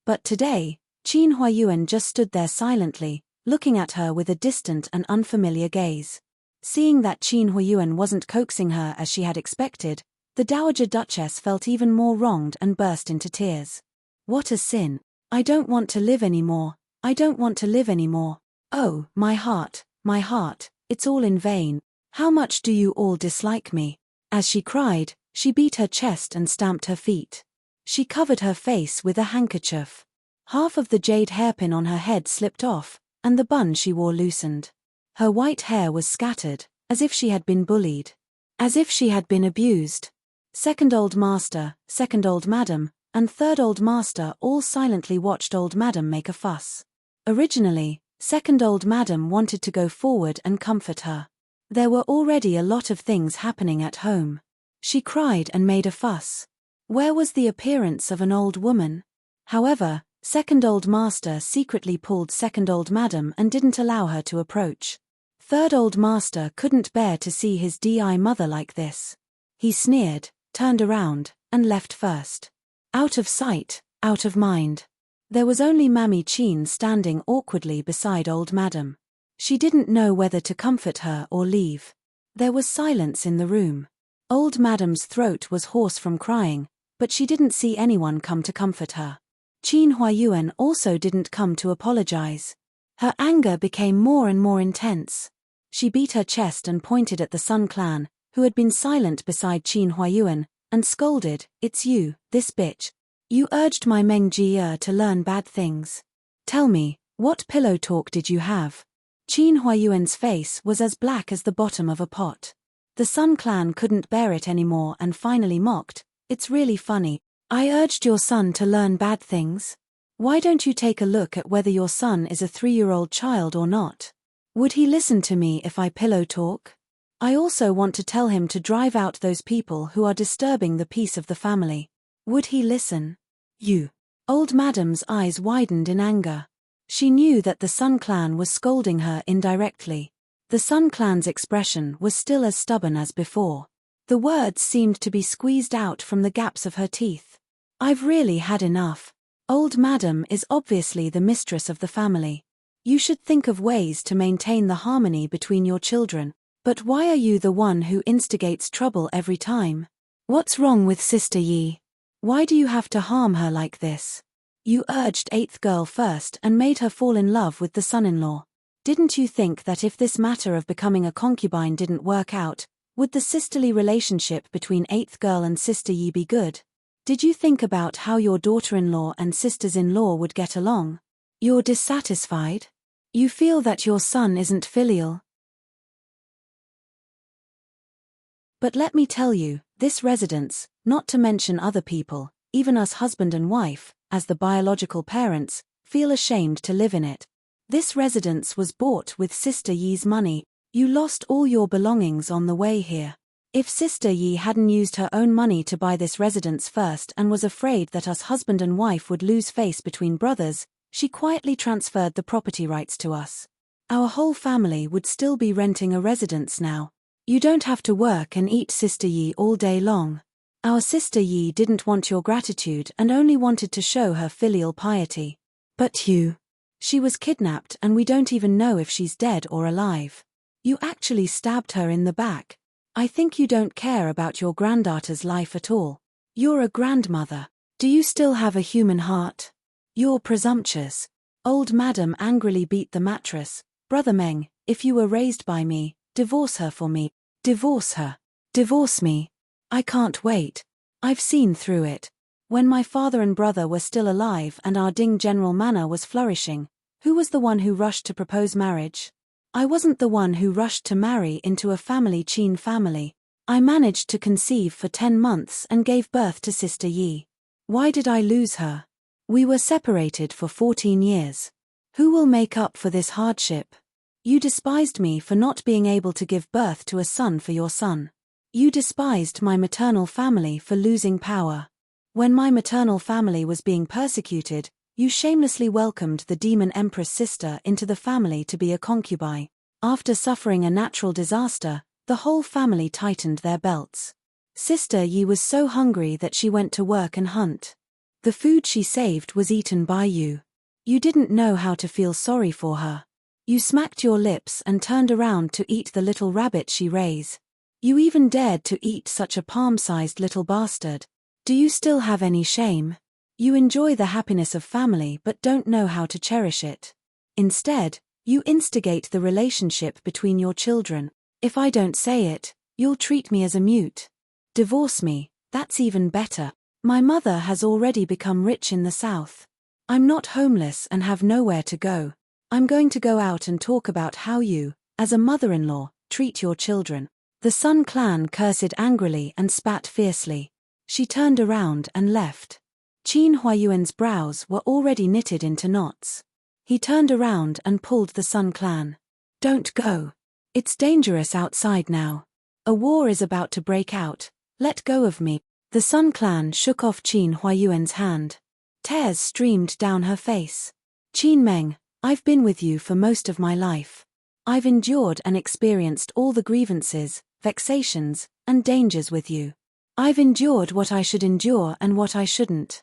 But today, Qin Huayuan just stood there silently, looking at her with a distant and unfamiliar gaze. Seeing that Qin Huayuan wasn't coaxing her as she had expected, the Dowager Duchess felt even more wronged and burst into tears. What a sin! I don't want to live anymore. I don't want to live anymore. Oh, my heart, it's all in vain. How much do you all dislike me? As she cried, she beat her chest and stamped her feet. She covered her face with a handkerchief. Half of the jade hairpin on her head slipped off, and the bun she wore loosened. Her white hair was scattered, as if she had been bullied. As if she had been abused. Second old master, second old madam, and third old master all silently watched old madam make a fuss. Originally, second old madam wanted to go forward and comfort her. There were already a lot of things happening at home. She cried and made a fuss. Where was the appearance of an old woman? However, second old master secretly pulled second old madam and didn't allow her to approach. Third old master couldn't bear to see his mother like this. He sneered, turned around, and left first. Out of sight, out of mind. There was only Mammy Qin standing awkwardly beside old madam. She didn't know whether to comfort her or leave. There was silence in the room. Old madam's throat was hoarse from crying, but she didn't see anyone come to comfort her. Qin Huayuan also didn't come to apologize. Her anger became more and more intense. She beat her chest and pointed at the Sun clan, who had been silent beside Qin Huayuan, and scolded, "It's you, this bitch. You urged my Meng Jie to learn bad things. Tell me, what pillow talk did you have?" Qin Huayuan's face was as black as the bottom of a pot. The Sun clan couldn't bear it anymore and finally mocked, "It's really funny. I urged your son to learn bad things? Why don't you take a look at whether your son is a 3-year-old child or not? Would he listen to me if I pillow talk? I also want to tell him to drive out those people who are disturbing the peace of the family. Would he listen? You. Old Madam's eyes widened in anger. She knew that the Sun Clan was scolding her indirectly. The Sun Clan's expression was still as stubborn as before. The words seemed to be squeezed out from the gaps of her teeth. I've really had enough. Old Madam is obviously the mistress of the family. You should think of ways to maintain the harmony between your children. But why are you the one who instigates trouble every time? What's wrong with Sister Yi? Why do you have to harm her like this? You urged 8th girl first and made her fall in love with the son-in-law. Didn't you think that if this matter of becoming a concubine didn't work out, would the sisterly relationship between 8th girl and Sister Yi be good? Did you think about how your daughter-in-law and sisters-in-law would get along? You're dissatisfied? You feel that your son isn't filial? But let me tell you, this residence, not to mention other people, even us husband and wife, as the biological parents, feel ashamed to live in it. This residence was bought with Sister Yi's money. You lost all your belongings on the way here. If Sister Yi hadn't used her own money to buy this residence first and was afraid that us husband and wife would lose face between brothers, she quietly transferred the property rights to us. Our whole family would still be renting a residence now. You don't have to work and eat Sister Yi all day long. Our Sister Yi didn't want your gratitude and only wanted to show her filial piety. But you. She was kidnapped and we don't even know if she's dead or alive. You actually stabbed her in the back. I think you don't care about your granddaughter's life at all. You're a grandmother. Do you still have a human heart? You're presumptuous. Old Madam angrily beat the mattress. Brother Meng, if you were raised by me, divorce her for me. Divorce her. Divorce me. I can't wait. I've seen through it. When my father and brother were still alive and our Ding General Manor was flourishing, who was the one who rushed to propose marriage? I wasn't the one who rushed to marry into a family Qin family. I managed to conceive for 10 months and gave birth to Sister Yi. Why did I lose her? We were separated for 14 years. Who will make up for this hardship? You despised me for not being able to give birth to a son for your son. You despised my maternal family for losing power. When my maternal family was being persecuted, you shamelessly welcomed the demon empress sister into the family to be a concubine. After suffering a natural disaster, the whole family tightened their belts. Sister Yi was so hungry that she went to work and hunt. The food she saved was eaten by you. You didn't know how to feel sorry for her. You smacked your lips and turned around to eat the little rabbit she raised. You even dared to eat such a palm-sized little bastard. Do you still have any shame? You enjoy the happiness of family but don't know how to cherish it. Instead, you instigate the relationship between your children. If I don't say it, you'll treat me as a mute. Divorce me, that's even better. My mother has already become rich in the south. I'm not homeless and have nowhere to go. I'm going to go out and talk about how you, as a mother-in-law, treat your children. The Sun Clan cursed angrily and spat fiercely. She turned around and left. Qin Huayuan's brows were already knitted into knots. He turned around and pulled the Sun Clan. Don't go. It's dangerous outside now. A war is about to break out. Let go of me. The Sun Clan shook off Qin Huayuan's hand. Tears streamed down her face. Qin Meng, I've been with you for most of my life. I've endured and experienced all the grievances, vexations, and dangers with you. I've endured what I should endure and what I shouldn't.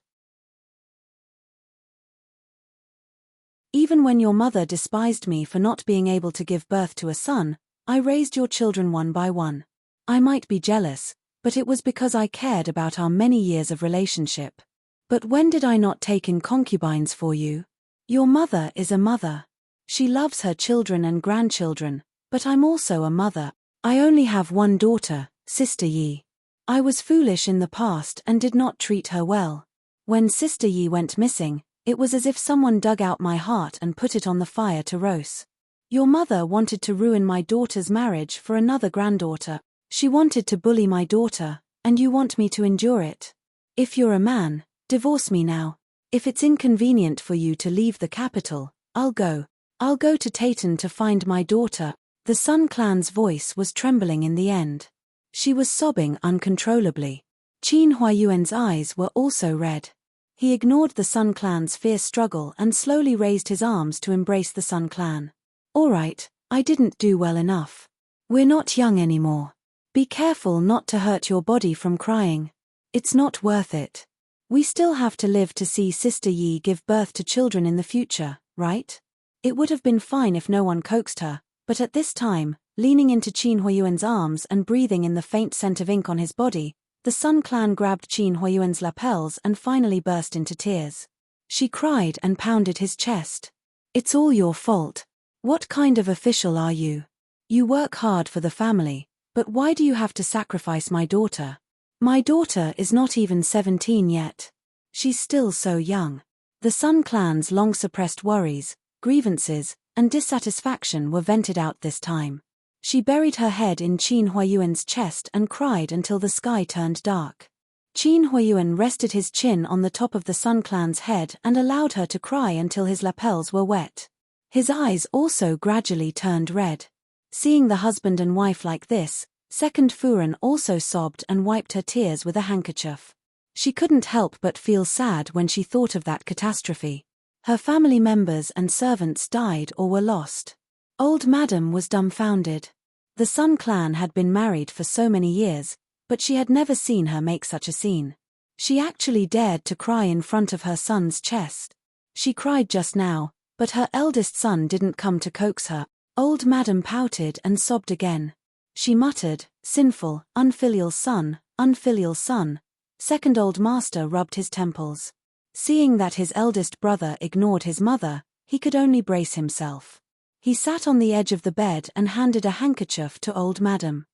Even when your mother despised me for not being able to give birth to a son, I raised your children one by one. I might be jealous, but it was because I cared about our many years of relationship. But when did I not take in concubines for you? Your mother is a mother. She loves her children and grandchildren, but I'm also a mother. I only have one daughter, Sister Yi. I was foolish in the past and did not treat her well. When Sister Yi went missing, it was as if someone dug out my heart and put it on the fire to roast. Your mother wanted to ruin my daughter's marriage for another granddaughter. She wanted to bully my daughter, and you want me to endure it. If you're a man, divorce me now. If it's inconvenient for you to leave the capital, I'll go. I'll go to Tayton to find my daughter. The Sun Clan's voice was trembling in the end. She was sobbing uncontrollably. Qin Huayuan's eyes were also red. He ignored the Sun Clan's fierce struggle and slowly raised his arms to embrace the Sun Clan. All right, I didn't do well enough. We're not young anymore. Be careful not to hurt your body from crying. It's not worth it. We still have to live to see Sister Yi give birth to children in the future, right? It would have been fine if no one coaxed her, but at this time, leaning into Qin Huayuan's arms and breathing in the faint scent of ink on his body, the Sun Clan grabbed Qin Huayuan's lapels and finally burst into tears. She cried and pounded his chest. It's all your fault. What kind of official are you? You work hard for the family, but why do you have to sacrifice my daughter? My daughter is not even 17 yet. She's still so young. The Sun Clan's long-suppressed worries, grievances, and dissatisfaction were vented out this time. She buried her head in Qin Huayuan's chest and cried until the sky turned dark. Qin Huayuan rested his chin on the top of the Sun Clan's head and allowed her to cry until his lapels were wet. His eyes also gradually turned red. Seeing the husband and wife like this, Second Furen also sobbed and wiped her tears with a handkerchief. She couldn't help but feel sad when she thought of that catastrophe. Her family members and servants died or were lost. Old Madam was dumbfounded. The Sun Clan had been married for so many years, but she had never seen her make such a scene. She actually dared to cry in front of her son's chest. She cried just now, but her eldest son didn't come to coax her. Old Madam pouted and sobbed again. She muttered, "Sinful, unfilial son, unfilial son." Second Old Master rubbed his temples. Seeing that his eldest brother ignored his mother, he could only brace himself. He sat on the edge of the bed and handed a handkerchief to Old Madam.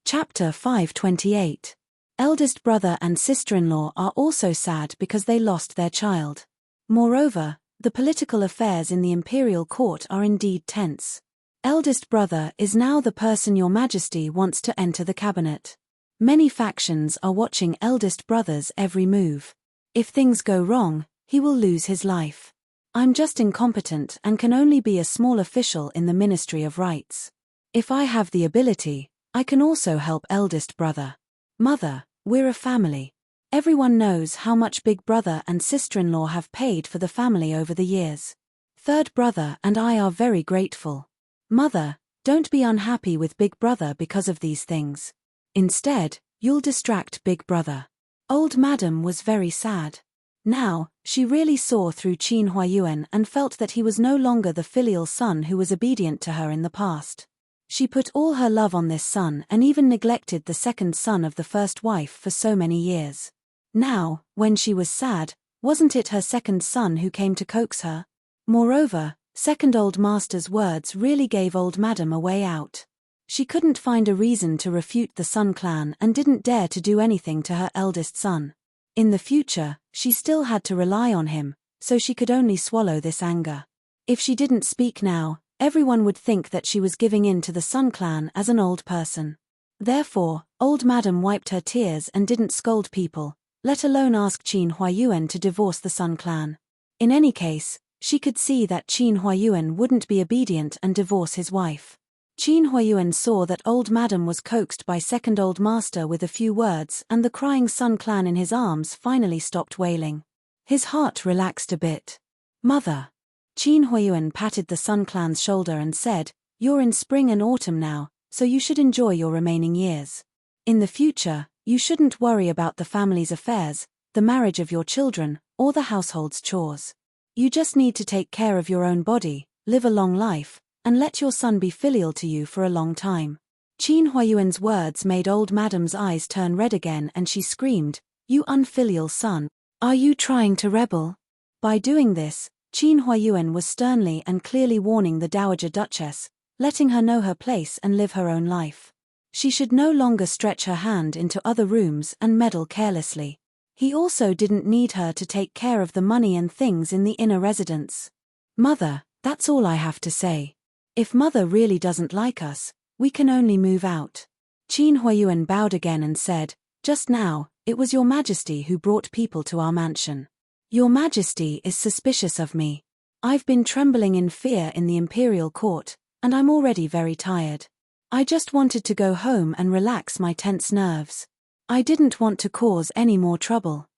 Chapter 528. Eldest brother and sister-in-law are also sad because they lost their child. Moreover, the political affairs in the imperial court are indeed tense. Eldest brother is now the person Your Majesty wants to enter the cabinet. Many factions are watching eldest brother's every move. If things go wrong, he will lose his life. I'm just incompetent and can only be a small official in the Ministry of Rights. If I have the ability, I can also help eldest brother. Mother, we're a family. Everyone knows how much big brother and sister-in-law have paid for the family over the years. Third brother and I are very grateful. Mother, don't be unhappy with big brother because of these things. Instead, you'll distract big brother. Old Madam was very sad. Now, she really saw through Qin Huayuan and felt that he was no longer the filial son who was obedient to her in the past. She put all her love on this son and even neglected the second son of the first wife for so many years. Now, when she was sad, wasn't it her second son who came to coax her? Moreover, Second Old Master's words really gave Old Madam a way out. She couldn't find a reason to refute the Sun Clan and didn't dare to do anything to her eldest son. In the future, she still had to rely on him, so she could only swallow this anger. If she didn't speak now, everyone would think that she was giving in to the Sun Clan as an old person. Therefore, Old Madam wiped her tears and didn't scold people, let alone ask Qin Huayuan to divorce the Sun Clan. In any case, she could see that Qin Huayuan wouldn't be obedient and divorce his wife. Qin Huayuan saw that Old Madam was coaxed by Second Old Master with a few words and the crying Sun Clan in his arms finally stopped wailing. His heart relaxed a bit. Mother. Qin Huayuan patted the Sun Clan's shoulder and said, "You're in spring and autumn now, so you should enjoy your remaining years. In the future, you shouldn't worry about the family's affairs, the marriage of your children, or the household's chores. You just need to take care of your own body, live a long life, and let your son be filial to you for a long time." Qin Huayuan's words made Old Madam's eyes turn red again and she screamed, "You unfilial son, are you trying to rebel?" By doing this, Qin Huayuan was sternly and clearly warning the Dowager Duchess, letting her know her place and live her own life. She should no longer stretch her hand into other rooms and meddle carelessly. He also didn't need her to take care of the money and things in the inner residence. Mother, that's all I have to say. If Mother really doesn't like us, we can only move out. Qin Huayuan bowed again and said, "Just now, it was your majesty who brought people to our mansion. Your majesty is suspicious of me. I've been trembling in fear in the imperial court, and I'm already very tired. I just wanted to go home and relax my tense nerves. I didn't want to cause any more trouble.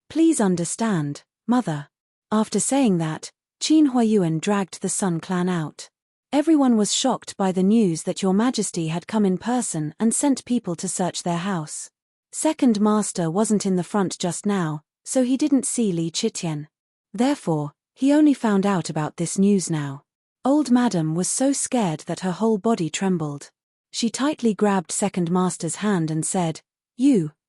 Please understand, mother." After saying that, Qin Huayuan dragged the Sun clan out. Everyone was shocked by the news that your majesty had come in person and sent people to search their house. Second master wasn't in the front just now, so he didn't see Li Chitian. Therefore, he only found out about this news now. Old Madam was so scared that her whole body trembled. She tightly grabbed Second Master's hand and said,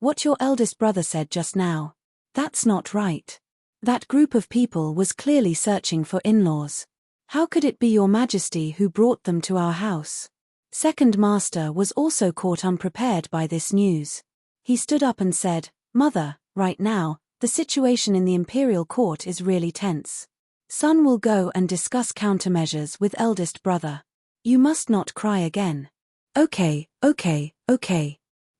"What your eldest brother said just now. That's not right. That group of people was clearly searching for in-laws. How could it be your majesty who brought them to our house?" Second Master was also caught unprepared by this news. He stood up and said, "Mother, right now, the situation in the imperial court is really tense. Son will go and discuss countermeasures with eldest brother. You must not cry again." Okay.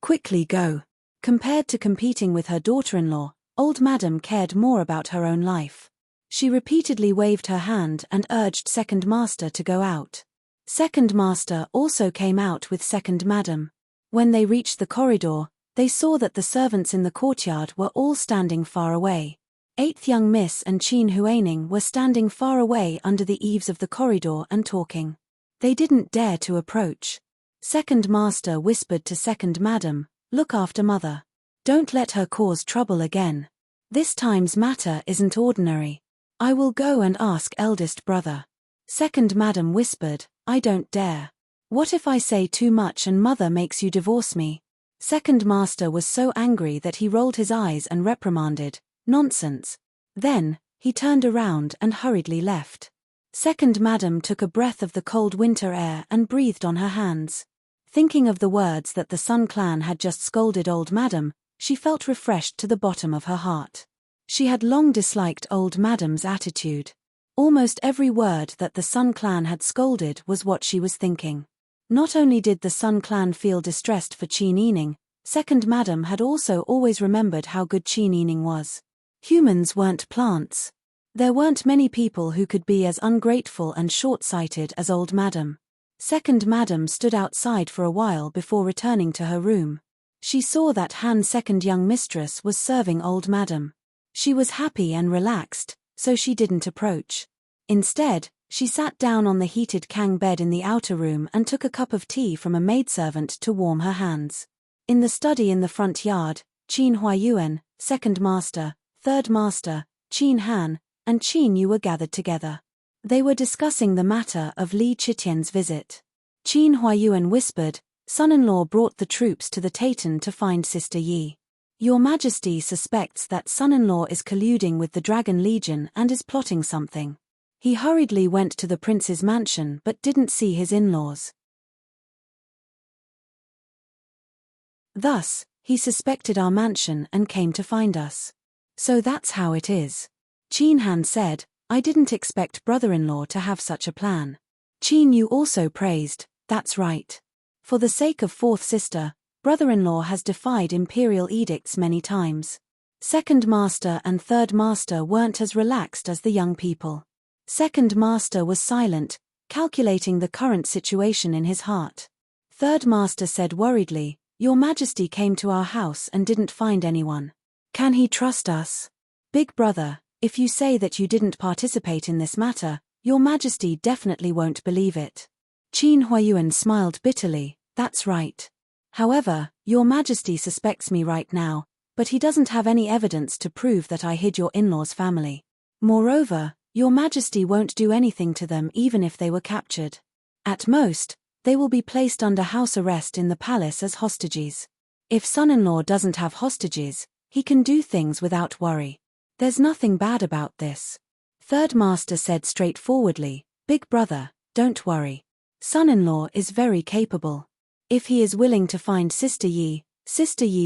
Quickly go." Compared to competing with her daughter-in-law, Old Madam cared more about her own life. She repeatedly waved her hand and urged Second Master to go out. Second Master also came out with Second Madam. When they reached the corridor, they saw that the servants in the courtyard were all standing far away. Eighth young Miss and Qin Huaining were standing far away under the eaves of the corridor and talking. They didn't dare to approach. Second Master whispered to Second Madam, "Look after mother. Don't let her cause trouble again. This time's matter isn't ordinary. I will go and ask eldest brother." Second Madam whispered, "I don't dare. What if I say too much and mother makes you divorce me?" Second Master was so angry that he rolled his eyes and reprimanded, "Nonsense." Then, he turned around and hurriedly left. Second Madam took a breath of the cold winter air and breathed on her hands. Thinking of the words that the Sun clan had just scolded Old Madam, she felt refreshed to the bottom of her heart. She had long disliked Old Madam's attitude. Almost every word that the Sun clan had scolded was what she was thinking. Not only did the Sun clan feel distressed for Qin Yining, Second Madam had also always remembered how good Qin Yining was. Humans weren't plants. There weren't many people who could be as ungrateful and short-sighted as Old Madam. Second Madam stood outside for a while before returning to her room. She saw that Han's second young mistress was serving Old Madam. She was happy and relaxed, so she didn't approach. Instead, she sat down on the heated Kang bed in the outer room and took a cup of tea from a maidservant to warm her hands. In the study in the front yard, Qin Huayuan, Second Master, Third Master, Qin Han, and Qin Yu were gathered together. They were discussing the matter of Li Chitian's visit. Qin Huayuan whispered, "Son-in-law brought the troops to the Taitan to find Sister Yi. Your Majesty suspects that son-in-law is colluding with the Dragon Legion and is plotting something." He hurriedly went to the prince's mansion but didn't see his in-laws. Thus, he suspected our mansion and came to find us. So that's how it is. Qin Han said, "I didn't expect brother-in-law to have such a plan." Qin Yu also praised, "That's right. For the sake of fourth sister, brother-in-law has defied imperial edicts many times." Second Master and Third Master weren't as relaxed as the young people. Second Master was silent, calculating the current situation in his heart. Third Master said worriedly, "Your Majesty came to our house and didn't find anyone. Can he trust us? Big brother, if you say that you didn't participate in this matter, your Majesty definitely won't believe it." Qin Huayuan smiled bitterly, "That's right. However, your Majesty suspects me right now, but he doesn't have any evidence to prove that I hid your in-laws' family. Moreover, your Majesty won't do anything to them even if they were captured. At most, they will be placed under house arrest in the palace as hostages. If son-in-law doesn't have hostages, he can do things without worry. There's nothing bad about this." Third Master said straightforwardly, "Big brother, don't worry. Son-in-law is very capable. If he is willing to find Sister Yi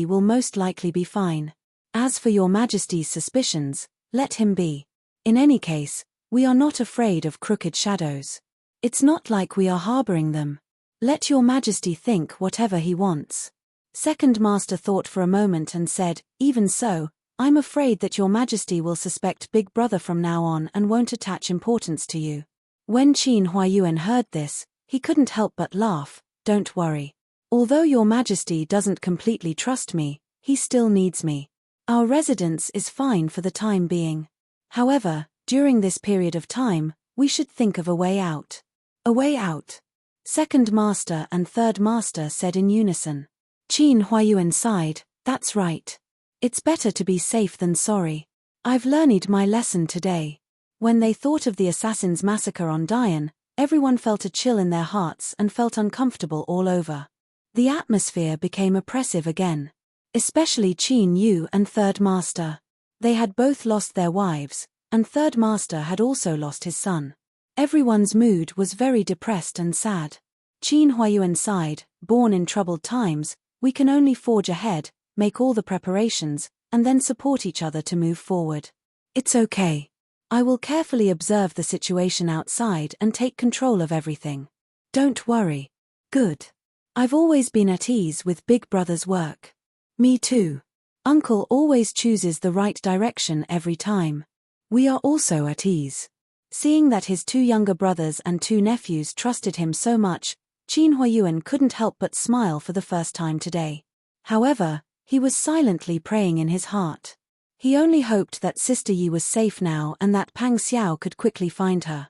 will most likely be fine. As for your Majesty's suspicions, let him be. In any case, we are not afraid of crooked shadows. It's not like we are harboring them. Let your majesty think whatever he wants. Second master thought for a moment and said, even so, I'm afraid that your majesty will suspect Big Brother from now on and won't attach importance to you. When Qin Huayuan heard this, he couldn't help but laugh. Don't worry. Although your majesty doesn't completely trust me, he still needs me. Our residence is fine for the time being. However, during this period of time, we should think of a way out. A way out. Second master and third master said in unison. Qin Huayuan sighed, that's right. It's better to be safe than sorry. I've learned my lesson today. When they thought of the assassins' massacre on Dian, everyone felt a chill in their hearts and felt uncomfortable all over. The atmosphere became oppressive again. Especially Qin Yu and third master. They had both lost their wives, and third master had also lost his son. Everyone's mood was very depressed and sad. Qin Huayuan sighed, born in troubled times, we can only forge ahead, make all the preparations, and then support each other to move forward. It's okay. I will carefully observe the situation outside and take control of everything. Don't worry. Good. I've always been at ease with Big Brother's work. Me too. Uncle always chooses the right direction every time. We are also at ease. Seeing that his two younger brothers and two nephews trusted him so much, Qin Huayuan couldn't help but smile for the first time today. However, he was silently praying in his heart. He only hoped that Sister Yi was safe now and that Pang Xiao could quickly find her.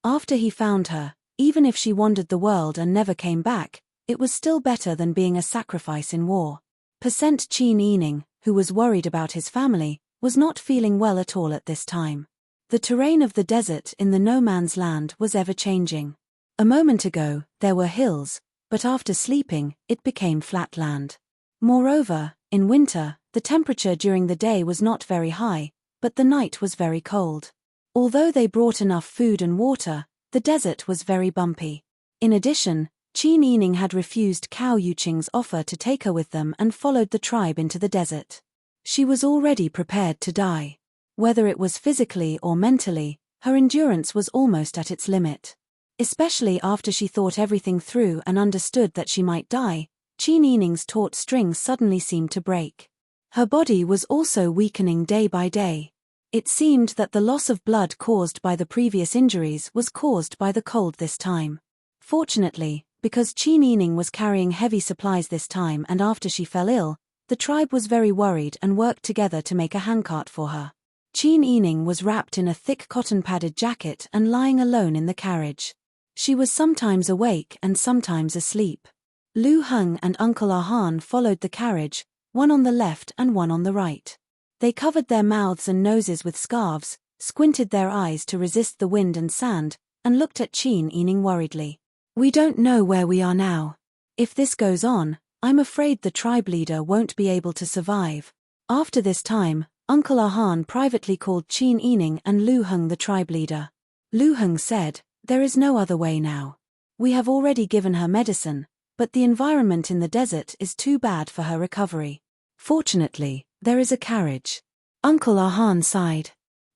After he found her, even if she wandered the world and never came back, it was still better than being a sacrifice in war. Percent Qin Yining, who was worried about his family, was not feeling well at all at this time. The terrain of the desert in the no-man's land was ever-changing. A moment ago, there were hills, but after sleeping, it became flat land. Moreover, in winter, the temperature during the day was not very high, but the night was very cold. Although they brought enough food and water, the desert was very bumpy. In addition, Qin Yining had refused Cao Yuqing's offer to take her with them and followed the tribe into the desert. She was already prepared to die. Whether it was physically or mentally, her endurance was almost at its limit. Especially after she thought everything through and understood that she might die, Qin Yining's taut strings suddenly seemed to break. Her body was also weakening day by day. It seemed that the loss of blood caused by the previous injuries was caused by the cold this time. Fortunately, because Qin Yining was carrying heavy supplies this time and after she fell ill, the tribe was very worried and worked together to make a handcart for her. Qin Yining was wrapped in a thick cotton-padded jacket and lying alone in the carriage. She was sometimes awake and sometimes asleep. Lu Heng and Uncle Ahan followed the carriage, one on the left and one on the right. They covered their mouths and noses with scarves, squinted their eyes to resist the wind and sand, and looked at Qin Yining worriedly. We don't know where we are now. If this goes on, I'm afraid the tribe leader won't be able to survive. After this time, Uncle Ahan privately called Qin Yining and Lu Heng the tribe leader. Lu Heng said, there is no other way now. We have already given her medicine, but the environment in the desert is too bad for her recovery. Fortunately, there is a carriage. Uncle Ahan sighed.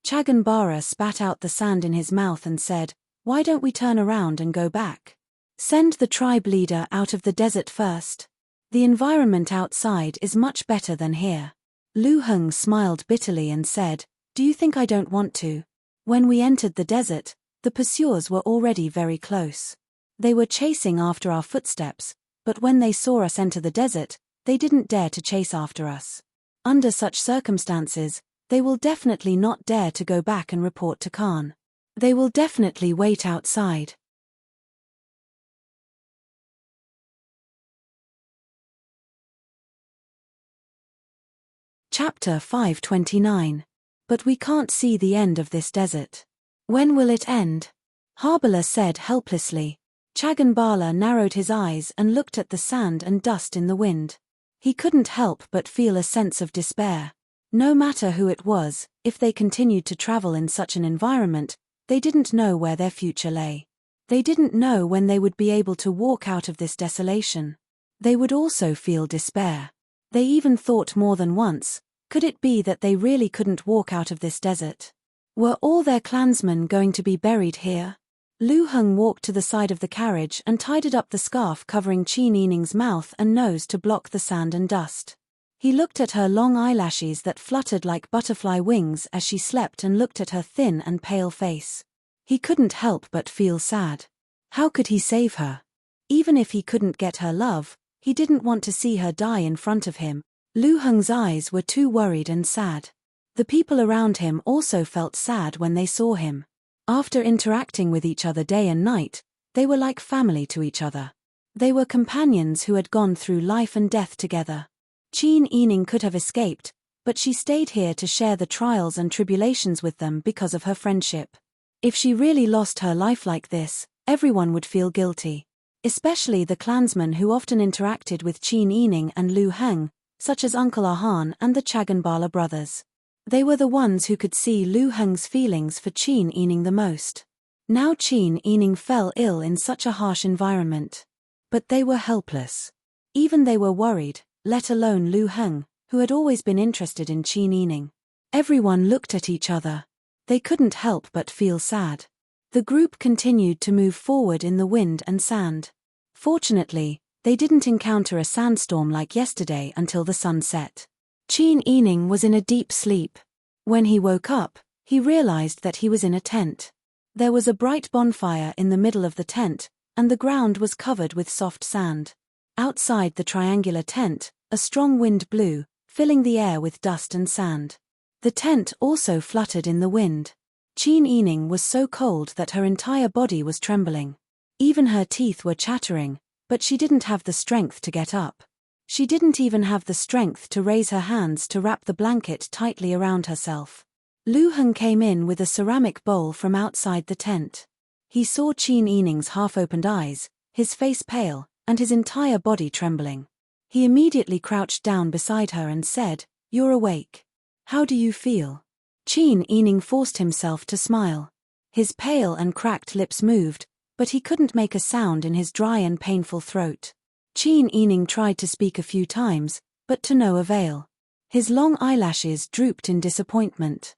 Chagan Bara spat out the sand in his mouth and said, why don't we turn around and go back? Send the tribe leader out of the desert first. The environment outside is much better than here. Lu Heng smiled bitterly and said, do you think I don't want to? When we entered the desert, the pursuers were already very close. They were chasing after our footsteps, but when they saw us enter the desert, they didn't dare to chase after us. Under such circumstances, they will definitely not dare to go back and report to Khan. They will definitely wait outside. Chapter 529. But we can't see the end of this desert. When will it end? Harbala said helplessly. Chagan Bala narrowed his eyes and looked at the sand and dust in the wind. He couldn't help but feel a sense of despair. No matter who it was, if they continued to travel in such an environment, they didn't know where their future lay. They didn't know when they would be able to walk out of this desolation. They would also feel despair. They even thought more than once, could it be that they really couldn't walk out of this desert? Were all their clansmen going to be buried here? Lu Heng walked to the side of the carriage and tidied up the scarf covering Qin Yining's mouth and nose to block the sand and dust. He looked at her long eyelashes that fluttered like butterfly wings as she slept and looked at her thin and pale face. He couldn't help but feel sad. How could he save her? Even if he couldn't get her love, he didn't want to see her die in front of him. Lu Heng's eyes were too worried and sad. The people around him also felt sad when they saw him. After interacting with each other day and night, they were like family to each other. They were companions who had gone through life and death together. Qin Yining could have escaped, but she stayed here to share the trials and tribulations with them because of her friendship. If she really lost her life like this, everyone would feel guilty. Especially the clansmen who often interacted with Qin Yining and Lu Heng, such as Uncle Ahan and the Chaganbala brothers. They were the ones who could see Lu Heng's feelings for Qin Yining the most. Now Qin Yining fell ill in such a harsh environment. But they were helpless. Even they were worried, let alone Lu Heng, who had always been interested in Qin Yining. Everyone looked at each other. They couldn't help but feel sad. The group continued to move forward in the wind and sand. Fortunately, they didn't encounter a sandstorm like yesterday until the sun set. Qin Yining was in a deep sleep. When he woke up, he realized that he was in a tent. There was a bright bonfire in the middle of the tent, and the ground was covered with soft sand. Outside the triangular tent, a strong wind blew, filling the air with dust and sand. The tent also fluttered in the wind. Qin Yining was so cold that her entire body was trembling. Even her teeth were chattering, but she didn't have the strength to get up. She didn't even have the strength to raise her hands to wrap the blanket tightly around herself. Lu Heng came in with a ceramic bowl from outside the tent. He saw Qin Yining's half-opened eyes, his face pale, and his entire body trembling. He immediately crouched down beside her and said, "You're awake. How do you feel?" Qin Yining forced himself to smile. His pale and cracked lips moved, but he couldn't make a sound in his dry and painful throat. Qin Yining tried to speak a few times, but to no avail. His long eyelashes drooped in disappointment.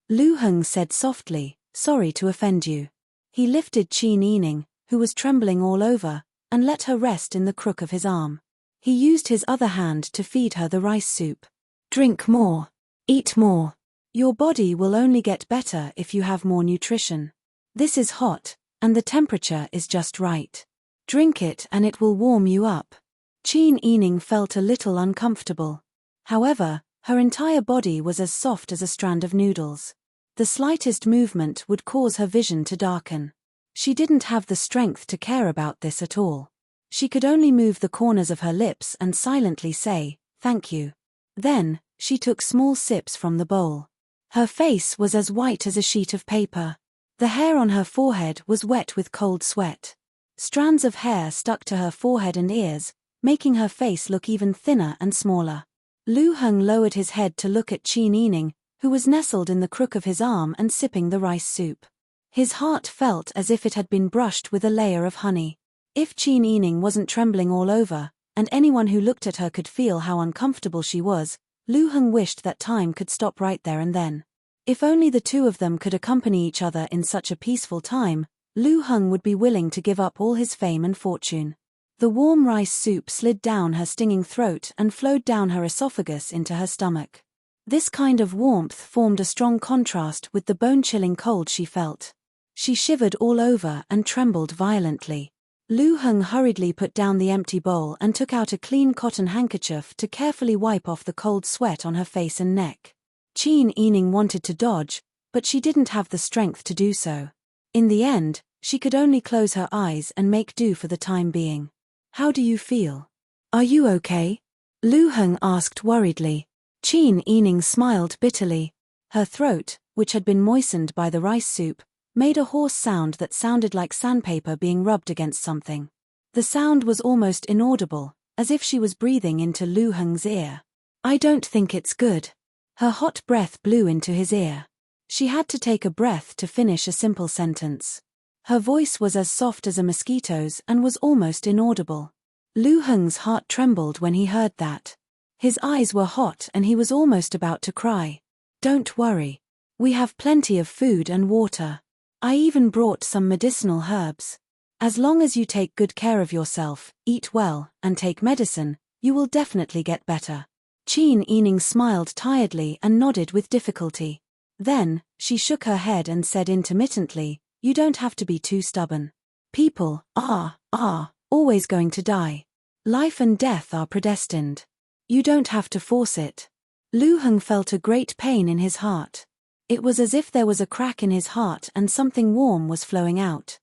Lu Heng said softly, "Sorry to offend you." He lifted Qin Yining, who was trembling all over, and let her rest in the crook of his arm. He used his other hand to feed her the rice soup. "Drink more. Eat more. Your body will only get better if you have more nutrition. This is hot, and the temperature is just right. Drink it and it will warm you up." Qin Yining felt a little uncomfortable. However, her entire body was as soft as a strand of noodles. The slightest movement would cause her vision to darken. She didn't have the strength to care about this at all. She could only move the corners of her lips and silently say, "Thank you." Then, she took small sips from the bowl. Her face was as white as a sheet of paper. The hair on her forehead was wet with cold sweat. Strands of hair stuck to her forehead and ears, making her face look even thinner and smaller. Lu Heng lowered his head to look at Qin Yining, who was nestled in the crook of his arm and sipping the rice soup. His heart felt as if it had been brushed with a layer of honey. If Qin Yining wasn't trembling all over, and anyone who looked at her could feel how uncomfortable she was, Lu Heng wished that time could stop right there and then. If only the two of them could accompany each other in such a peaceful time, Lu Heng would be willing to give up all his fame and fortune. The warm rice soup slid down her stinging throat and flowed down her esophagus into her stomach. This kind of warmth formed a strong contrast with the bone-chilling cold she felt. She shivered all over and trembled violently. Lu Heng hurriedly put down the empty bowl and took out a clean cotton handkerchief to carefully wipe off the cold sweat on her face and neck. Qin Yining wanted to dodge, but she didn't have the strength to do so. In the end, she could only close her eyes and make do for the time being. "How do you feel? Are you okay?" Lu Heng asked worriedly. Qin Yining smiled bitterly. Her throat, which had been moistened by the rice soup, made a hoarse sound that sounded like sandpaper being rubbed against something. The sound was almost inaudible, as if she was breathing into Lu Heng's ear. "I don't think it's good." Her hot breath blew into his ear. She had to take a breath to finish a simple sentence. Her voice was as soft as a mosquito's and was almost inaudible. Lu Heng's heart trembled when he heard that. His eyes were hot and he was almost about to cry. "Don't worry. We have plenty of food and water. I even brought some medicinal herbs. As long as you take good care of yourself, eat well, and take medicine, you will definitely get better." Qin Yining smiled tiredly and nodded with difficulty. Then, she shook her head and said intermittently, "You don't have to be too stubborn. People are always going to die. Life and death are predestined. You don't have to force it." Lu Heng felt a great pain in his heart. It was as if there was a crack in his heart and something warm was flowing out.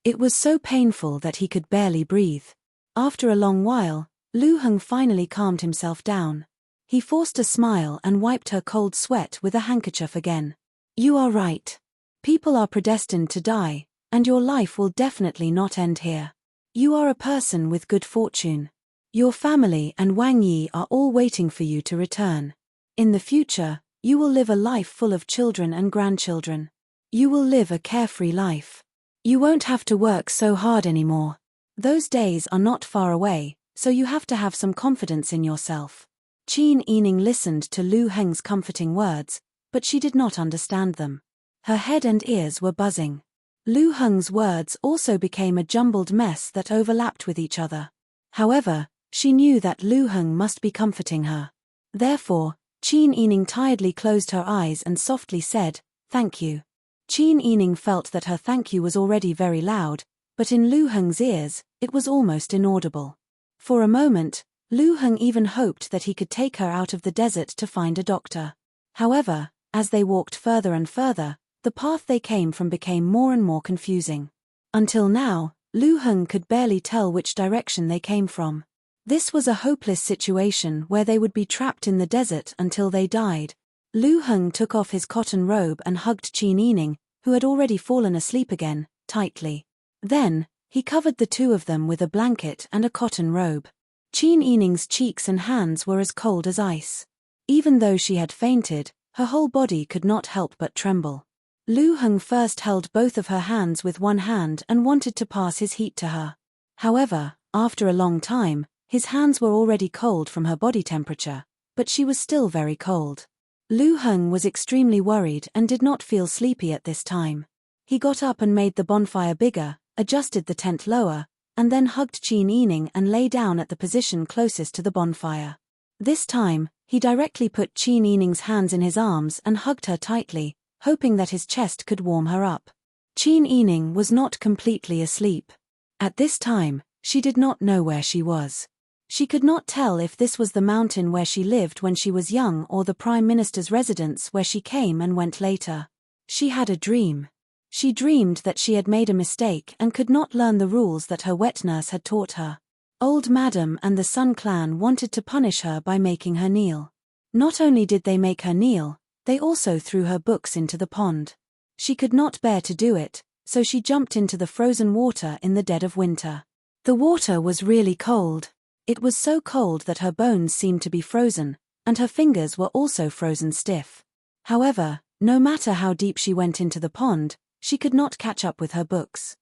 It was so painful that he could barely breathe. After a long while, Lu Heng finally calmed himself down. He forced a smile and wiped her cold sweat with a handkerchief again. "You are right. People are predestined to die, and your life will definitely not end here. You are a person with good fortune. Your family and Wang Yi are all waiting for you to return. In the future, you will live a life full of children and grandchildren. You will live a carefree life. You won't have to work so hard anymore. Those days are not far away, so you have to have some confidence in yourself." Qin Yining listened to Lu Heng's comforting words, but she did not understand them. Her head and ears were buzzing. Lu Heng's words also became a jumbled mess that overlapped with each other. However, she knew that Lu Heng must be comforting her. Therefore, Qin Yining tiredly closed her eyes and softly said, "Thank you." Qin Yining felt that her thank you was already very loud, but in Lu Heng's ears, it was almost inaudible. For a moment, Lu Heng even hoped that he could take her out of the desert to find a doctor. However, as they walked further and further, the path they came from became more and more confusing. Until now, Lu Heng could barely tell which direction they came from. This was a hopeless situation where they would be trapped in the desert until they died. Lu Heng took off his cotton robe and hugged Qin Yining, who had already fallen asleep again, tightly. Then, he covered the two of them with a blanket and a cotton robe. Qin Yining's cheeks and hands were as cold as ice. Even though she had fainted, her whole body could not help but tremble. Lu Heng first held both of her hands with one hand and wanted to pass his heat to her. However, after a long time, his hands were already cold from her body temperature, but she was still very cold. Lu Heng was extremely worried and did not feel sleepy at this time. He got up and made the bonfire bigger, adjusted the tent lower, and then hugged Qin Yining and lay down at the position closest to the bonfire. This time, he directly put Qin Yining's hands in his arms and hugged her tightly, hoping that his chest could warm her up. Qin Yining was not completely asleep. At this time, she did not know where she was. She could not tell if this was the mountain where she lived when she was young or the Prime Minister's residence where she came and went later. She had a dream. She dreamed that she had made a mistake and could not learn the rules that her wet nurse had taught her. Old Madam and the Sun Clan wanted to punish her by making her kneel. Not only did they make her kneel, they also threw her books into the pond. She could not bear to do it, so she jumped into the frozen water in the dead of winter. The water was really cold. It was so cold that her bones seemed to be frozen, and her fingers were also frozen stiff. However, no matter how deep she went into the pond, she could not catch up with her books.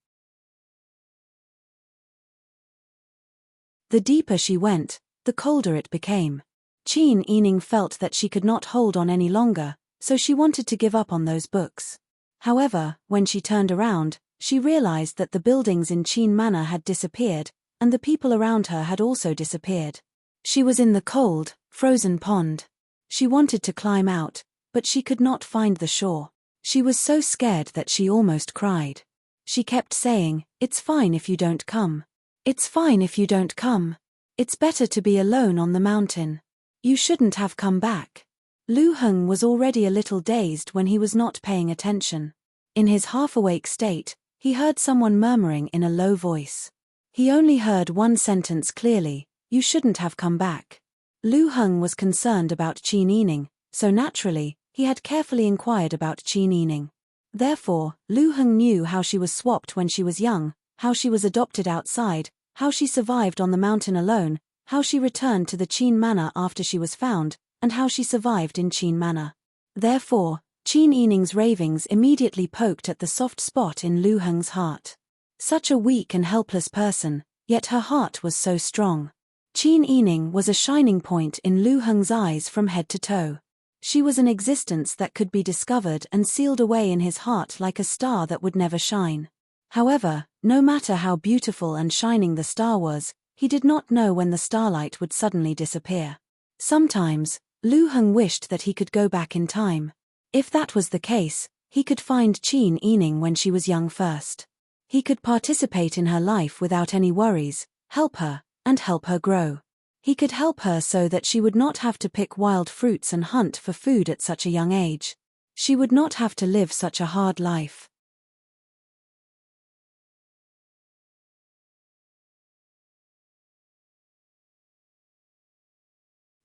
The deeper she went, the colder it became. Qin Yining felt that she could not hold on any longer, so she wanted to give up on those books. However, when she turned around, she realized that the buildings in Qin Manor had disappeared, and the people around her had also disappeared. She was in the cold, frozen pond. She wanted to climb out, but she could not find the shore. She was so scared that she almost cried. She kept saying, "It's fine if you don't come. It's fine if you don't come. It's better to be alone on the mountain. You shouldn't have come back." Lu Heng was already a little dazed when he was not paying attention. In his half-awake state, he heard someone murmuring in a low voice. He only heard one sentence clearly, "You shouldn't have come back." Lu Heng was concerned about Qin Yining, so naturally, he had carefully inquired about Qin Yining. Therefore, Lu Heng knew how she was swapped when she was young, how she was adopted outside, how she survived on the mountain alone, how she returned to the Qin Manor after she was found, and how she survived in Qin Manor. Therefore, Qin Yining's ravings immediately poked at the soft spot in Lu Heng's heart. Such a weak and helpless person, Yet her heart was so strong. Qin Yining was a shining point in Lu Heng's eyes from head to toe. She was an existence that could be discovered and sealed away in his heart like a star that would never shine. However, no matter how beautiful and shining the star was, he did not know when the starlight would suddenly disappear. Sometimes, Lu Heng wished that he could go back in time. If that was the case, he could find Qin Yining when she was young first. He could participate in her life without any worries, help her, and help her grow. He could help her so that she would not have to pick wild fruits and hunt for food at such a young age. She would not have to live such a hard life.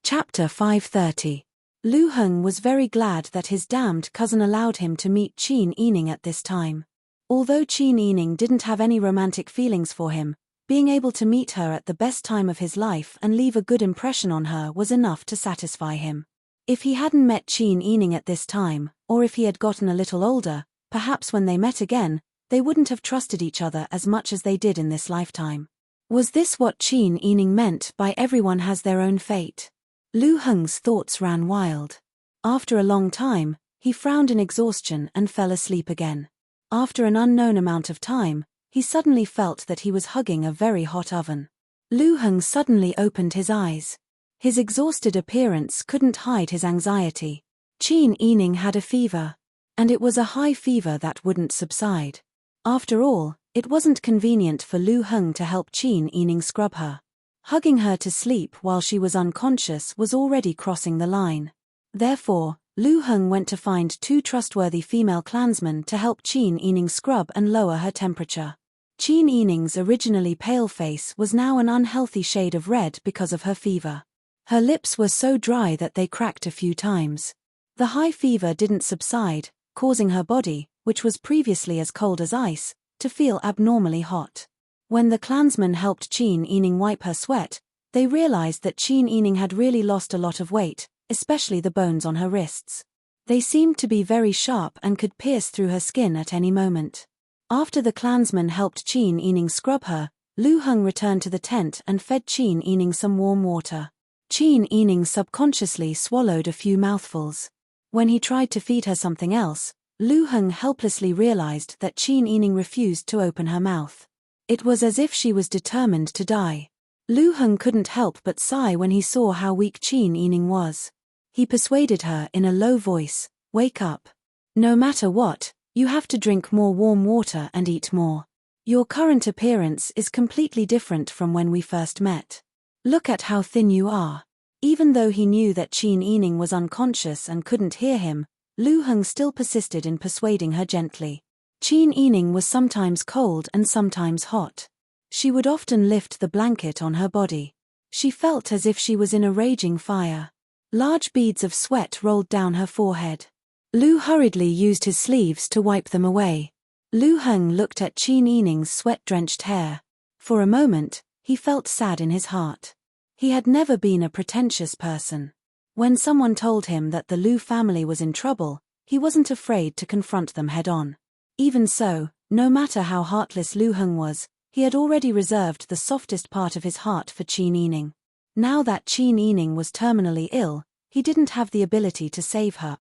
Chapter 530. Lu Heng was very glad that his damned cousin allowed him to meet Qin Yining at this time. Although Qin Yining didn't have any romantic feelings for him, being able to meet her at the best time of his life and leave a good impression on her was enough to satisfy him. If he hadn't met Qin Yining at this time, or if he had gotten a little older, perhaps when they met again, they wouldn't have trusted each other as much as they did in this lifetime. Was this what Qin Yining meant by everyone has their own fate? Lu Heng's thoughts ran wild. After a long time, he frowned in exhaustion and fell asleep again. After an unknown amount of time, he suddenly felt that he was hugging a very hot oven. Lu Heng suddenly opened his eyes. His exhausted appearance couldn't hide his anxiety. Qin Yining had a fever. And it was a high fever that wouldn't subside. After all, it wasn't convenient for Lu Heng to help Qin Yining scrub her. Hugging her to sleep while she was unconscious was already crossing the line. Therefore, Lu Heng went to find two trustworthy female clansmen to help Qin Yining scrub and lower her temperature. Qin Yining's originally pale face was now an unhealthy shade of red because of her fever. Her lips were so dry that they cracked a few times. The high fever didn't subside, causing her body, which was previously as cold as ice, to feel abnormally hot. When the clansmen helped Qin Yining wipe her sweat, they realized that Qin Yining had really lost a lot of weight, especially the bones on her wrists. They seemed to be very sharp and could pierce through her skin at any moment. After the clansmen helped Qin Yining scrub her, Lu Heng returned to the tent and fed Qin Yining some warm water. Qin Yining subconsciously swallowed a few mouthfuls. When he tried to feed her something else, Lu Heng helplessly realized that Qin Yining refused to open her mouth. It was as if she was determined to die. Lu Heng couldn't help but sigh when he saw how weak Qin Yining was. He persuaded her in a low voice, "Wake up. No matter what, you have to drink more warm water and eat more. Your current appearance is completely different from when we first met. Look at how thin you are." Even though he knew that Qin Yining was unconscious and couldn't hear him, Lu Heng still persisted in persuading her gently. Qin Yining was sometimes cold and sometimes hot. She would often lift the blanket on her body. She felt as if she was in a raging fire. Large beads of sweat rolled down her forehead. Lu hurriedly used his sleeves to wipe them away. Lu Heng looked at Qin Yining's sweat-drenched hair. For a moment, he felt sad in his heart. He had never been a pretentious person. When someone told him that the Lu family was in trouble, he wasn't afraid to confront them head-on. Even so, no matter how heartless Lu Heng was, he had already reserved the softest part of his heart for Qin Yining. Now that Qin Yining was terminally ill, he didn't have the ability to save her.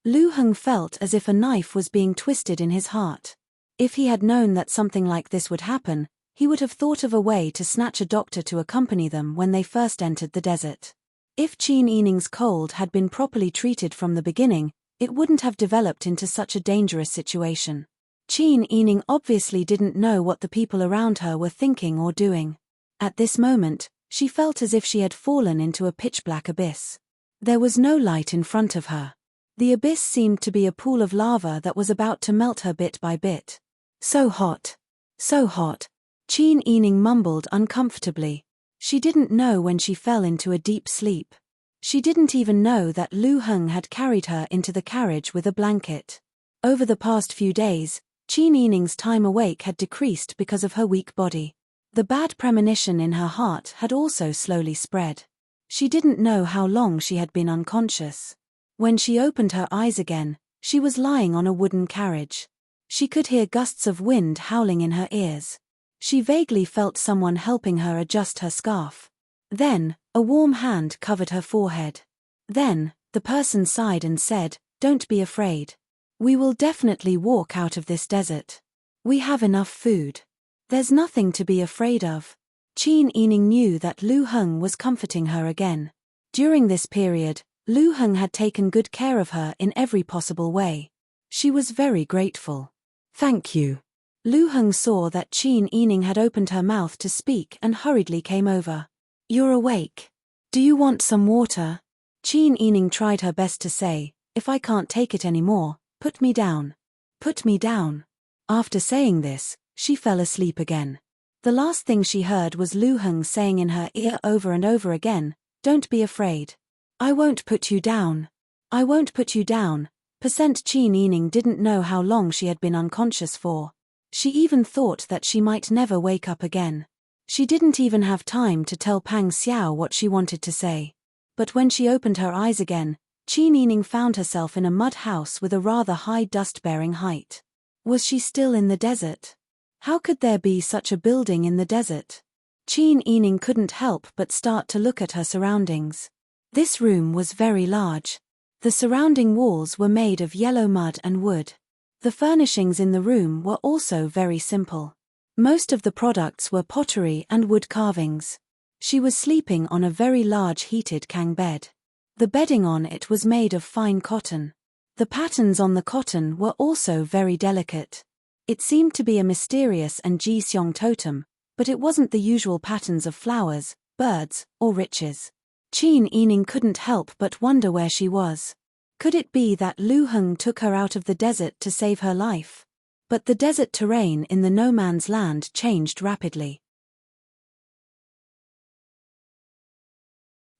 Lu Heng felt as if a knife was being twisted in his heart. If he had known that something like this would happen, he would have thought of a way to snatch a doctor to accompany them when they first entered the desert. If Qin Yining's cold had been properly treated from the beginning, it wouldn't have developed into such a dangerous situation. Qin Yining obviously didn't know what the people around her were thinking or doing. At this moment, she felt as if she had fallen into a pitch-black abyss. There was no light in front of her. The abyss seemed to be a pool of lava that was about to melt her bit by bit. So hot. So hot. Qin Yining mumbled uncomfortably. She didn't know when she fell into a deep sleep. She didn't even know that Lu Heng had carried her into the carriage with a blanket. Over the past few days, Qin Yining's time awake had decreased because of her weak body. The bad premonition in her heart had also slowly spread. She didn't know how long she had been unconscious. When she opened her eyes again, she was lying on a wooden carriage. She could hear gusts of wind howling in her ears. She vaguely felt someone helping her adjust her scarf. Then, a warm hand covered her forehead. Then, the person sighed and said, "Don't be afraid. We will definitely walk out of this desert. We have enough food. There's nothing to be afraid of." Qin Yining knew that Lu Heng was comforting her again. During this period, Lu Heng had taken good care of her in every possible way. She was very grateful. "Thank you." Lu Heng saw that Qin Yining had opened her mouth to speak and hurriedly came over. "You're awake. Do you want some water?" Qin Yining tried her best to say, "If I can't take it anymore, put me down. Put me down." After saying this, she fell asleep again. The last thing she heard was Lu Heng saying in her ear over and over again, "Don't be afraid. I won't put you down. I won't put you down." Qin Yining didn't know how long she had been unconscious for. She even thought that she might never wake up again. She didn't even have time to tell Pang Xiao what she wanted to say. But when she opened her eyes again, Qin Yining found herself in a mud house with a rather high dust-bearing height. Was she still in the desert? How could there be such a building in the desert? Qin Yining couldn't help but start to look at her surroundings. This room was very large. The surrounding walls were made of yellow mud and wood. The furnishings in the room were also very simple. Most of the products were pottery and wood carvings. She was sleeping on a very large heated kang bed. The bedding on it was made of fine cotton. The patterns on the cotton were also very delicate. It seemed to be a mysterious and Ji-seong totem, but it wasn't the usual patterns of flowers, birds, or riches. Qin Yining couldn't help but wonder where she was. Could it be that Lu Heng took her out of the desert to save her life? But the desert terrain in the no man's land changed rapidly.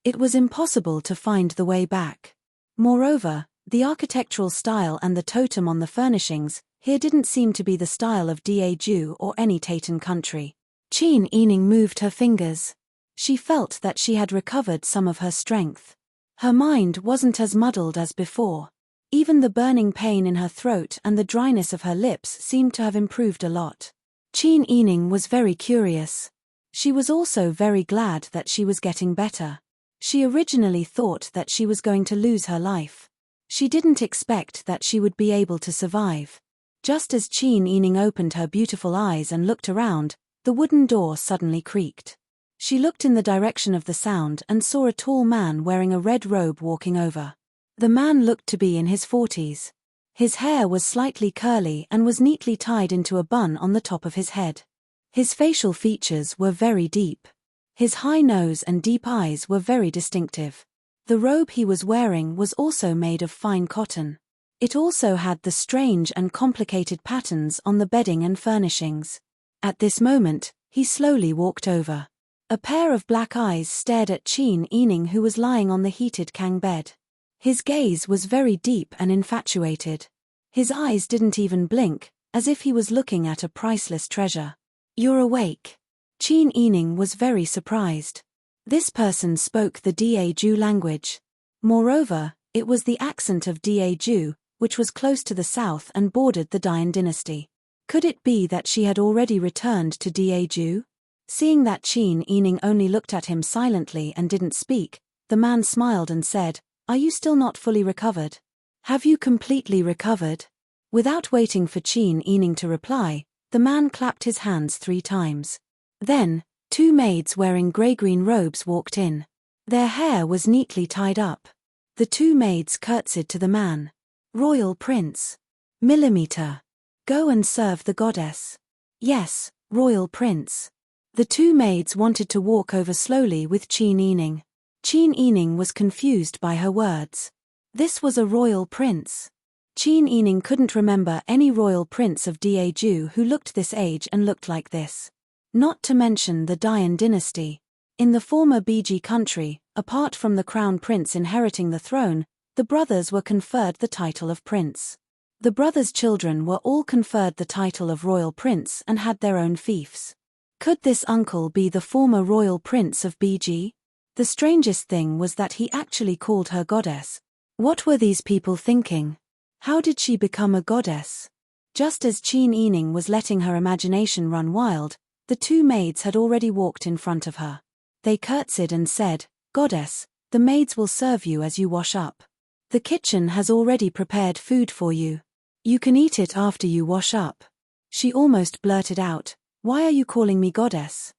It was impossible to find the way back. Moreover, the architectural style and the totem on the furnishings here didn't seem to be the style of Daeju or any Taytan country. Qin Yining moved her fingers. She felt that she had recovered some of her strength. Her mind wasn't as muddled as before. Even the burning pain in her throat and the dryness of her lips seemed to have improved a lot. Qin Yining was very curious. She was also very glad that she was getting better. She originally thought that she was going to lose her life. She didn't expect that she would be able to survive. Just as Qin Yining opened her beautiful eyes and looked around, the wooden door suddenly creaked. She looked in the direction of the sound and saw a tall man wearing a red robe walking over. The man looked to be in his 40s. His hair was slightly curly and was neatly tied into a bun on the top of his head. His facial features were very deep. His high nose and deep eyes were very distinctive. The robe he was wearing was also made of fine cotton. It also had the strange and complicated patterns on the bedding and furnishings. At this moment, he slowly walked over. A pair of black eyes stared at Qin Yining, who was lying on the heated kang bed. His gaze was very deep and infatuated. His eyes didn't even blink, as if he was looking at a priceless treasure. "You're awake." Qin Yining was very surprised. This person spoke the Daeju language. Moreover, it was the accent of Daeju, which was close to the south and bordered the Dayan dynasty. Could it be that she had already returned to Daeju? Seeing that Qin Yining only looked at him silently and didn't speak, the man smiled and said, "Are you still not fully recovered? Have you completely recovered?" Without waiting for Qin Yining to reply, the man clapped his hands 3 times. Then, 2 maids wearing grey-green robes walked in. Their hair was neatly tied up. The 2 maids curtsied to the man. "Royal Prince. Millimeter. Go and serve the goddess." "Yes, Royal Prince." The 2 maids wanted to walk over slowly with Qin Yining. Qin Yining was confused by her words. This was a royal prince. Qin Yining couldn't remember any royal prince of Daeju who looked this age and looked like this. Not to mention the Dayan dynasty. In the former Biji country, apart from the crown prince inheriting the throne, the brothers were conferred the title of prince. The brothers' children were all conferred the title of royal prince and had their own fiefs. Could this uncle be the former royal prince of Biji? The strangest thing was that he actually called her goddess. What were these people thinking? How did she become a goddess? Just as Qin Yining was letting her imagination run wild, the two maids had already walked in front of her. They curtsied and said, "Goddess, the maids will serve you as you wash up. The kitchen has already prepared food for you. You can eat it after you wash up." She almost blurted out, "Why are you calling me goddess?"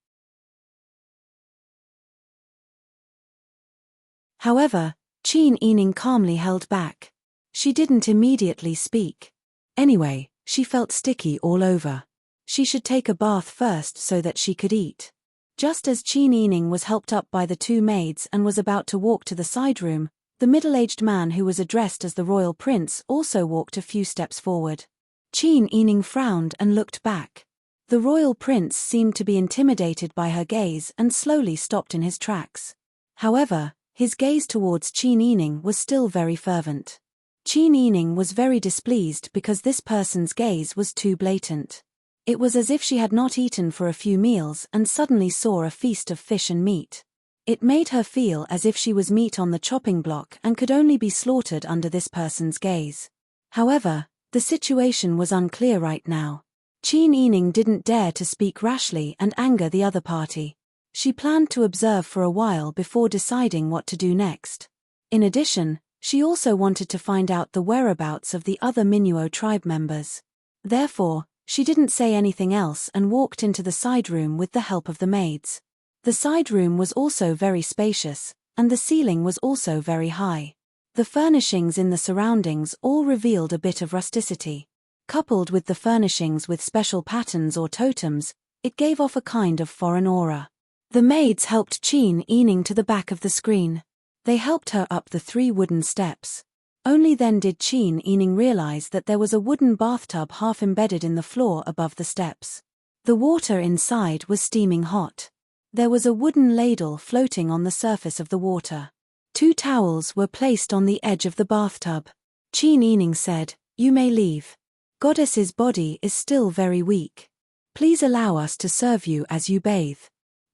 However, Qin Yining calmly held back. She didn't immediately speak. Anyway, she felt sticky all over. She should take a bath first so that she could eat. Just as Qin Yining was helped up by the two maids and was about to walk to the side room, the middle-aged man who was addressed as the royal prince also walked a few steps forward. Qin Yining frowned and looked back. The royal prince seemed to be intimidated by her gaze and slowly stopped in his tracks. However, his gaze towards Qin Yining was still very fervent. Qin Yining was very displeased because this person's gaze was too blatant. It was as if she had not eaten for a few meals and suddenly saw a feast of fish and meat. It made her feel as if she was meat on the chopping block and could only be slaughtered under this person's gaze. However, the situation was unclear right now. Qin Yining didn't dare to speak rashly and anger the other party. She planned to observe for a while before deciding what to do next. In addition, she also wanted to find out the whereabouts of the other Minuo tribe members. Therefore, she didn't say anything else and walked into the side room with the help of the maids. The side room was also very spacious, and the ceiling was also very high. The furnishings in the surroundings all revealed a bit of rusticity. Coupled with the furnishings with special patterns or totems, it gave off a kind of foreign aura. The maids helped Qin Yining to the back of the screen. They helped her up the 3 wooden steps. Only then did Qin Yining realize that there was a wooden bathtub half embedded in the floor above the steps. The water inside was steaming hot. There was a wooden ladle floating on the surface of the water. 2 towels were placed on the edge of the bathtub. Qin Yining said, "You may leave. Goddess's body is still very weak. Please allow us to serve you as you bathe."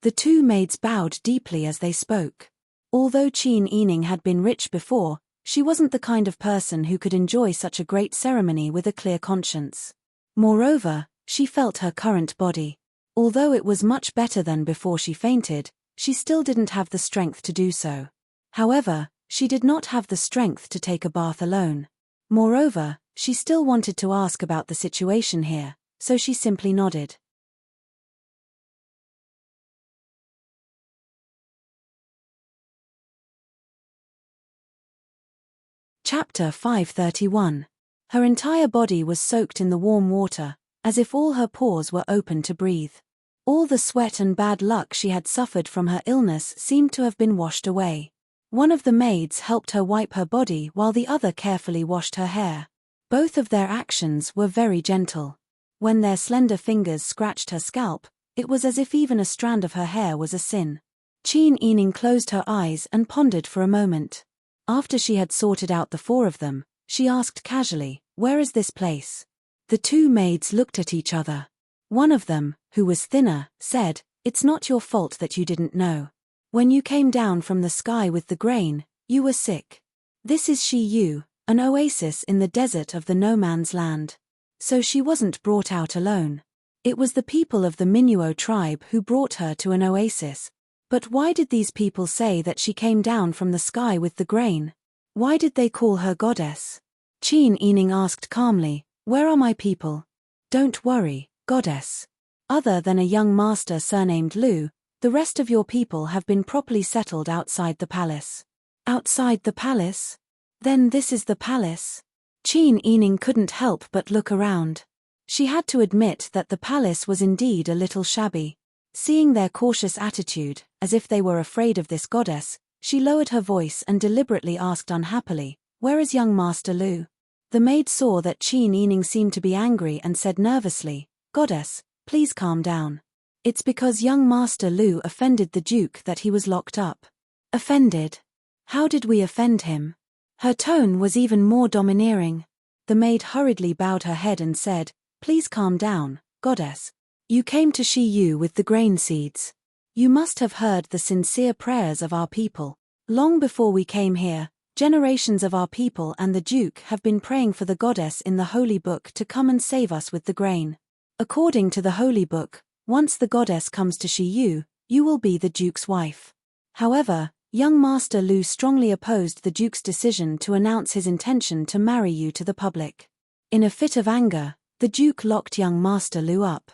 The 2 maids bowed deeply as they spoke. Although Qin Yining had been rich before, she wasn't the kind of person who could enjoy such a great ceremony with a clear conscience. Moreover, she felt her current body. Although it was much better than before she fainted, she still didn't have the strength to do so. However, she did not have the strength to take a bath alone. Moreover, she still wanted to ask about the situation here, so she simply nodded. Chapter 531. Her entire body was soaked in the warm water, as if all her pores were open to breathe. All the sweat and bad luck she had suffered from her illness seemed to have been washed away. One of the maids helped her wipe her body while the other carefully washed her hair. Both of their actions were very gentle. When their slender fingers scratched her scalp, it was as if even a strand of her hair was a sin. Qin Yining closed her eyes and pondered for a moment. After she had sorted out the 4 of them, she asked casually, "Where is this place?" The 2 maids looked at each other. One of them, who was thinner, said, "It's not your fault that you didn't know. When you came down from the sky with the grain, you were sick. This is Shi-Yu, an oasis in the desert of the no man's land. So she wasn't brought out alone. It was the people of the Minuo tribe who brought her to an oasis. But why did these people say that she came down from the sky with the grain? Why did they call her goddess?" Qin Yining asked calmly, "Where are my people?" "Don't worry, goddess. Other than a young master surnamed Lu, the rest of your people have been properly settled outside the palace." "Outside the palace? Then this is the palace?" Qin Yining couldn't help but look around. She had to admit that the palace was indeed a little shabby. Seeing their cautious attitude, as if they were afraid of this goddess, she lowered her voice and deliberately asked unhappily, "Where is young Master Lu?" The maid saw that Qin Yining seemed to be angry and said nervously, "Goddess, please calm down. It's because young Master Lu offended the Duke that he was locked up." "Offended? How did we offend him?" Her tone was even more domineering. The maid hurriedly bowed her head and said, "Please calm down, goddess. You came to Shi-Yu with the grain seeds. You must have heard the sincere prayers of our people. Long before we came here, Generations of our people and the Duke have been praying for the goddess in the Holy Book to come and save us with the grain. According to the Holy Book, once the goddess comes to Shiyu, you will be the Duke's wife. However, young Master Lu strongly opposed the Duke's decision to announce his intention to marry you to the public. In a fit of anger, the Duke locked young Master Lu up.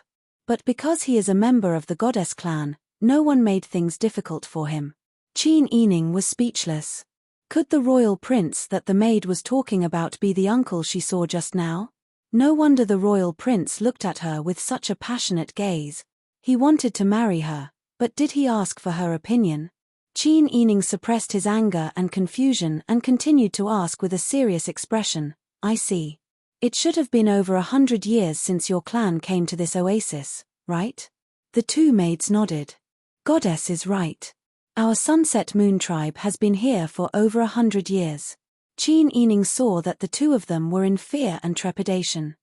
But because he is a member of the goddess clan, no one made things difficult for him. Qin Yining was speechless. Could the royal prince that the maid was talking about be the uncle she saw just now? No wonder the royal prince looked at her with such a passionate gaze. He wanted to marry her, but did he ask for her opinion? Qin Yining suppressed his anger and confusion and continued to ask with a serious expression, I see. It should have been over 100 years since your clan came to this oasis, right? The two maids nodded. Goddess is right. Our Sunset Moon tribe has been here for over 100 years. Qin Yining saw that the two of them were in fear and trepidation.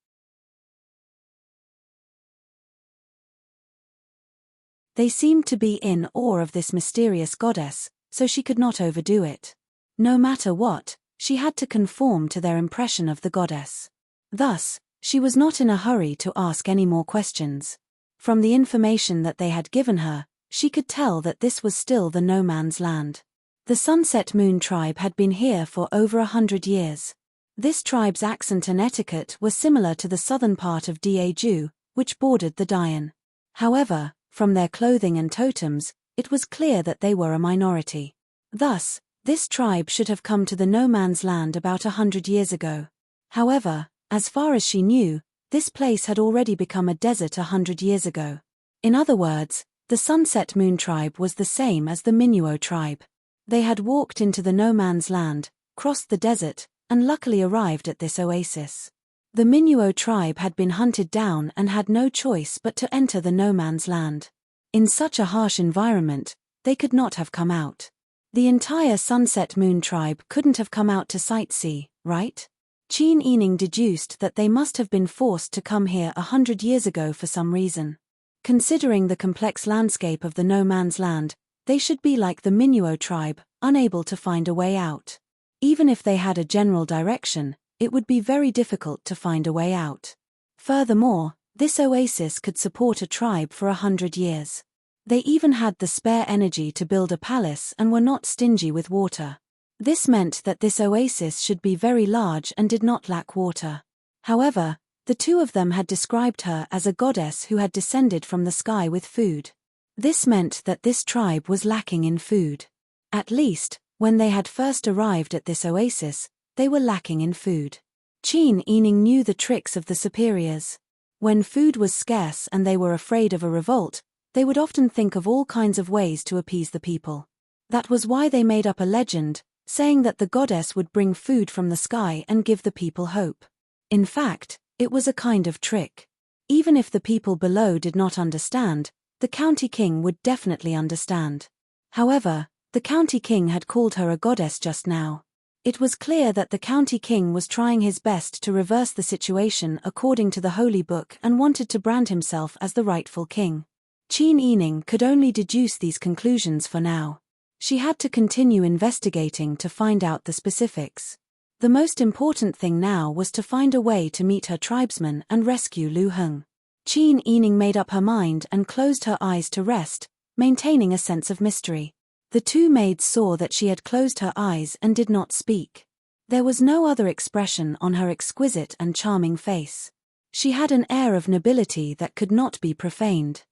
They seemed to be in awe of this mysterious goddess, so she could not overdo it. No matter what, she had to conform to their impression of the goddess. Thus, she was not in a hurry to ask any more questions. From the information that they had given her, she could tell that this was still the no man's land. The Sunset Moon tribe had been here for over 100 years. This tribe's accent and etiquette were similar to the southern part of Daeju, which bordered the Dian. However, from their clothing and totems, it was clear that they were a minority. Thus, this tribe should have come to the no man's land about 100 years ago. However, as far as she knew, this place had already become a desert 100 years ago. In other words, the Sunset Moon tribe was the same as the Minuo tribe. They had walked into the no man's land, crossed the desert, and luckily arrived at this oasis. The Minuo tribe had been hunted down and had no choice but to enter the no man's land. In such a harsh environment, they could not have come out. The entire Sunset Moon tribe couldn't have come out to sightsee, right? Qin Yining deduced that they must have been forced to come here 100 years ago for some reason. Considering the complex landscape of the no man's land, they should be like the Minuo tribe, unable to find a way out. Even if they had a general direction, it would be very difficult to find a way out. Furthermore, this oasis could support a tribe for 100 years. They even had the spare energy to build a palace and were not stingy with water. This meant that this oasis should be very large and did not lack water. However, the two of them had described her as a goddess who had descended from the sky with food. This meant that this tribe was lacking in food. At least, when they had first arrived at this oasis, they were lacking in food. Qin Yining knew the tricks of the superiors. When food was scarce and they were afraid of a revolt, they would often think of all kinds of ways to appease the people. That was why they made up a legend, saying that the goddess would bring food from the sky and give the people hope. In fact, it was a kind of trick. Even if the people below did not understand, the county king would definitely understand. However, the county king had called her a goddess just now. It was clear that the county king was trying his best to reverse the situation according to the Holy Book and wanted to brand himself as the rightful king. Qin Yining could only deduce these conclusions for now. She had to continue investigating to find out the specifics. The most important thing now was to find a way to meet her tribesmen and rescue Lu Heng. Qin Yining made up her mind and closed her eyes to rest, maintaining a sense of mystery. The two maids saw that she had closed her eyes and did not speak. There was no other expression on her exquisite and charming face. She had an air of nobility that could not be profaned.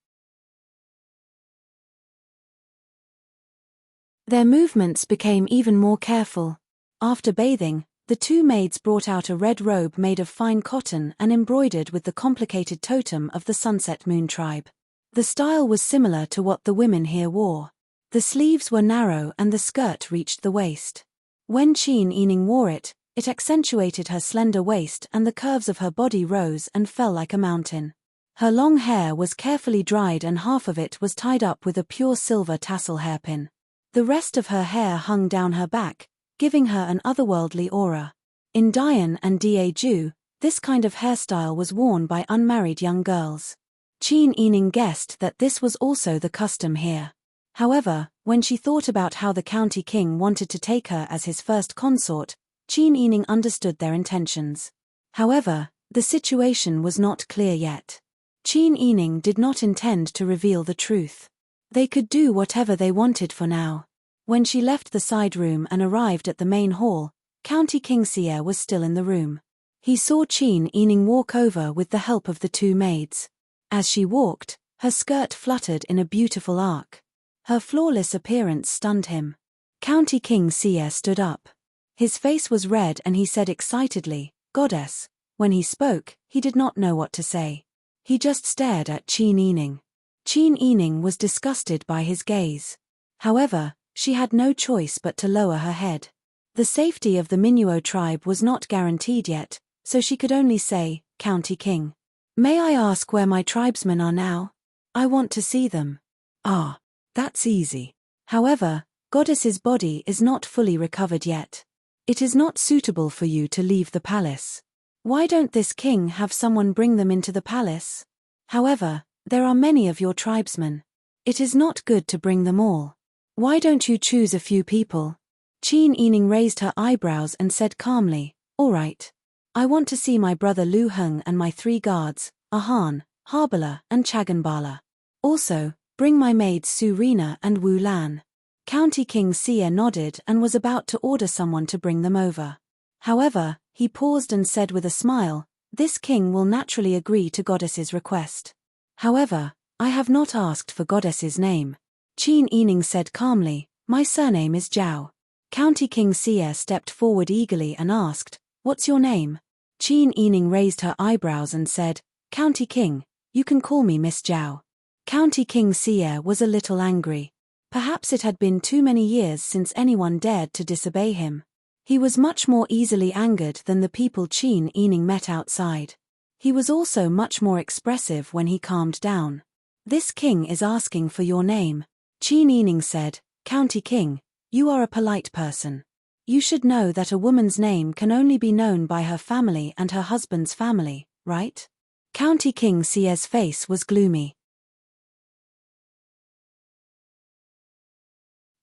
Their movements became even more careful. After bathing, the two maids brought out a red robe made of fine cotton and embroidered with the complicated totem of the Sunset Moon tribe. The style was similar to what the women here wore. The sleeves were narrow and the skirt reached the waist. When Qin Yining wore it, it accentuated her slender waist and the curves of her body rose and fell like a mountain. Her long hair was carefully dried and half of it was tied up with a pure silver tassel hairpin. The rest of her hair hung down her back, giving her an otherworldly aura. In Dian and Daeju, this kind of hairstyle was worn by unmarried young girls. Qin Yining guessed that this was also the custom here. However, When she thought about how the county king wanted to take her as his first consort, Qin Yining understood their intentions. However, the situation was not clear yet. Qin Yining did not intend to reveal the truth. They could do whatever they wanted for now. When she left the side room and arrived at the main hall, County King Xie was still in the room. He saw Qin Yining walk over with the help of the two maids. As she walked, her skirt fluttered in a beautiful arc. Her flawless appearance stunned him. County King Xie stood up. His face was red and he said excitedly, "Goddess." When he spoke, he did not know what to say. He just stared at Qin Yining. Qin Yining was disgusted by his gaze. However, she had no choice but to lower her head. The safety of the Minuo tribe was not guaranteed yet, so she could only say, "County King. May I ask where my tribesmen are now? I want to see them." "Ah, that's easy. However, Goddess's body is not fully recovered yet. It is not suitable for you to leave the palace. Why don't this king have someone bring them into the palace? However, there are many of your tribesmen. It is not good to bring them all. Why don't you choose a few people?" Qin Yining raised her eyebrows and said calmly, "All right. I want to see my brother Lu Heng and my 3 guards, Ahan, Harbala and Chaganbala. Also, bring my maids Su Rina and Wu Lan." County King Xie nodded and was about to order someone to bring them over. However, he paused and said with a smile, "This king will naturally agree to Goddess's request. However, I have not asked for Goddess's name." Qin Yining said calmly, "My surname is Zhao." County King Xie stepped forward eagerly and asked, "What's your name?" Qin Yining raised her eyebrows and said, "County King, you can call me Miss Zhao." County King Xie was a little angry. Perhaps it had been too many years since anyone dared to disobey him. He was much more easily angered than the people Qin Yining met outside. He was also much more expressive when he calmed down. "This king is asking for your name." Qin Yining said, "County King, you are a polite person. You should know that a woman's name can only be known by her family and her husband's family, right?" County King Xie's face was gloomy.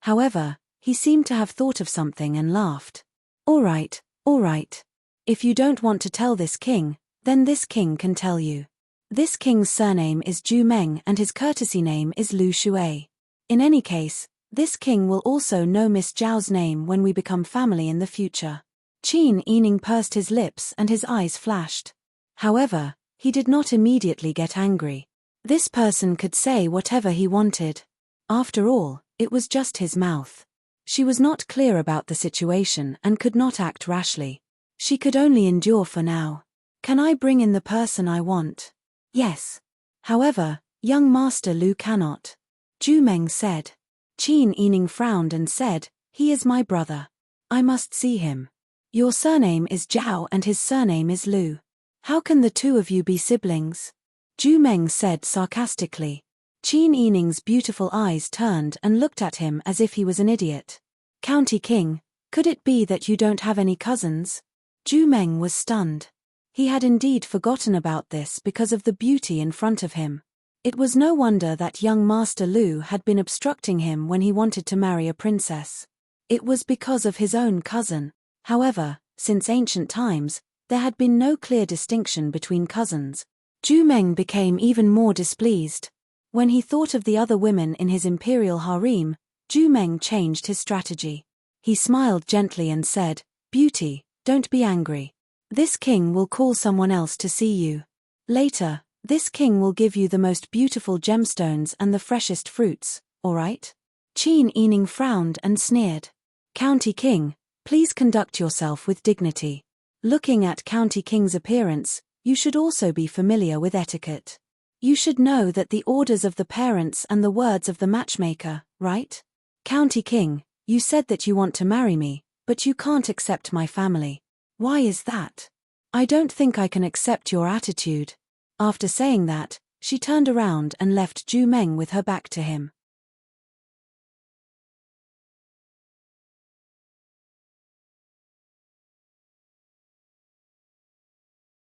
However, he seemed to have thought of something and laughed. All right. If you don't want to tell this king, then this king can tell you. This king's surname is Zhu Meng and his courtesy name is Lu Shui. In any case, this king will also know Miss Zhao's name when we become family in the future." Qin Yining pursed his lips and his eyes flashed. However, he did not immediately get angry. This person could say whatever he wanted. After all, it was just his mouth. She was not clear about the situation and could not act rashly. She could only endure for now. "Can I bring in the person I want?" "Yes. However, young Master Lu cannot," Zhu Meng said. Qin Yining frowned and said, "He is my brother. I must see him. Your surname is Zhao and his surname is Lu. How can the two of you be siblings?" Zhu Meng said sarcastically. Qin Yining's beautiful eyes turned and looked at him as if he was an idiot. "County King, could it be that you don't have any cousins?" Zhu Meng was stunned. He had indeed forgotten about this because of the beauty in front of him. It was no wonder that young Master Lu had been obstructing him when he wanted to marry a princess. It was because of his own cousin. However, since ancient times, there had been no clear distinction between cousins. Zhu Meng became even more displeased. When he thought of the other women in his imperial harem, Zhu Meng changed his strategy. He smiled gently and said, "Beauty, don't be angry. This king will call someone else to see you. Later, this king will give you the most beautiful gemstones and the freshest fruits, all right?" Qin Yining frowned and sneered. "County King, please conduct yourself with dignity. Looking at County King's appearance, you should also be familiar with etiquette. You should know that the orders of the parents and the words of the matchmaker, right? County King, you said that you want to marry me, but you can't accept my family. Why is that? I don't think I can accept your attitude." After saying that, she turned around and left Zhu Meng with her back to him.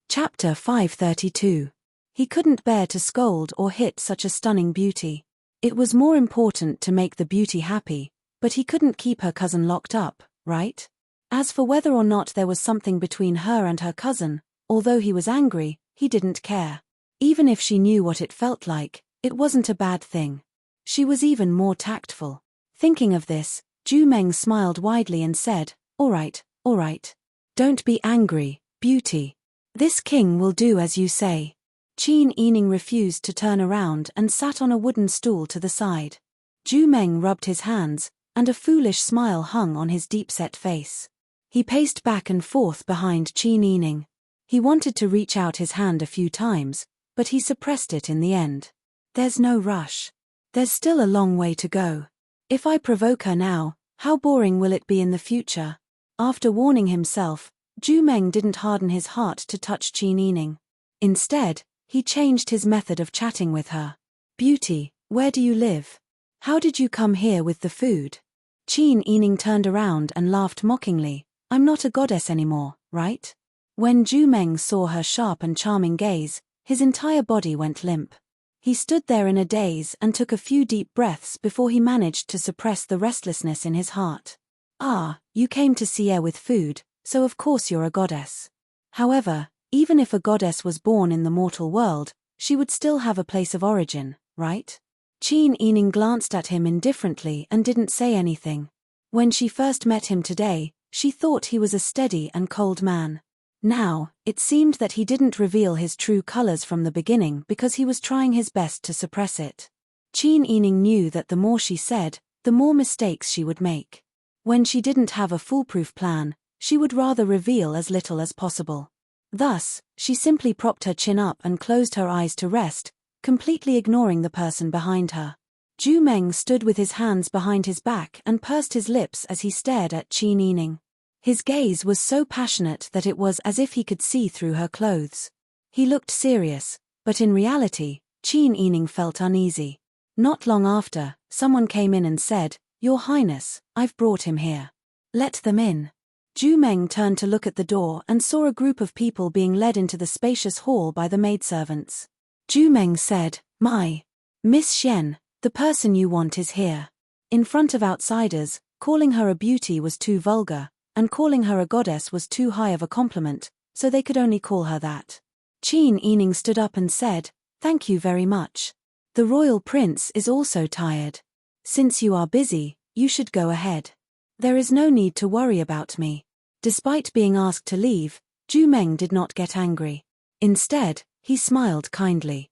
Chapter 532. He couldn't bear to scold or hit such a stunning beauty. It was more important to make the beauty happy, but he couldn't keep her cousin locked up, right? As for whether or not there was something between her and her cousin, although he was angry, he didn't care. Even if she knew what it felt like, it wasn't a bad thing. She was even more tactful. Thinking of this, Ju Meng smiled widely and said, all right. Don't be angry, beauty. This king will do as you say. Qin Yining refused to turn around and sat on a wooden stool to the side. Ju Meng rubbed his hands, and a foolish smile hung on his deep-set face. He paced back and forth behind Qin Yining. He wanted to reach out his hand a few times, but he suppressed it in the end. There's no rush. There's still a long way to go. If I provoke her now, how boring will it be in the future? After warning himself, Ju Meng didn't harden his heart to touch Qin Yining. Instead, he changed his method of chatting with her. Beauty, where do you live? How did you come here with the food? Qin Yining turned around and laughed mockingly. I'm not a goddess anymore, right? When Ju Meng saw her sharp and charming gaze, his entire body went limp. He stood there in a daze and took a few deep breaths before he managed to suppress the restlessness in his heart. Ah, you came to Sier with food, so of course you're a goddess. However, even if a goddess was born in the mortal world, she would still have a place of origin, right? Qin Yining glanced at him indifferently and didn't say anything. When she first met him today, she thought he was a steady and cold man. Now, it seemed that he didn't reveal his true colors from the beginning because he was trying his best to suppress it. Qin Yining knew that the more she said, the more mistakes she would make. When she didn't have a foolproof plan, she would rather reveal as little as possible. Thus, she simply propped her chin up and closed her eyes to rest, completely ignoring the person behind her. Ju Meng stood with his hands behind his back and pursed his lips as he stared at Qin Yining. His gaze was so passionate that it was as if he could see through her clothes. He looked serious, but in reality, Qin Yining felt uneasy. Not long after, someone came in and said, Your Highness, I've brought him here. Let them in. Ju Meng turned to look at the door and saw a group of people being led into the spacious hall by the maidservants. Ju Meng said, My, Miss Xian, the person you want is here. In front of outsiders, calling her a beauty was too vulgar, and calling her a goddess was too high of a compliment, so they could only call her that. Qin Yining stood up and said, Thank you very much. The royal prince is also tired. Since you are busy, you should go ahead. There is no need to worry about me. Despite being asked to leave, Ju Meng did not get angry. Instead, he smiled kindly.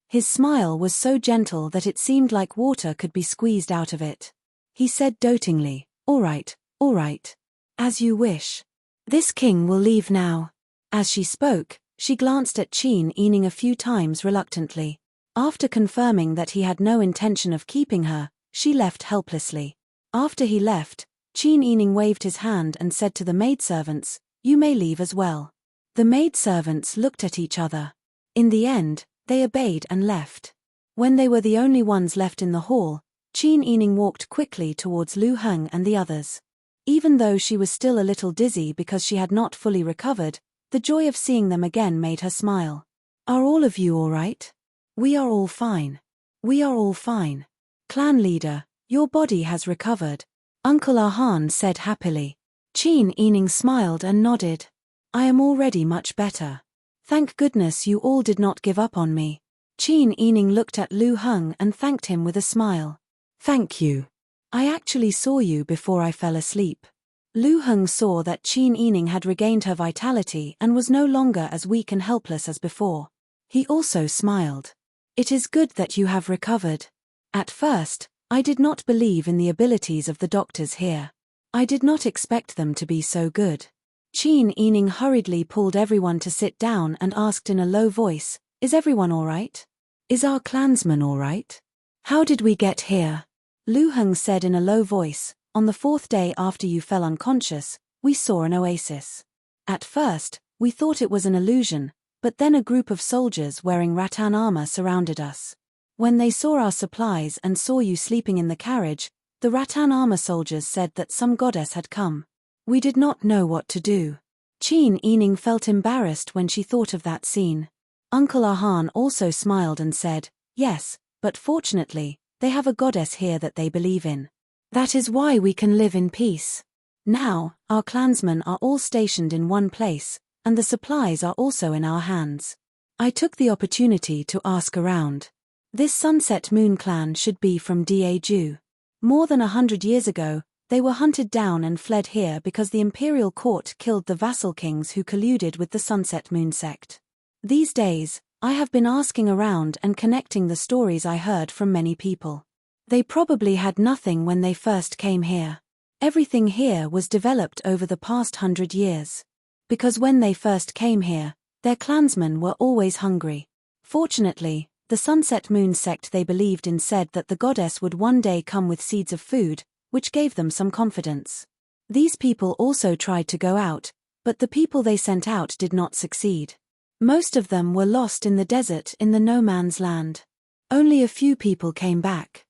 His smile was so gentle that it seemed like water could be squeezed out of it. He said dotingly, all right. As you wish. This king will leave now. As she spoke, she glanced at Qin Yining a few times reluctantly. After confirming that he had no intention of keeping her, she left helplessly. After he left, Qin Yining waved his hand and said to the maidservants, You may leave as well. The maidservants looked at each other. In the end, they obeyed and left. When they were the only ones left in the hall, Qin Yining walked quickly towards Lu Heng and the others. Even though she was still a little dizzy because she had not fully recovered, the joy of seeing them again made her smile. Are all of you all right? We are all fine. We are all fine. Clan leader, your body has recovered. Uncle Ahan said happily. Qin Yining smiled and nodded. I am already much better. Thank goodness you all did not give up on me. Qin Yining looked at Lu Heng and thanked him with a smile. Thank you. I actually saw you before I fell asleep. Lu Heng saw that Qin Yining had regained her vitality and was no longer as weak and helpless as before. He also smiled. It is good that you have recovered. At first, I did not believe in the abilities of the doctors here. I did not expect them to be so good. Qin Yining hurriedly pulled everyone to sit down and asked in a low voice, Is everyone all right? Is our clansman all right? How did we get here? Lu Heng said in a low voice, On the 4th day after you fell unconscious, we saw an oasis. At first, we thought it was an illusion, but then a group of soldiers wearing rattan armor surrounded us. When they saw our supplies and saw you sleeping in the carriage, the rattan armor soldiers said that some goddess had come. We did not know what to do. Qin Yining felt embarrassed when she thought of that scene. Uncle Ahan also smiled and said, "Yes, but fortunately, they have a goddess here that they believe in. That is why we can live in peace. Now, our clansmen are all stationed in one place, and the supplies are also in our hands." I took the opportunity to ask around. This Sunset Moon clan should be from Daju. More than 100 years ago, they were hunted down and fled here because the imperial court killed the vassal kings who colluded with the Sunset Moon sect. These days, I have been asking around and connecting the stories I heard from many people. They probably had nothing when they first came here. Everything here was developed over the past 100 years. Because when they first came here, their clansmen were always hungry. Fortunately, the Sunset Moon sect they believed in said that the goddess would one day come with seeds of food, which gave them some confidence. These people also tried to go out, but the people they sent out did not succeed. Most of them were lost in the desert in the no man's land. Only a few people came back.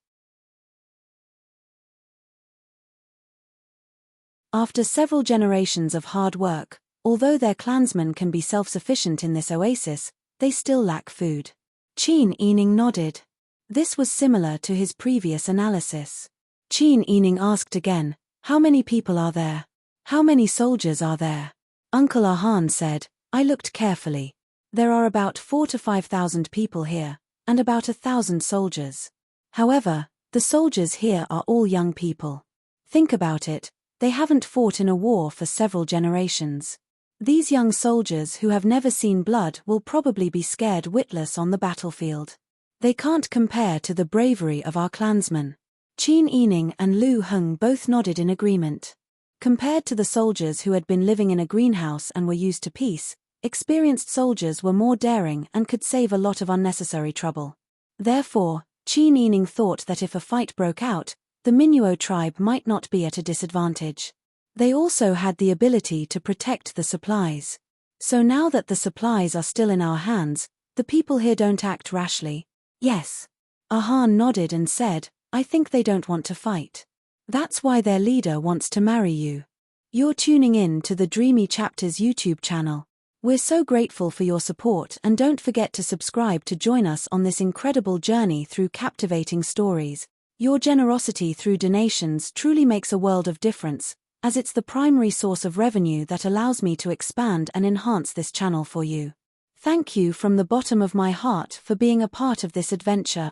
After several generations of hard work, although their clansmen can be self-sufficient in this oasis, they still lack food. Qin Yining nodded. This was similar to his previous analysis. Qin Yining asked again, "How many people are there? How many soldiers are there?" Uncle Ahan said, "I looked carefully. There are about 4,000 to 5,000 people here, and about 1,000 soldiers. However, the soldiers here are all young people. Think about it, they haven't fought in a war for several generations. These young soldiers who have never seen blood will probably be scared witless on the battlefield. They can't compare to the bravery of our clansmen." Qin Yining and Lu Heng both nodded in agreement. Compared to the soldiers who had been living in a greenhouse and were used to peace, experienced soldiers were more daring and could save a lot of unnecessary trouble. Therefore, Qin Yining thought that if a fight broke out, the Minuo tribe might not be at a disadvantage. They also had the ability to protect the supplies. So now that the supplies are still in our hands, the people here don't act rashly. Yes. Ahan nodded and said, "I think they don't want to fight. That's why their leader wants to marry you." You're tuning in to the Dreamy Chapters YouTube channel. We're so grateful for your support, and don't forget to subscribe to join us on this incredible journey through captivating stories. Your generosity through donations truly makes a world of difference, as it's the primary source of revenue that allows me to expand and enhance this channel for you. Thank you from the bottom of my heart for being a part of this adventure.